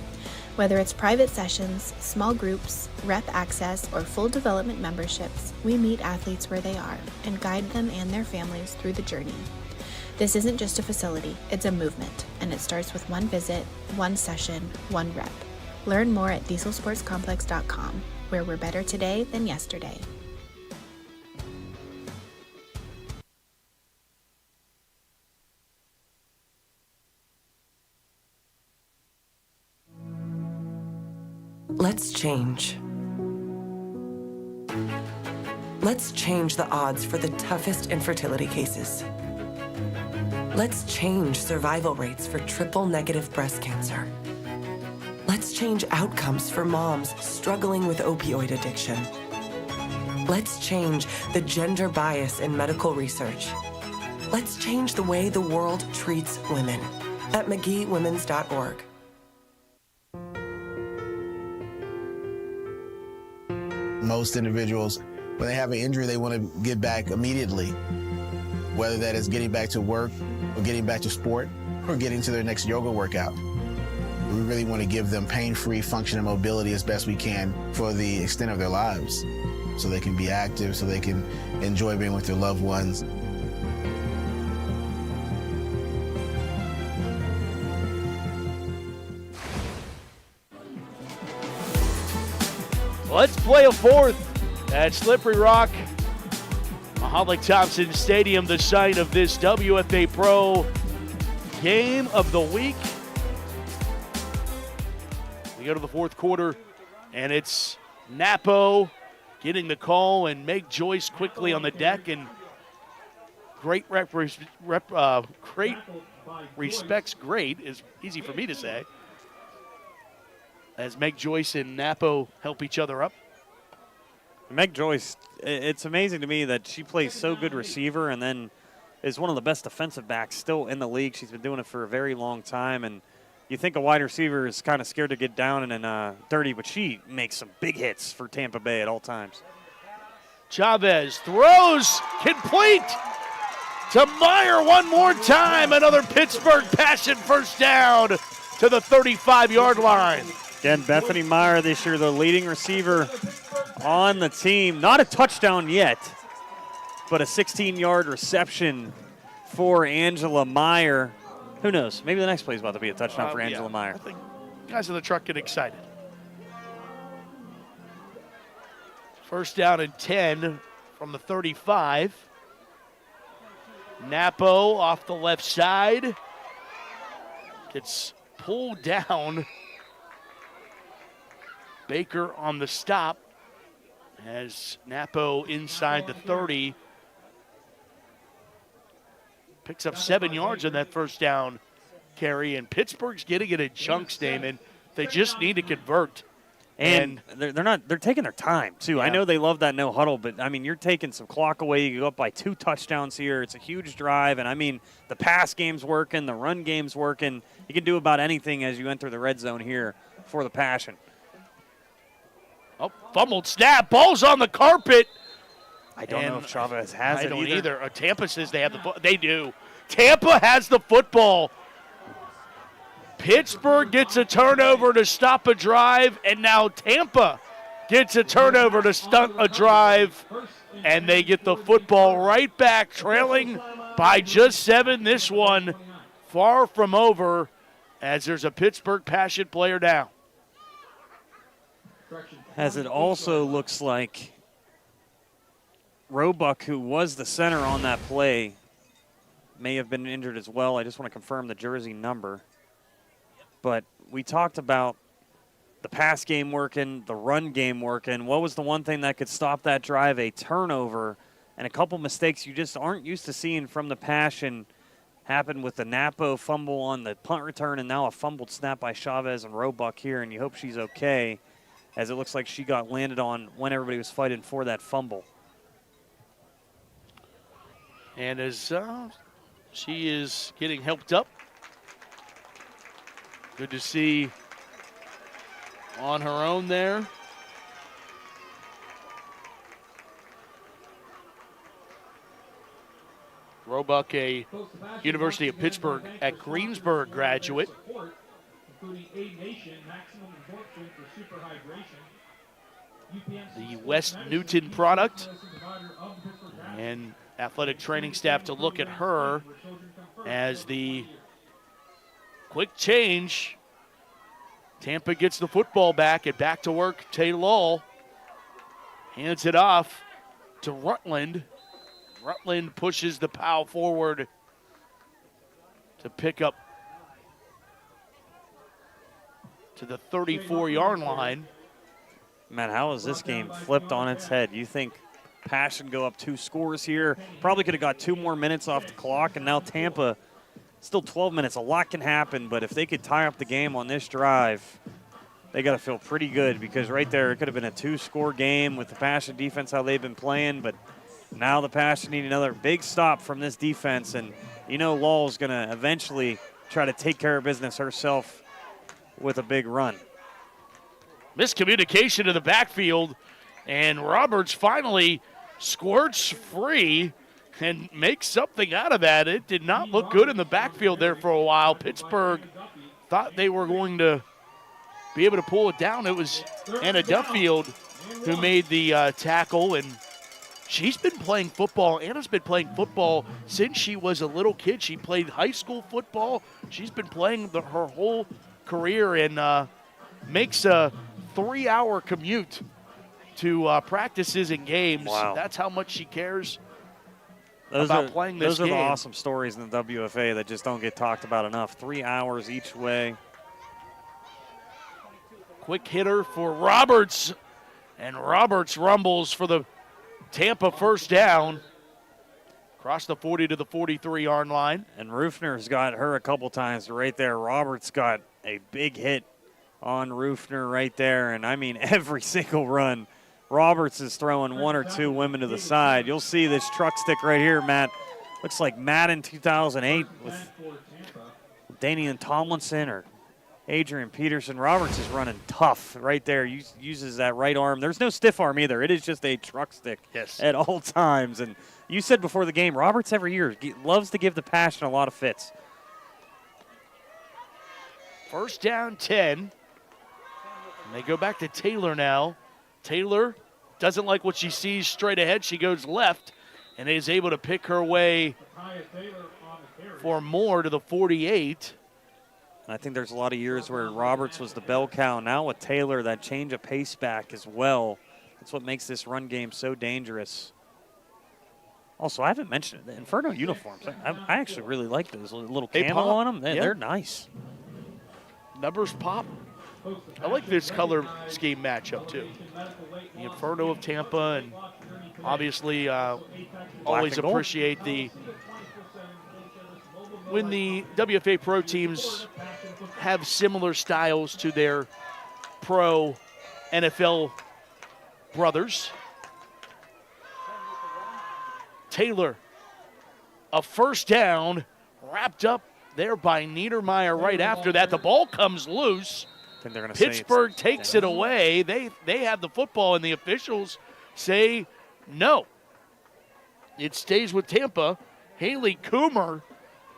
Whether it's private sessions, small groups, rep access, or full development memberships, we meet athletes where they are and guide them and their families through the journey. This isn't just a facility, it's a movement, and it starts with one visit, one session, one rep. Learn more at dieselsportscomplex.com, where we're better today than yesterday. Let's change. Let's change the odds for the toughest infertility cases. Let's change survival rates for triple-negative breast cancer. Let's change outcomes for moms struggling with opioid addiction. Let's change the gender bias in medical research. Let's change the way the world treats women at McGeeWomens.org. Most individuals, when they have an injury, they want to get back immediately, whether that is getting back to work or getting back to sport or getting to their next yoga workout. We really want to give them pain-free function and mobility as best we can for the extent of their lives, so they can be active, so they can enjoy being with their loved ones. Let's play a 4th at Slippery Rock Mahalik-Thompson Stadium, the site of this WFA Pro Game of the Week. We go to the fourth quarter, and it's Napo getting the call, and Meg Joyce quickly on the deck, and great respects great is easy for me to say, as Meg Joyce and Napo help each other up. Meg Joyce, it's amazing to me that she plays so good receiver and then is one of the best defensive backs still in the league. She's been doing it for a very long time, and you think a wide receiver is kind of scared to get down and dirty, but she makes some big hits for Tampa Bay at all times. Chavez throws complete to Meyer one more time. Another Pittsburgh Passion first down to the 35-yard line. Again, Bethany Meyer this year, the leading receiver on the team. Not a touchdown yet, but a 16-yard reception for Angela Meyer. Who knows? Maybe the next play is about to be a touchdown for Angela Meyer. I think guys in the truck get excited. First down and 10 from the 35. Napo off the left side. Gets pulled down. Baker on the stop as Napo inside the 30. Picks up 7 yards on that first down carry, and Pittsburgh's getting it in chunks, Damon. They just need to convert. And they're taking their time, too. Yeah. I know they love that no huddle, but, I mean, you're taking some clock away. You go up by 2 touchdowns here. It's a huge drive. And, I mean, the pass game's working, the run game's working. You can do about anything as you enter the red zone here for the Passion. Oh, fumbled snap. Ball's on the carpet. I don't know if Chavez has it either. I don't either. Tampa says they have the football. They do. Tampa has the football. Pittsburgh gets a turnover to stop a drive, and now Tampa gets a turnover to stunt a drive, and they get the football right back, trailing by just 7. This one far from over, as there's a Pittsburgh Passion player down. As it also looks like Roebuck, who was the center on that play, may have been injured as well. I just want to confirm the jersey number. But we talked about the pass game working, the run game working. What was the one thing that could stop that drive? A turnover and a couple mistakes you just aren't used to seeing from the Passion happened with the Napo fumble on the punt return and now a fumbled snap by Chavez and Roebuck here, and you hope she's okay, as it looks like she got landed on when everybody was fighting for that fumble. And as she is getting helped up, good to see on her own there. Roebuck, a University of Pittsburgh at Greensburg graduate. The West Newton product, and athletic training staff to look at her as the quick change. Tampa gets the football back and back to work. Tay Lull hands it off to Rutland. Rutland pushes the Powell forward to pick up to the 34-yard line. Man, how is this game flipped on its head? You think Passion go up 2 scores here? Probably could have got 2 more minutes off the clock, and now Tampa, still 12 minutes. A lot can happen, but if they could tie up the game on this drive, they got to feel pretty good, because right there it could have been a 2-score game with the Passion defense, how they've been playing, but now the Passion need another big stop from this defense, and you know Lull's going to eventually try to take care of business herself with a big run. Miscommunication to the backfield, and Roberts finally squirts free and makes something out of that. It did not look good in the backfield there for a while. Pittsburgh thought they were going to be able to pull it down. It was Anna Duffield who made the tackle, and she's been playing football. Anna's been playing football since she was a little kid. She played high school football. She's been playing her whole career, and makes a 3-hour commute to practices and games. Wow. That's how much she cares about playing this game. Those are the game. awesome stories in the WFA that just don't get talked about enough. 3 hours each way. Quick hitter for Roberts, and Roberts rumbles for the Tampa first down. Across the 40 to the 43-yard line. And Rufner's got her a couple times right there. Roberts got a big hit on Rufner right there. And, I mean, every single run, Roberts is throwing 1 or 2 women to the side. You'll see this truck stick right here, Matt. Looks like Madden 2008 with Danian Tomlinson or Adrian Peterson. Roberts is running tough right there. Uses that right arm. There's no stiff arm either. It is just a truck stick at all times. And you said before the game, Roberts every year loves to give the Passion a lot of fits. First down 10. And they go back to Taylor now. Taylor doesn't like what she sees straight ahead. She goes left and is able to pick her way for more to the 48. I think there's a lot of years where Roberts was the bell cow. Now with Taylor, that change of pace back as well. That's what makes this run game so dangerous. Also, I haven't mentioned it. The Inferno uniforms, I actually really like those little camo on them. They're nice. Numbers pop. I like this color scheme matchup, too. The Inferno of Tampa, and obviously always appreciate when the WFA Pro teams have similar styles to their pro NFL brothers. Taylor, a first down, wrapped up there by Niedermeyer right after that. The ball comes loose. I think they're gonna Pittsburgh takes it away. They have the football, and the officials say no. It stays with Tampa. Haley Coomer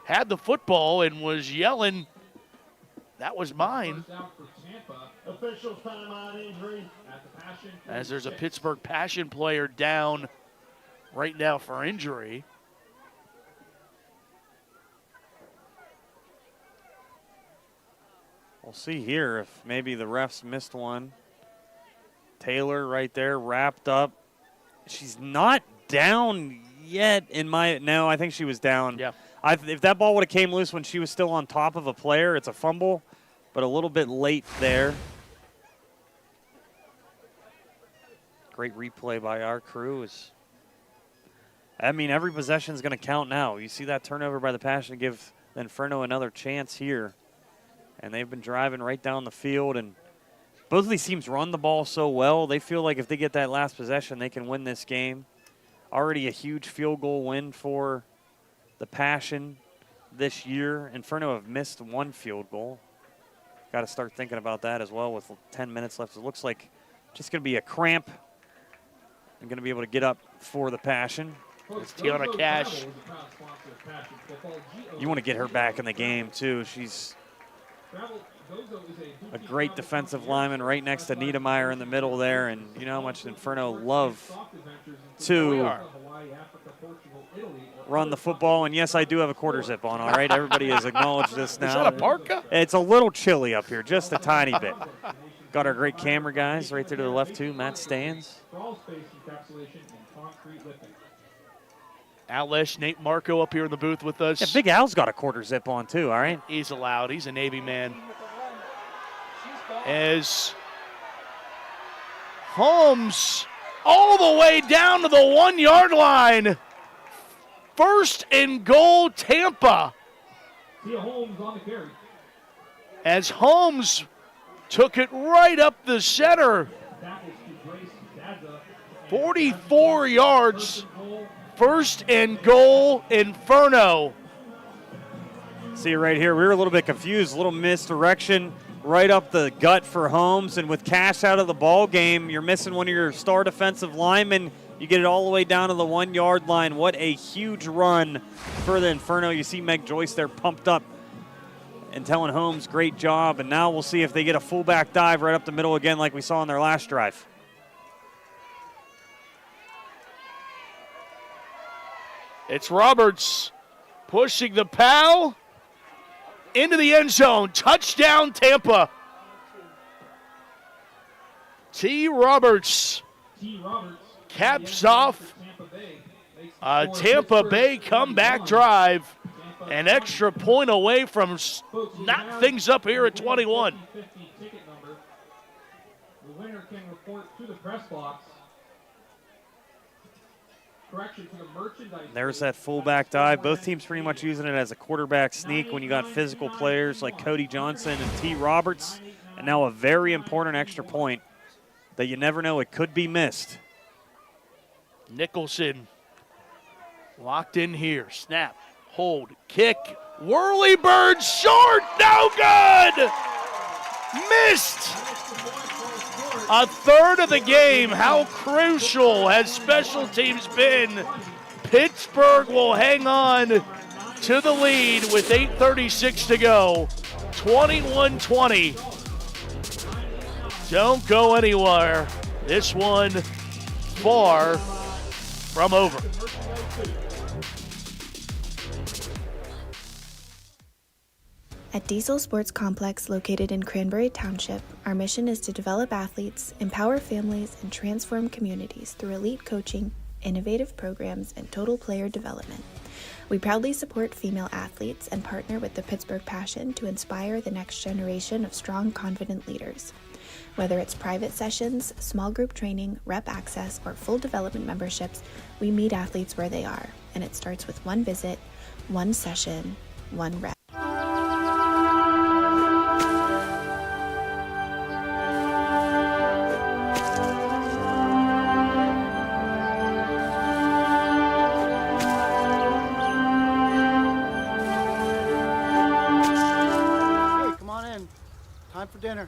had the football and was yelling, "That was mine." As there's a Pittsburgh Passion player down right now for injury. We'll see here if maybe the refs missed one. Taylor right there, wrapped up. She's not down yet no, I think she was down. Yeah. If that ball would have came loose when she was still on top of a player, it's a fumble, but a little bit late there. Great replay by our crew. Every possession is going to count now. You see that turnover by the Passion give the Inferno another chance here. And they've been driving right down the field, and both of these teams run the ball so well. They feel like if they get that last possession, they can win this game. Already a huge field goal win for the Passion this year. Inferno have missed 1 field goal. Got to start thinking about that as well with 10 minutes left. It looks like just going to be a cramp. I'm going to be able to get up for the Passion. It's Tiana Cash. You want to get her back in the game, too. She's a great defensive lineman right next to Niedermeyer in the middle there, and you know how much Inferno love to run the football. And yes, I do have a quarter zip on, all right? Everybody has acknowledged this now. Is that a parka? It's a little chilly up here, just a tiny bit. Got our great camera guys right there to the left, too. Matt Stans. Outlash Nate Marco up here in the booth with us. Yeah, Big Al's got a quarter zip on, too, all right? He's allowed. He's a Navy man. As Holmes all the way down to the 1-yard line. First and goal, Tampa. As Holmes took it right up the center. 44 yards. First and goal, Inferno. See right here, we were a little bit confused, a little misdirection right up the gut for Holmes, and with Cash out of the ball game, you're missing one of your star defensive linemen. You get it all the way down to the 1-yard line. What a huge run for the Inferno. You see Meg Joyce there pumped up and telling Holmes, great job, and now we'll see if they get a fullback dive right up the middle again like we saw on their last drive. It's Roberts pushing the POW into the end zone. Touchdown, Tampa. T. Roberts caps off Tampa Bay comeback drive. An extra point away from knock things up here at 21. The winner can report to the press box. Correction to the merchandise. There's that fullback dive. Both teams pretty much using it as a quarterback sneak when you got physical players like Cody Johnson and T. Roberts. And now a very important extra point that you never know, it could be missed. Nicholson locked in here. Snap, hold, kick. Whirly bird short, no good! Missed! A third of the game. How crucial has special teams been? Pittsburgh will hang on to the lead with 8:36 to go. 21-20. Don't go anywhere. This one far from over. At Diesel Sports Complex located in Cranberry Township, our mission is to develop athletes, empower families, and transform communities through elite coaching, innovative programs, and total player development. We proudly support female athletes and partner with the Pittsburgh Passion to inspire the next generation of strong, confident leaders. Whether it's private sessions, small group training, rep access, or full development memberships, we meet athletes where they are, and it starts with one visit, one session, one rep. Time for dinner.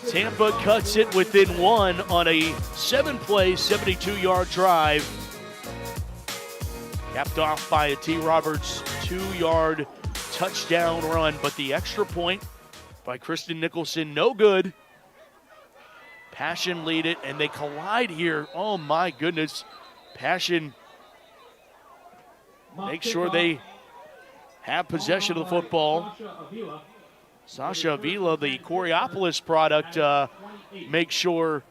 Tampa cuts it within one on a 7-play, 72-yard drive. Capped off by a T. Roberts 2-yard touchdown run, but the extra point by Kristen Nicholson, no good. Passion lead it, and they collide here. Oh, my goodness. Passion make sure they have possession of the football. Sasha Avila, the Coriopolis product, makes sure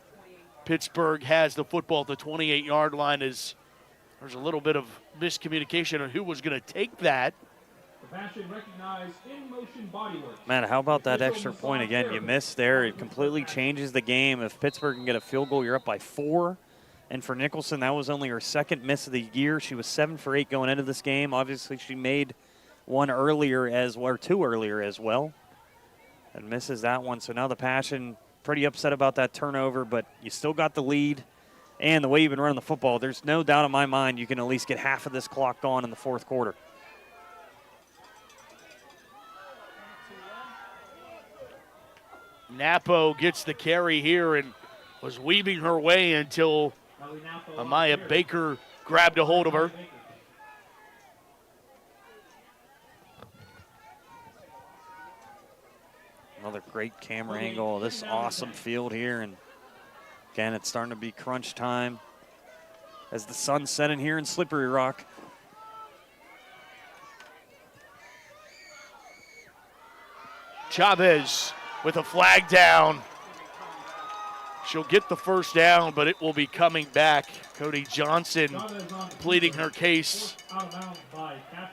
Pittsburgh has the football at the 28-yard line. There's a little bit of miscommunication on who was going to take that. Man, how about that extra point again? You missed there. It completely changes the game. If Pittsburgh can get a field goal, you're up by 4. And for Nicholson, that was only her second miss of the year. She was 7 for 8 going into this game. Obviously, she made one earlier or 2 earlier as well, and misses that one. So now the Passion pretty upset about that turnover, but you still got the lead. And the way you've been running the football, there's no doubt in my mind you can at least get half of this clock gone in the fourth quarter. Napo gets the carry here and was weaving her way until Amaya Baker grabbed a hold of her. Another great camera angle of this awesome field here. And again, it's starting to be crunch time as the sun's setting here in Slippery Rock. Chavez with a flag down. She'll get the first down, but it will be coming back. Cody Johnson pleading her case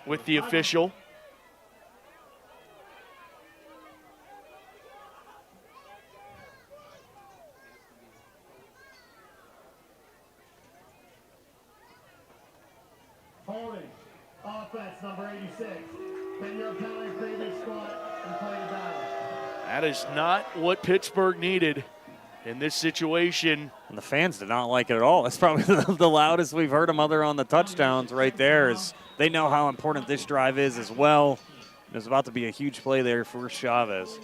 with the official. Holding, offense number 86. Then your penalty previous spot and play it down. That is not what Pittsburgh needed in this situation. And the fans did not like it at all. That's probably the loudest we've heard them other on the touchdowns right there. Is they know how important this drive is as well. There's about to be a huge play there for Chavez.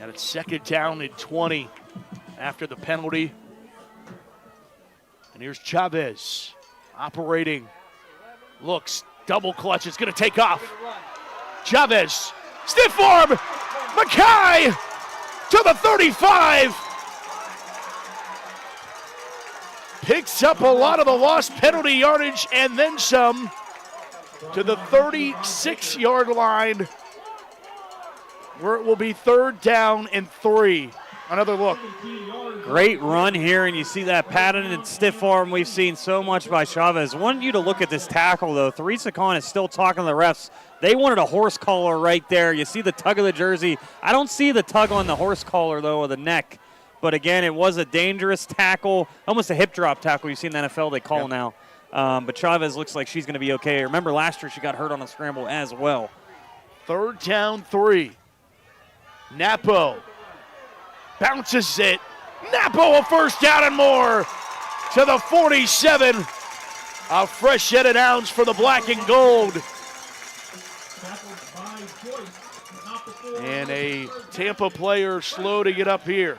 And it's second down and 20 after the penalty. And here's Chavez operating. Looks, double clutch, it's going to take off. Chavez Stiff arm. Mackay to the 35. Picks up a lot of the lost penalty yardage and then some to the 36-yard line, where it will be 3rd down and 3. Another look. Great run here, and you see that pattern and stiff arm we've seen so much by Chavez. Wanted you to look at this tackle, though. Teresa Khan is still talking to the refs. They wanted a horse collar right there. You see the tug of the jersey. I don't see the tug on the horse collar, though, of the neck. But, again, it was a dangerous tackle, almost a hip drop tackle. You see in the NFL they call now. But Chavez looks like she's going to be okay. Remember, last year she got hurt on a scramble as well. 3rd down, 3. Napo bounces it. Napo a 1st down and more to the 47. A fresh set of downs for the black and gold. And a Tampa player slow to get up here.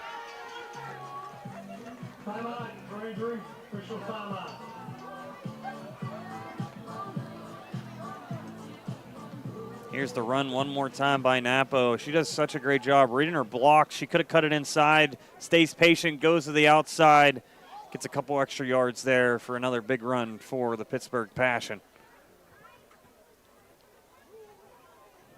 Here's the run one more time by Napo. She does such a great job reading her block. She could have cut it inside, stays patient, goes to the outside, gets a couple extra yards there for another big run for the Pittsburgh Passion.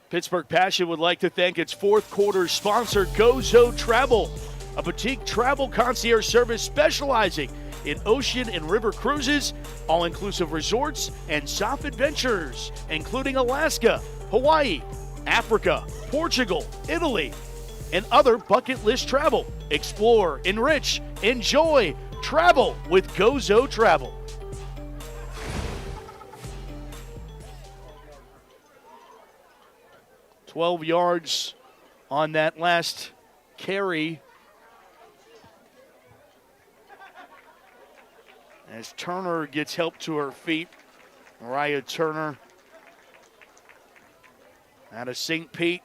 Pittsburgh Passion would like to thank its 4th quarter sponsor, Gozo Travel, a boutique travel concierge service specializing in ocean and river cruises, all-inclusive resorts, and soft adventures, including Alaska, Hawaii, Africa, Portugal, Italy, and other bucket list travel. Explore, enrich, enjoy, travel with Gozo Travel. "12 yards on that last carry as Turner gets help to her feet. Mariah Turner out of St. Pete.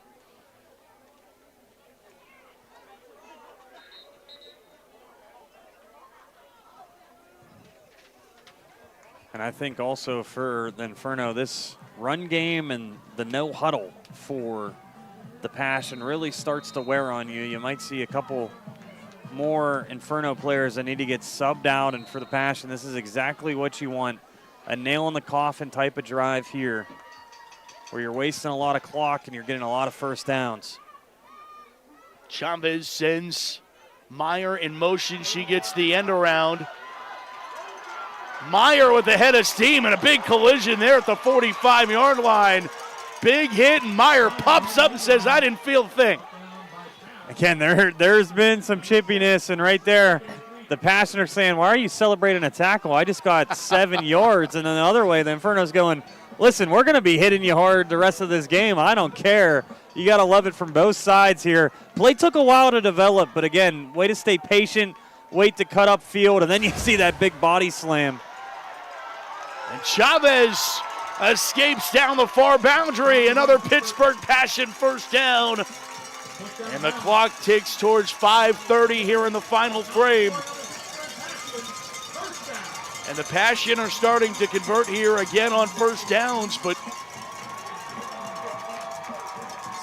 And I think also for the Inferno, this run game and the no huddle for the Passion really starts to wear on you. You might see a couple more Inferno players that need to get subbed out, and for the Passion, this is exactly what you want. A nail in the coffin type of drive here, where you're wasting a lot of clock and you're getting a lot of 1st downs. Chavez sends Meyer in motion. She gets the end around. Meyer with the head of steam and a big collision there at the 45-yard line. Big hit, and Meyer pops up and says, I didn't feel a thing. Again, there's been some chippiness, and right there, the Passion are saying, why are you celebrating a tackle? I just got 7 yards. And then the other way, the Inferno's going, listen, we're going to be hitting you hard the rest of this game. I don't care. You got to love it from both sides here. Play took a while to develop, but again, way to stay patient, wait to cut up field, and then you see that big body slam. And Chavez escapes down the far boundary. Another Pittsburgh Passion 1st down. And the clock ticks towards 5:30 here in the final frame. And the Passion are starting to convert here again on 1st downs, but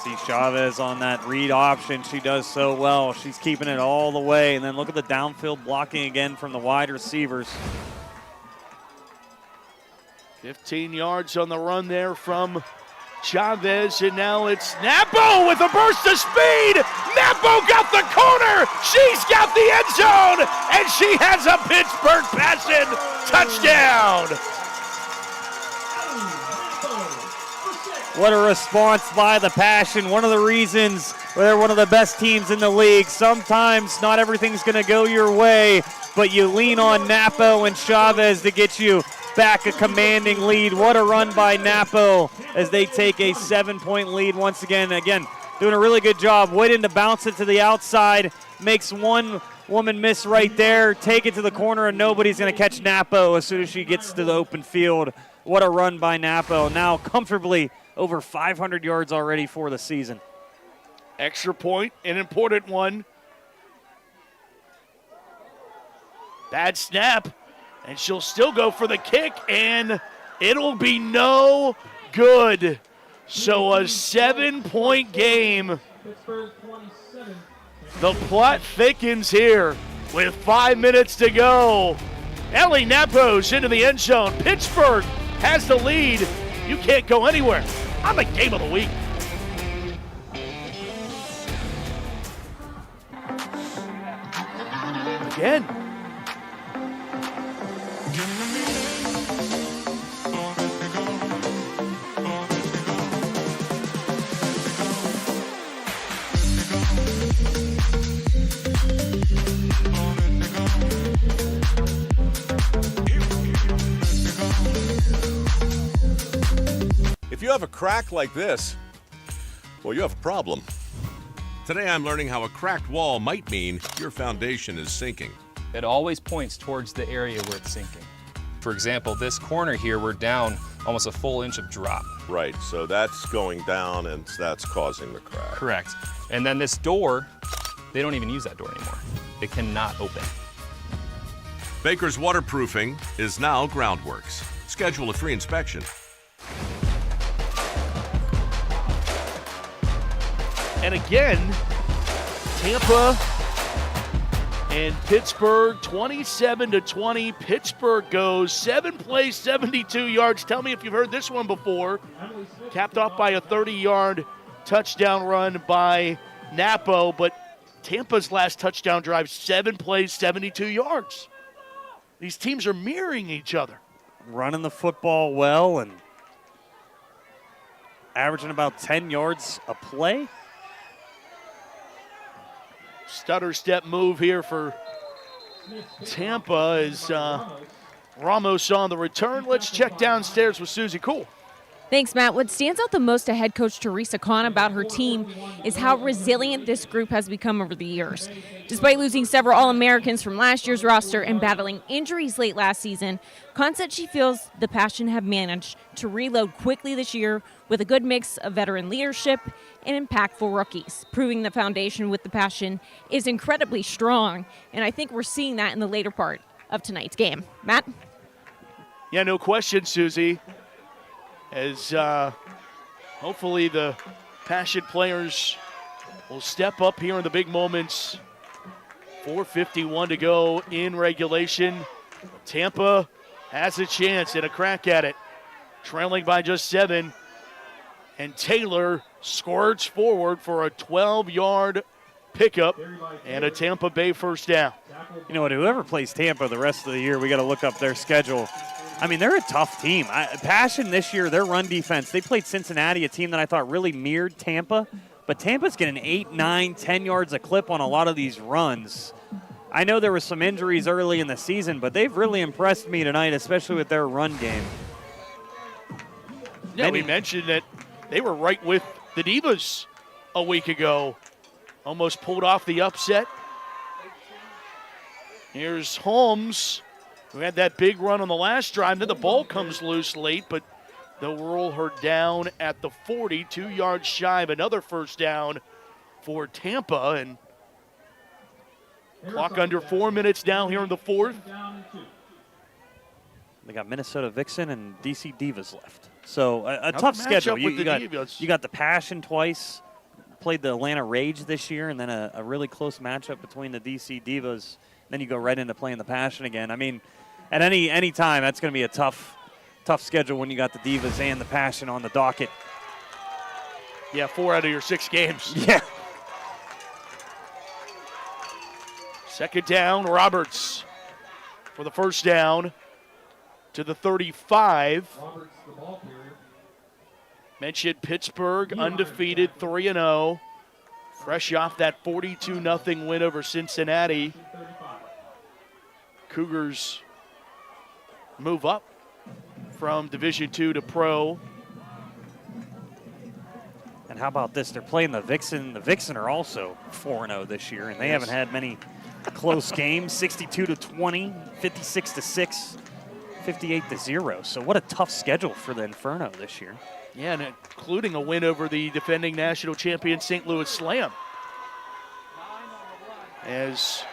see Chavez on that read option. She does so well. She's keeping it all the way. And then look at the downfield blocking again from the wide receivers. 15 yards on the run there from Chavez, and now it's Napo with a burst of speed. Napo got the corner. She's got the end zone, and she has a Pittsburgh Passion touchdown. What a response by the Passion. One of the reasons they're one of the best teams in the league. Sometimes not everything's going to go your way, but you lean on Napo and Chavez to get you back a commanding lead. What a run by Napo as they take a 7-point lead once again. Again, doing a really good job waiting to bounce it to the outside. Makes one woman miss right there. Take it to the corner, and nobody's going to catch Napo as soon as she gets to the open field. What a run by Napo. Now comfortably over 500 yards already for the season. Extra point, an important one. Bad snap. And she'll still go for the kick, and it'll be no good. So a 7-point game. Pittsburgh 27. The plot thickens here with 5 minutes to go. Ellie Napos into the end zone. Pittsburgh has the lead. You can't go anywhere. I'm a game of the week. Again. If you have a crack like this, well, you have a problem. Today I'm learning how a cracked wall might mean your foundation is sinking. It always points towards the area where it's sinking. For example, this corner here, we're down almost a full inch of drop. Right, so that's going down and that's causing the crack. Correct. And then this door, they don't even use that door anymore. It cannot open. Baker's Waterproofing is now Groundworks. Schedule a free inspection. And again, Tampa and Pittsburgh 27-20. Pittsburgh goes 7 plays, 72 yards. Tell me if you've heard this one before. Capped off by a 30-yard touchdown run by Napo, but Tampa's last touchdown drive, 7 plays, 72 yards. These teams are mirroring each other. Running the football well and averaging about 10 yards a play. Stutter step move here for Tampa as Ramos on the return. Let's check downstairs with Susie Cool. Thanks, Matt. What stands out the most to head coach Teresa Khan about her team is how resilient this group has become over the years. Despite losing several All-Americans from last year's roster and battling injuries late last season, Khan said she feels the Passion have managed to reload quickly this year with a good mix of veteran leadership and impactful rookies, proving the foundation with the Passion is incredibly strong, and I think we're seeing that in the later part of tonight's game. Matt? Yeah, no question, Susie. As hopefully the Passion players will step up here in the big moments. 4:51 to go in regulation. Tampa has a chance and a crack at it, trailing by just 7. And Taylor squirts forward for a 12-yard pickup and a Tampa Bay first down. You know what, whoever plays Tampa the rest of the year, we got to look up their schedule. I mean, they're a tough team. Passion this year, their run defense, they played Cincinnati, a team that I thought really mirrored Tampa. But Tampa's getting 8, 9, 10 yards a clip on a lot of these runs. I know there were some injuries early in the season, but they've really impressed me tonight, especially with their run game. Yeah, we mentioned that they were right with the Divas a week ago. Almost pulled off the upset. Here's Holmes, who had that big run on the last drive. Then the ball comes loose late, but they'll roll her down at the 40, 2 yards shy of another first down for Tampa. And clock under 4 minutes down here in the fourth. They got Minnesota Vixen and DC Divas left. So a tough schedule. You got the Passion twice, played the Atlanta Rage this year, and then a really close matchup between the DC Divas. Then you go right into playing the Passion again. I mean, at any time, that's going to be a tough schedule when you got the Divas and the Passion on the docket. Yeah, 4 out of your 6 games. Yeah. Second down, Roberts for the first down to the 35. Roberts, the ball carrier. Mentioned Pittsburgh, undefeated, 3-0. Fresh off that 42-0 win over Cincinnati. Cougars move up from Division II to Pro. And how about this? They're playing the Vixen. The Vixen are also 4-0 this year, and they haven't had many close games. 62-20, 56-6, 58-0. So what a tough schedule for the Inferno this year. Yeah, and including a win over the defending national champion St. Louis Slam. As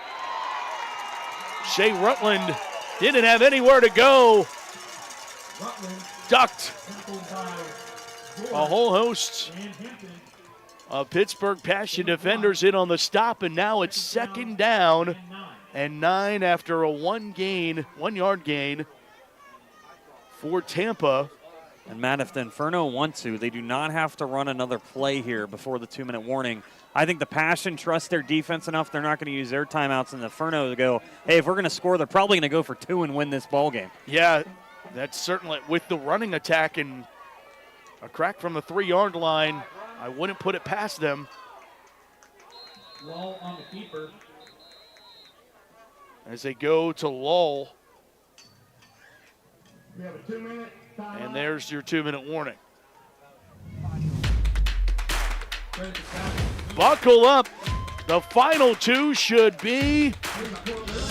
Shea Rutland didn't have anywhere to go. Ducked A whole host of Pittsburgh Passion defenders in on the stop, and now it's 2nd down and 9 after a 1-yard gain for Tampa. And Matt, if the Inferno want to, they do not have to run another play here before the 2-minute warning. I think the Passion trusts their defense enough. They're not going to use their timeouts in the Inferno to go, hey, if we're going to score, they're probably going to go for 2 and win this ball game. Yeah, that's certainly with the running attack and a crack from the 3-yard line. I wouldn't put it past them. Wall on the keeper. As they go to Lull. We have a 2-minute timeout. And there's your 2-minute warning. Buckle up. The final 2 should be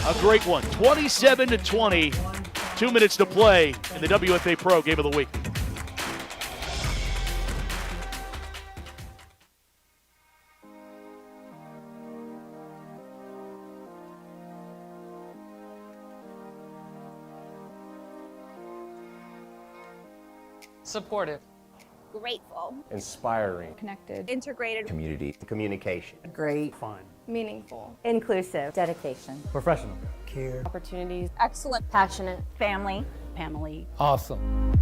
a great one. 27-20. 2 minutes to play in the WFA Pro Game of the Week. Supportive. Grateful. Inspiring. Connected. Integrated. Community. Communication. Great. Fun. Meaningful. Inclusive. Dedication. Professional. Care. Opportunities. Excellent. Passionate. Family. Family. Awesome.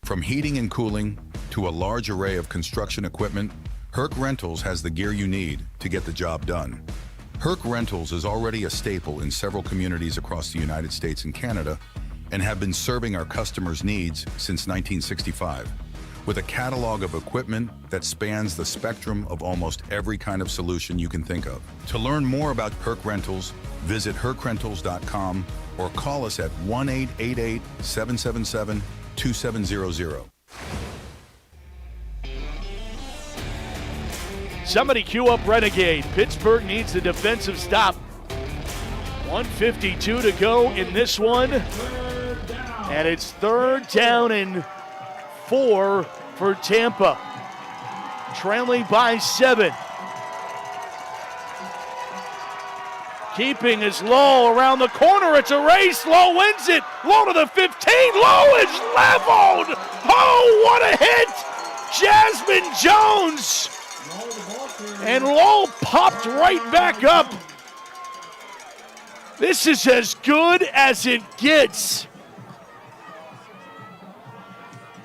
From heating and cooling to a large array of construction equipment, Herc Rentals has the gear you need to get the job done. Herc Rentals is already a staple in several communities across the United States and Canada and have been serving our customers' needs since 1965. With a catalog of equipment that spans the spectrum of almost every kind of solution you can think of. To learn more about Herc Rentals, visit hercrentals.com or call us at 1-888-777-2700. Somebody cue up Renegade. Pittsburgh needs a defensive stop. 1:52 to go in this one. And it's 3rd down and 4 for Tampa. Trailing by 7. Keeping is Lowe around the corner. It's a race. Lowe wins it. Lowe to the 15. Lowe is leveled. Oh, what a hit. Jasmine Jones. And Lowe popped right back up. This is as good as it gets.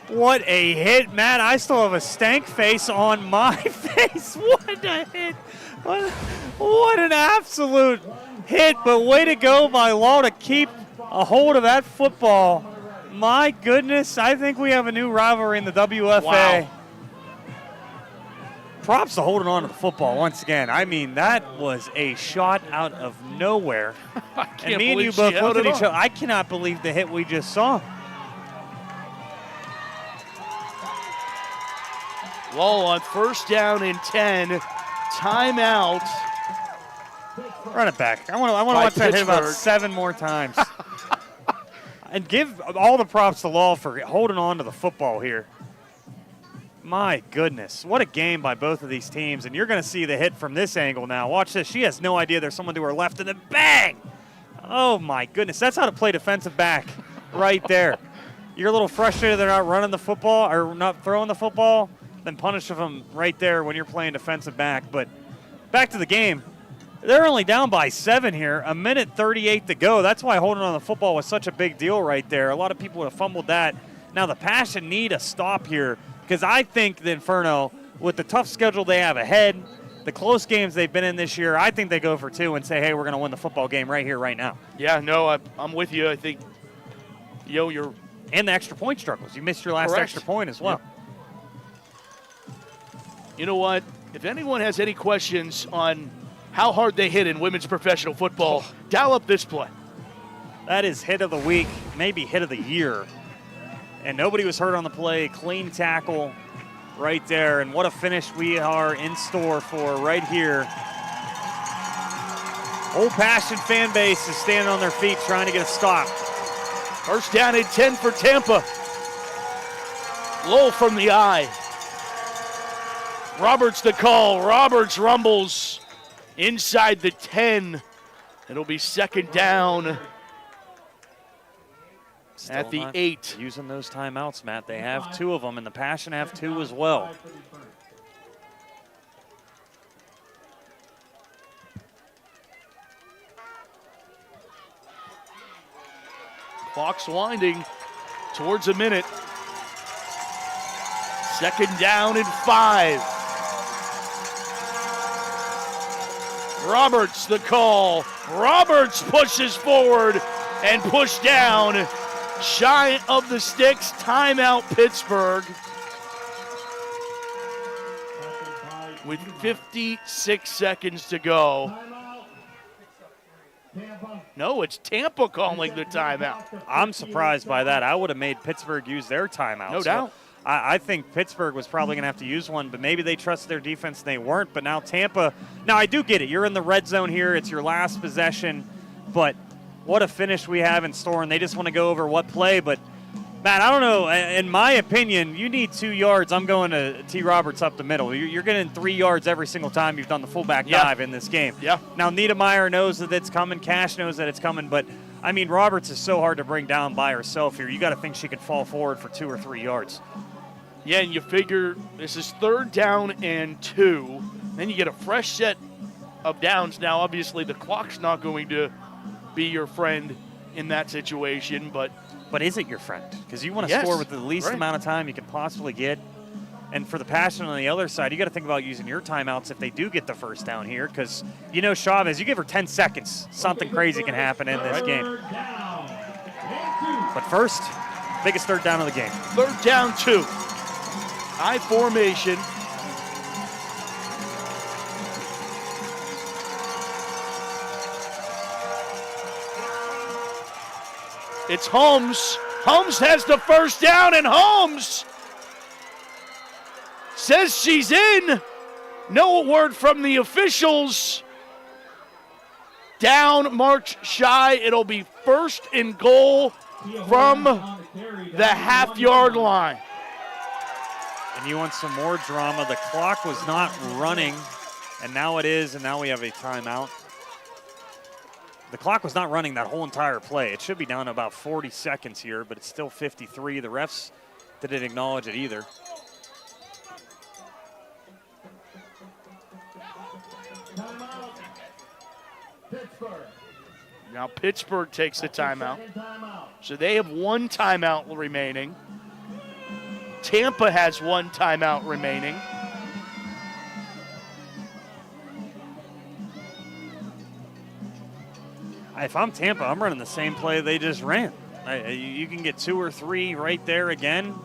What a hit, Matt. I still have a stank face on my face. What a hit. What an absolute hit. But way to go by Lowe to keep a hold of that football. My goodness, I think we have a new rivalry in the WFA. Wow. Props to holding on to the football once again. I mean, that was a shot out of nowhere. And me and you both looked at each other. I cannot believe the hit we just saw. Lowe on 1st down and 10. Timeout. Run it back. I want to watch that hit about 7 more times. And give all the props to Lowe for holding on to the football here. My goodness, what a game by both of these teams. And you're going to see the hit from this angle now. Watch this. She has no idea there's someone to her left, and then bang! Oh, my goodness. That's how to play defensive back right there. You're a little frustrated they're not running the football or not throwing the football, then punish them right there when you're playing defensive back. But back to the game. They're only down by 7 here, 1:38 to go. That's why holding on to the football was such a big deal right there. A lot of people would have fumbled that. Now the Passion need a stop here, because I think the Inferno, with the tough schedule they have ahead, the close games they've been in this year, I think they go for 2 and say, hey, we're going to win the football game right here, right now. Yeah, no, I'm with you. I think, you're... And the extra point struggles. You missed your last Correct. extra point as well. Yep. You know what? If anyone has any questions on how hard they hit in women's professional football, dial up this play. That is hit of the week, maybe hit of the year. And nobody was hurt on the play. Clean tackle right there. And what a finish we are in store for right here. Whole Passion fan base is standing on their feet trying to get a stop. 1st down and 10 for Tampa. Low from the eye. Roberts the call. Roberts rumbles inside the 10. It'll be second down Still at the not 8. Using those timeouts, Matt. They have 2 of them, and the Passion have 2 as well. Clock's winding towards a minute. Second down and 5. Roberts the call. Roberts pushes forward and pushed down. Shy of the sticks. Timeout Pittsburgh. With 56 seconds to go. No, it's Tampa calling the timeout. I'm surprised by that. I would have made Pittsburgh use their timeout. No doubt. I think Pittsburgh was probably going to have to use one, but maybe they trusted their defense and they weren't. But now Tampa, now I do get it. You're in the red zone here. It's your last possession. But what a finish we have in store, and they just want to go over what play. But, Matt, I don't know. In my opinion, you need 2 yards. I'm going to T. Roberts up the middle. You're getting 3 yards every single time you've done the fullback dive in this game. Yeah. Now, Niedermeyer knows that it's coming. Cash knows that it's coming. But, I mean, Roberts is so hard to bring down by herself here. You got to think she could fall forward for 2 or 3 yards. Yeah, and you figure this is third down and 2. Then you get a fresh set of downs. Now, obviously, the clock's not going to be your friend in that situation, but is it your friend? Because you want to score with the least amount of time you can possibly get. And for the Passion on the other side, you got to think about using your timeouts if they do get the first down here, because you know Chavez, you give her 10 seconds, something crazy can happen in this game. But first, biggest third down of the game. Third down 2. High formation. It's Holmes. Holmes has the first down, and Holmes says she's in. No word from the officials. Down, march shy. It'll be first and goal from the half-yard line. And you want some more drama. The clock was not running, and now it is, and now we have a timeout. The clock was not running that whole entire play. It should be down to about 40 seconds here, but it's still 53. The refs didn't acknowledge it either. Now Pittsburgh takes the timeout. So they have 1 timeout remaining. Tampa has 1 timeout remaining. If I'm Tampa, I'm running the same play they just ran. You can get 2 or 3 right there again.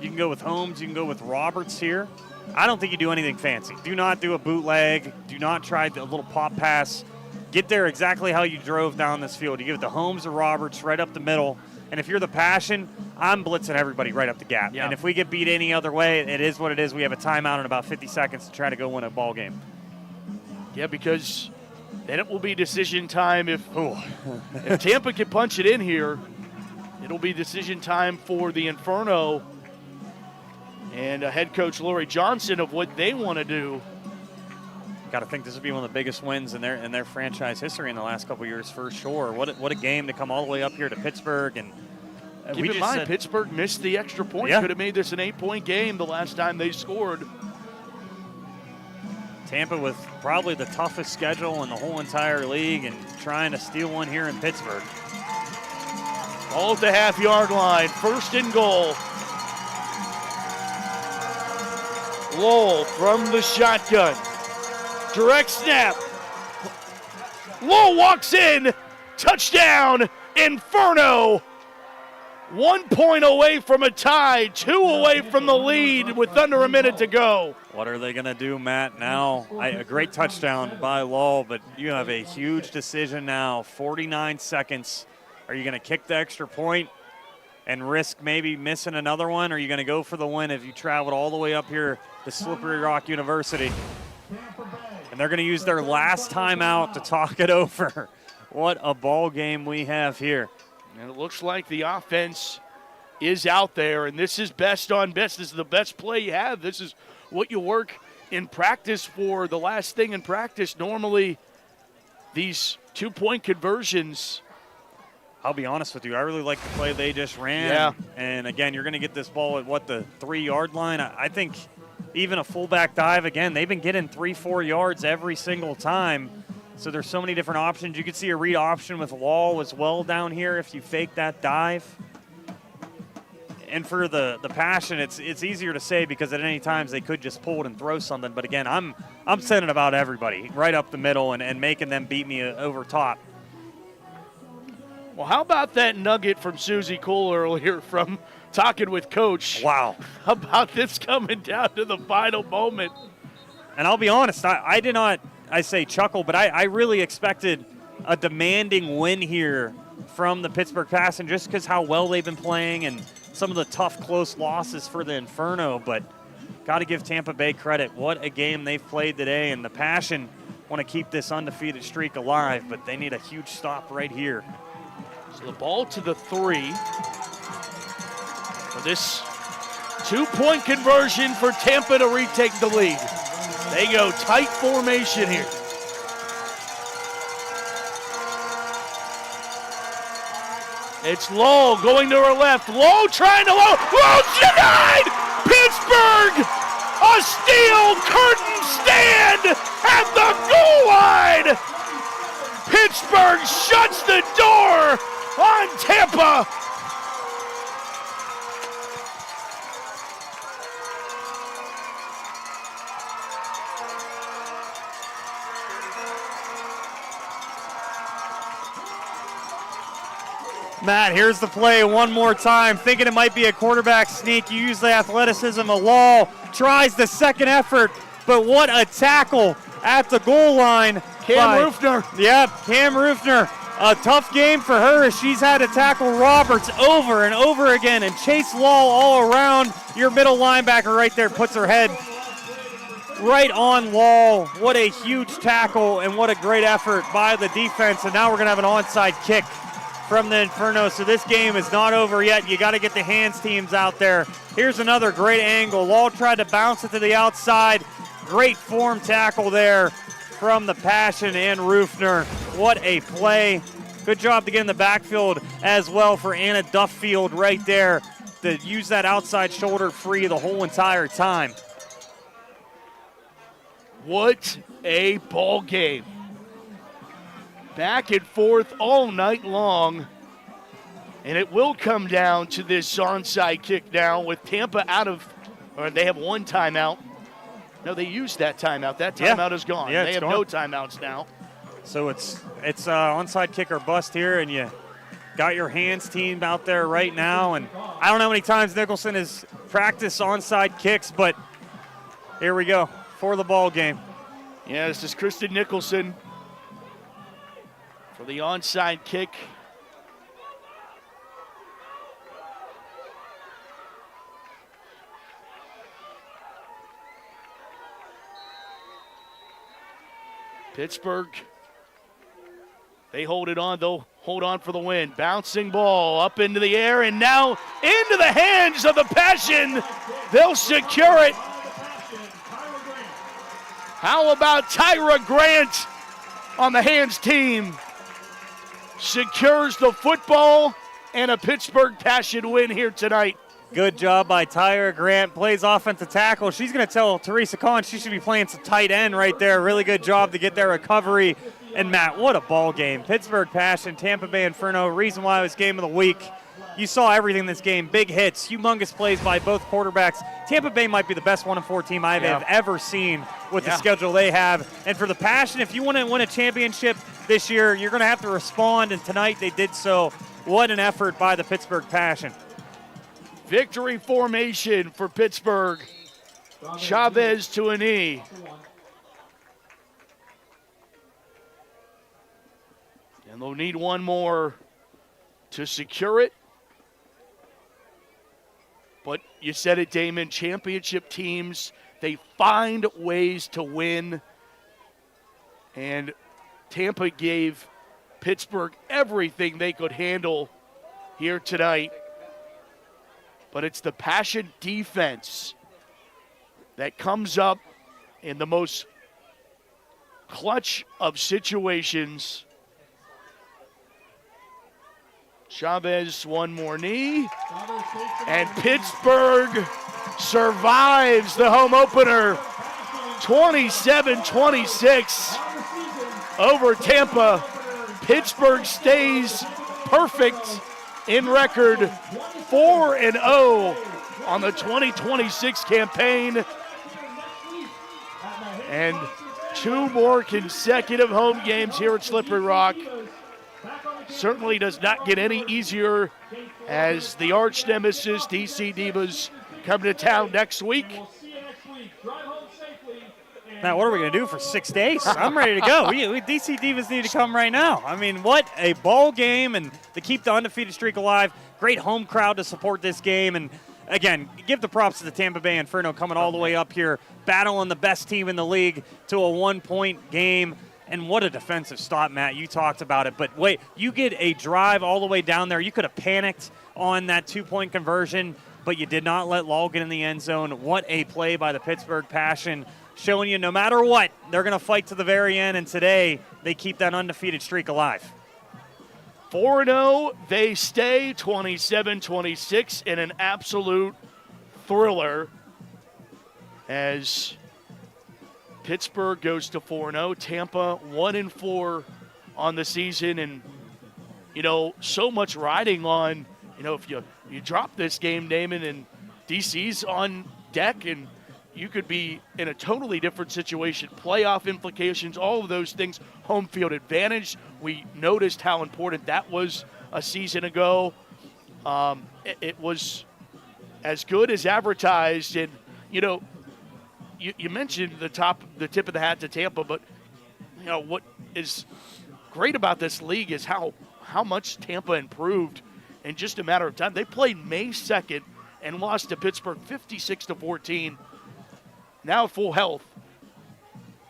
You can go with Holmes. You can go with Roberts here. I don't think you do anything fancy. Do not do a bootleg. Do not try the little pop pass. Get there exactly how you drove down this field. You give it to Holmes or Roberts right up the middle. And if you're the Passion, I'm blitzing everybody right up the gap. Yeah. And if we get beat any other way, it is what it is. We have a timeout in about 50 seconds to try to go win a ball game. Yeah, because then it will be decision time. If Tampa can punch it in here, it'll be decision time for the Inferno and head coach Lori Johnson of what they want to do. Got to think this would be one of the biggest wins in their franchise history in the last couple of years for sure. What a game to come all the way up here to Pittsburgh. And keep in mind, Pittsburgh missed the extra point. Yeah. Could have made this an 8-point game the last time they scored. Tampa with probably the toughest schedule in the whole entire league and trying to steal one here in Pittsburgh. All at the half-yard line. First and goal. Lowell from the shotgun. Direct snap. Lowell walks in. Touchdown, Inferno. 1 point away from a tie, 2 away from the lead with under a minute to go. What are they going to do, Matt? Now, a great touchdown by Lowell, but you have a huge decision now. 49 seconds. Are you going to kick the extra point and risk maybe missing another one? Or are you going to go for the win if you traveled all the way up here to Slippery Rock University? And they're going to use their last timeout to talk it over. What a ball game we have here. And it looks like the offense is out there, and this is best on best. This is the best play you have. This is what you work in practice for the last thing in practice. Normally, these 2-point conversions. I'll be honest with you. I really like the play they just ran. Yeah. And again, you're going to get this ball at the 3-yard line. I think even a fullback dive, again, they've been getting 3-4 yards every single time. So there's so many different options. You could see a read option with Law as well down here if you fake that dive. And for the Passion, it's easier to say because at any times they could just pull it and throw something. But again, I'm sending about everybody right up the middle and making them beat me over top. Well, how about that nugget from Susie Cole earlier from talking with Coach? Wow. How about this coming down to the final moment? And I'll be honest, I did not, I say chuckle, but I really expected a demanding win here from the Pittsburgh Passion just because how well they've been playing and some of the tough, close losses for the Inferno. But got to give Tampa Bay credit. What a game they've played today. And the Passion want to keep this undefeated streak alive, but they need a huge stop right here. So the ball to the 3. For this 2-point conversion for Tampa to retake the lead. They go tight formation here. It's Lowe going to her left. Lowe trying to Lowe. Lowe's denied! Pittsburgh! A steel curtain stand at the goal line! Pittsburgh shuts the door on Tampa. Matt, here's the play one more time. Thinking it might be a quarterback sneak. You use the athleticism of Law. Tries the second effort, but what a tackle at the goal line. Cam Rufner. Yep, Cam Rufner. A tough game for her as she's had to tackle Roberts over and over again and chase Law all around. Your middle linebacker right there puts her head right on Law. What a huge tackle and what a great effort by the defense. And now we're going to have an onside kick from the Inferno. So this game is not over yet. You got to get the hands teams out there. Here's another great angle. Law tried to bounce it to the outside. Great form tackle there from the Passion and Rufner. What a play. Good job to get in the backfield as well for Anna Duffield right there to use that outside shoulder free the whole entire time. What a ball game. Back and forth all night long. And it will come down to this onside kick now with Tampa out of, or they have one timeout. No, they used that timeout. That timeout is gone. Yeah, they have gone. no timeouts now. So it's onside kick or bust here, and you got your hands team out there right now. And I don't know how many times Nicholson has practiced onside kicks, but here we go for the ball game. Yeah, this is Kristen Nicholson for the onside kick. Pittsburgh, they hold it on, though. Hold on for the win. Bouncing ball up into the air and now into the hands of the Passion. They'll secure it. How about Tyra Grant on the hands team? Secures the football and a Pittsburgh Passion win here tonight. Good job by Tyra Grant. Plays offensive tackle. She's going to tell Teresa Kahn she should be playing some tight end right there. Really good job to get that recovery. And Matt, what a ball game. Pittsburgh Passion, Tampa Bay Inferno. Reason why it was game of the week. You saw everything in this game. Big hits, humongous plays by both quarterbacks. Tampa Bay might be the best 1-4 team I have ever seen with the schedule they have. And for the Passion, if you want to win a championship this year, you're going to have to respond. And tonight they did so. What an effort by the Pittsburgh Passion. Victory formation for Pittsburgh. Chavez to a knee. And they'll need one more to secure it. But you said it, Damon, championship teams, they find ways to win. And Tampa gave Pittsburgh everything they could handle here tonight. But it's the Passion defense that comes up in the most clutch of situations. Chavez, one more knee. And Pittsburgh survives the home opener 27-26 over Tampa. Pittsburgh stays perfect in record, 4-0 on the 2026 campaign. And 2 more consecutive home games here at Slippery Rock. Certainly does not get any easier as the arch nemesis DC Divas come to town next week. Now, what are we going to do for 6 days? I'm ready to go. We DC Divas need to come right now. I mean, what a ball game, and to keep the undefeated streak alive. Great home crowd to support this game. And, again, give the props to the Tampa Bay Inferno coming all the way up here, battling the best team in the league to a 1-point game. And what a defensive stop, Matt. You talked about it. But wait, you get a drive all the way down there. You could have panicked on that 2-point conversion, but you did not let Law get in the end zone. What a play by the Pittsburgh Passion, showing you no matter what, they're going to fight to the very end. And today, they keep that undefeated streak alive. 4-0, they stay 27-26 in an absolute thriller as Pittsburgh goes to 4-0. Tampa 1-4 on the season, and so much riding on. If you drop this game, Damon, and DC's on deck, and you could be in a totally different situation. Playoff implications, all of those things. Home field advantage. We noticed how important that was a season ago. It was as good as advertised, and You mentioned the tip of the hat to Tampa, but what is great about this league is how much Tampa improved in just a matter of time. They played May 2nd and lost to Pittsburgh 56-14. Now full health.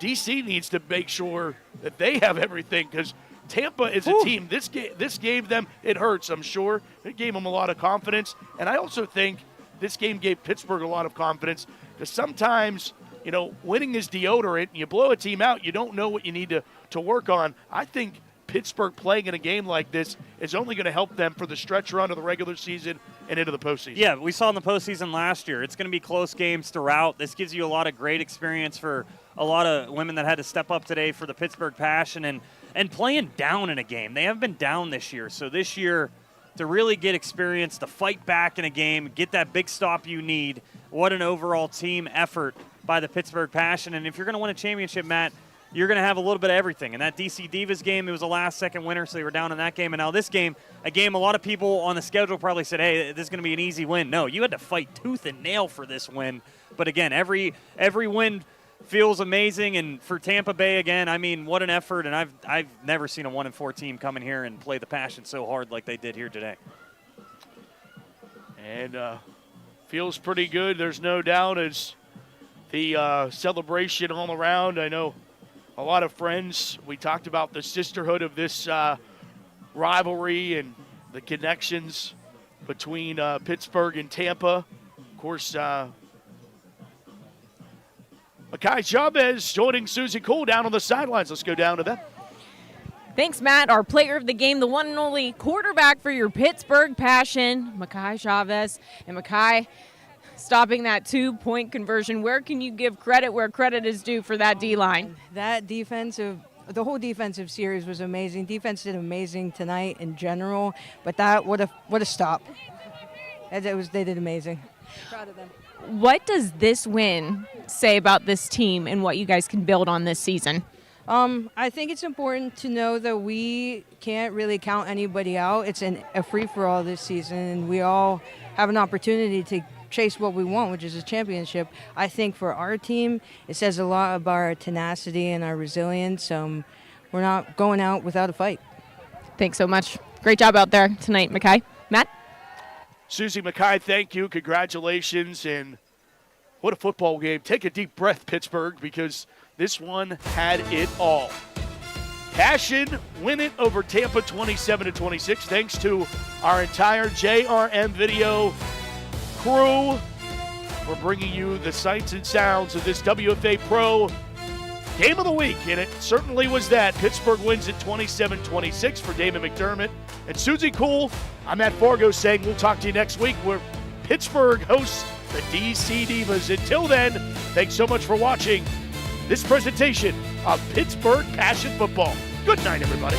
DC needs to make sure that they have everything, because Tampa is a team. This gave them, it hurts, I'm sure. It gave them a lot of confidence, and I also think this game gave Pittsburgh a lot of confidence, because sometimes, winning is deodorant. You blow a team out, you don't know what you need to work on. I think Pittsburgh playing in a game like this is only going to help them for the stretch run of the regular season and into the postseason. Yeah, we saw in the postseason last year. It's going to be close games throughout. This gives you a lot of great experience for a lot of women that had to step up today for the Pittsburgh Passion and playing down in a game. They haven't been down this year. So this year, to really get experience, to fight back in a game, get that big stop you need. What an overall team effort by the Pittsburgh Passion. And if you're going to win a championship, Matt, you're going to have a little bit of everything. In that DC Divas game, it was a last-second winner, so they were down in that game. And now this game, a game a lot of people on the schedule probably said, hey, this is going to be an easy win. No, you had to fight tooth and nail for this win. But again, every win feels amazing. And for Tampa Bay, again, I mean, what an effort. And I've never seen a 1-4 team come in here and play the Passion so hard like they did here today. And feels pretty good. There's no doubt as the celebration all around. I know a lot of friends. We talked about the sisterhood of this rivalry and the connections between Pittsburgh and Tampa. Of course, Makai Chavez joining Susie Cole down on the sidelines. Let's go down to that. Thanks, Matt. Our player of the game, the one and only quarterback for your Pittsburgh Passion, Makai Chavez. And Makai, stopping that 2-point conversion. Where can you give credit where credit is due for that D-line? That the whole defensive series was amazing. Defense did amazing tonight in general, but that what a stop. They did amazing. Proud of them. What does this win say about this team and what you guys can build on this season? I think it's important to know that we can't really count anybody out. It's a free-for-all this season, and we all have an opportunity to chase what we want, which is a championship. I think for our team, it says a lot about our tenacity and our resilience. We're not going out without a fight. Thanks so much. Great job out there tonight, Makai. Matt? Susie Makai, thank you. Congratulations. And what a football game. Take a deep breath, Pittsburgh, because this one had it all. Passion win it over Tampa 27-26. Thanks to our entire JRM video crew. We're bringing you the sights and sounds of this WFA Pro Game of the Week, and it certainly was that. Pittsburgh wins it 27-26 for Damon McDermott. And Susie Cool, I'm Matt Fargo saying we'll talk to you next week where Pittsburgh hosts the DC Divas. Until then, thanks so much for watching this presentation of Pittsburgh Passion Football. Good night, everybody.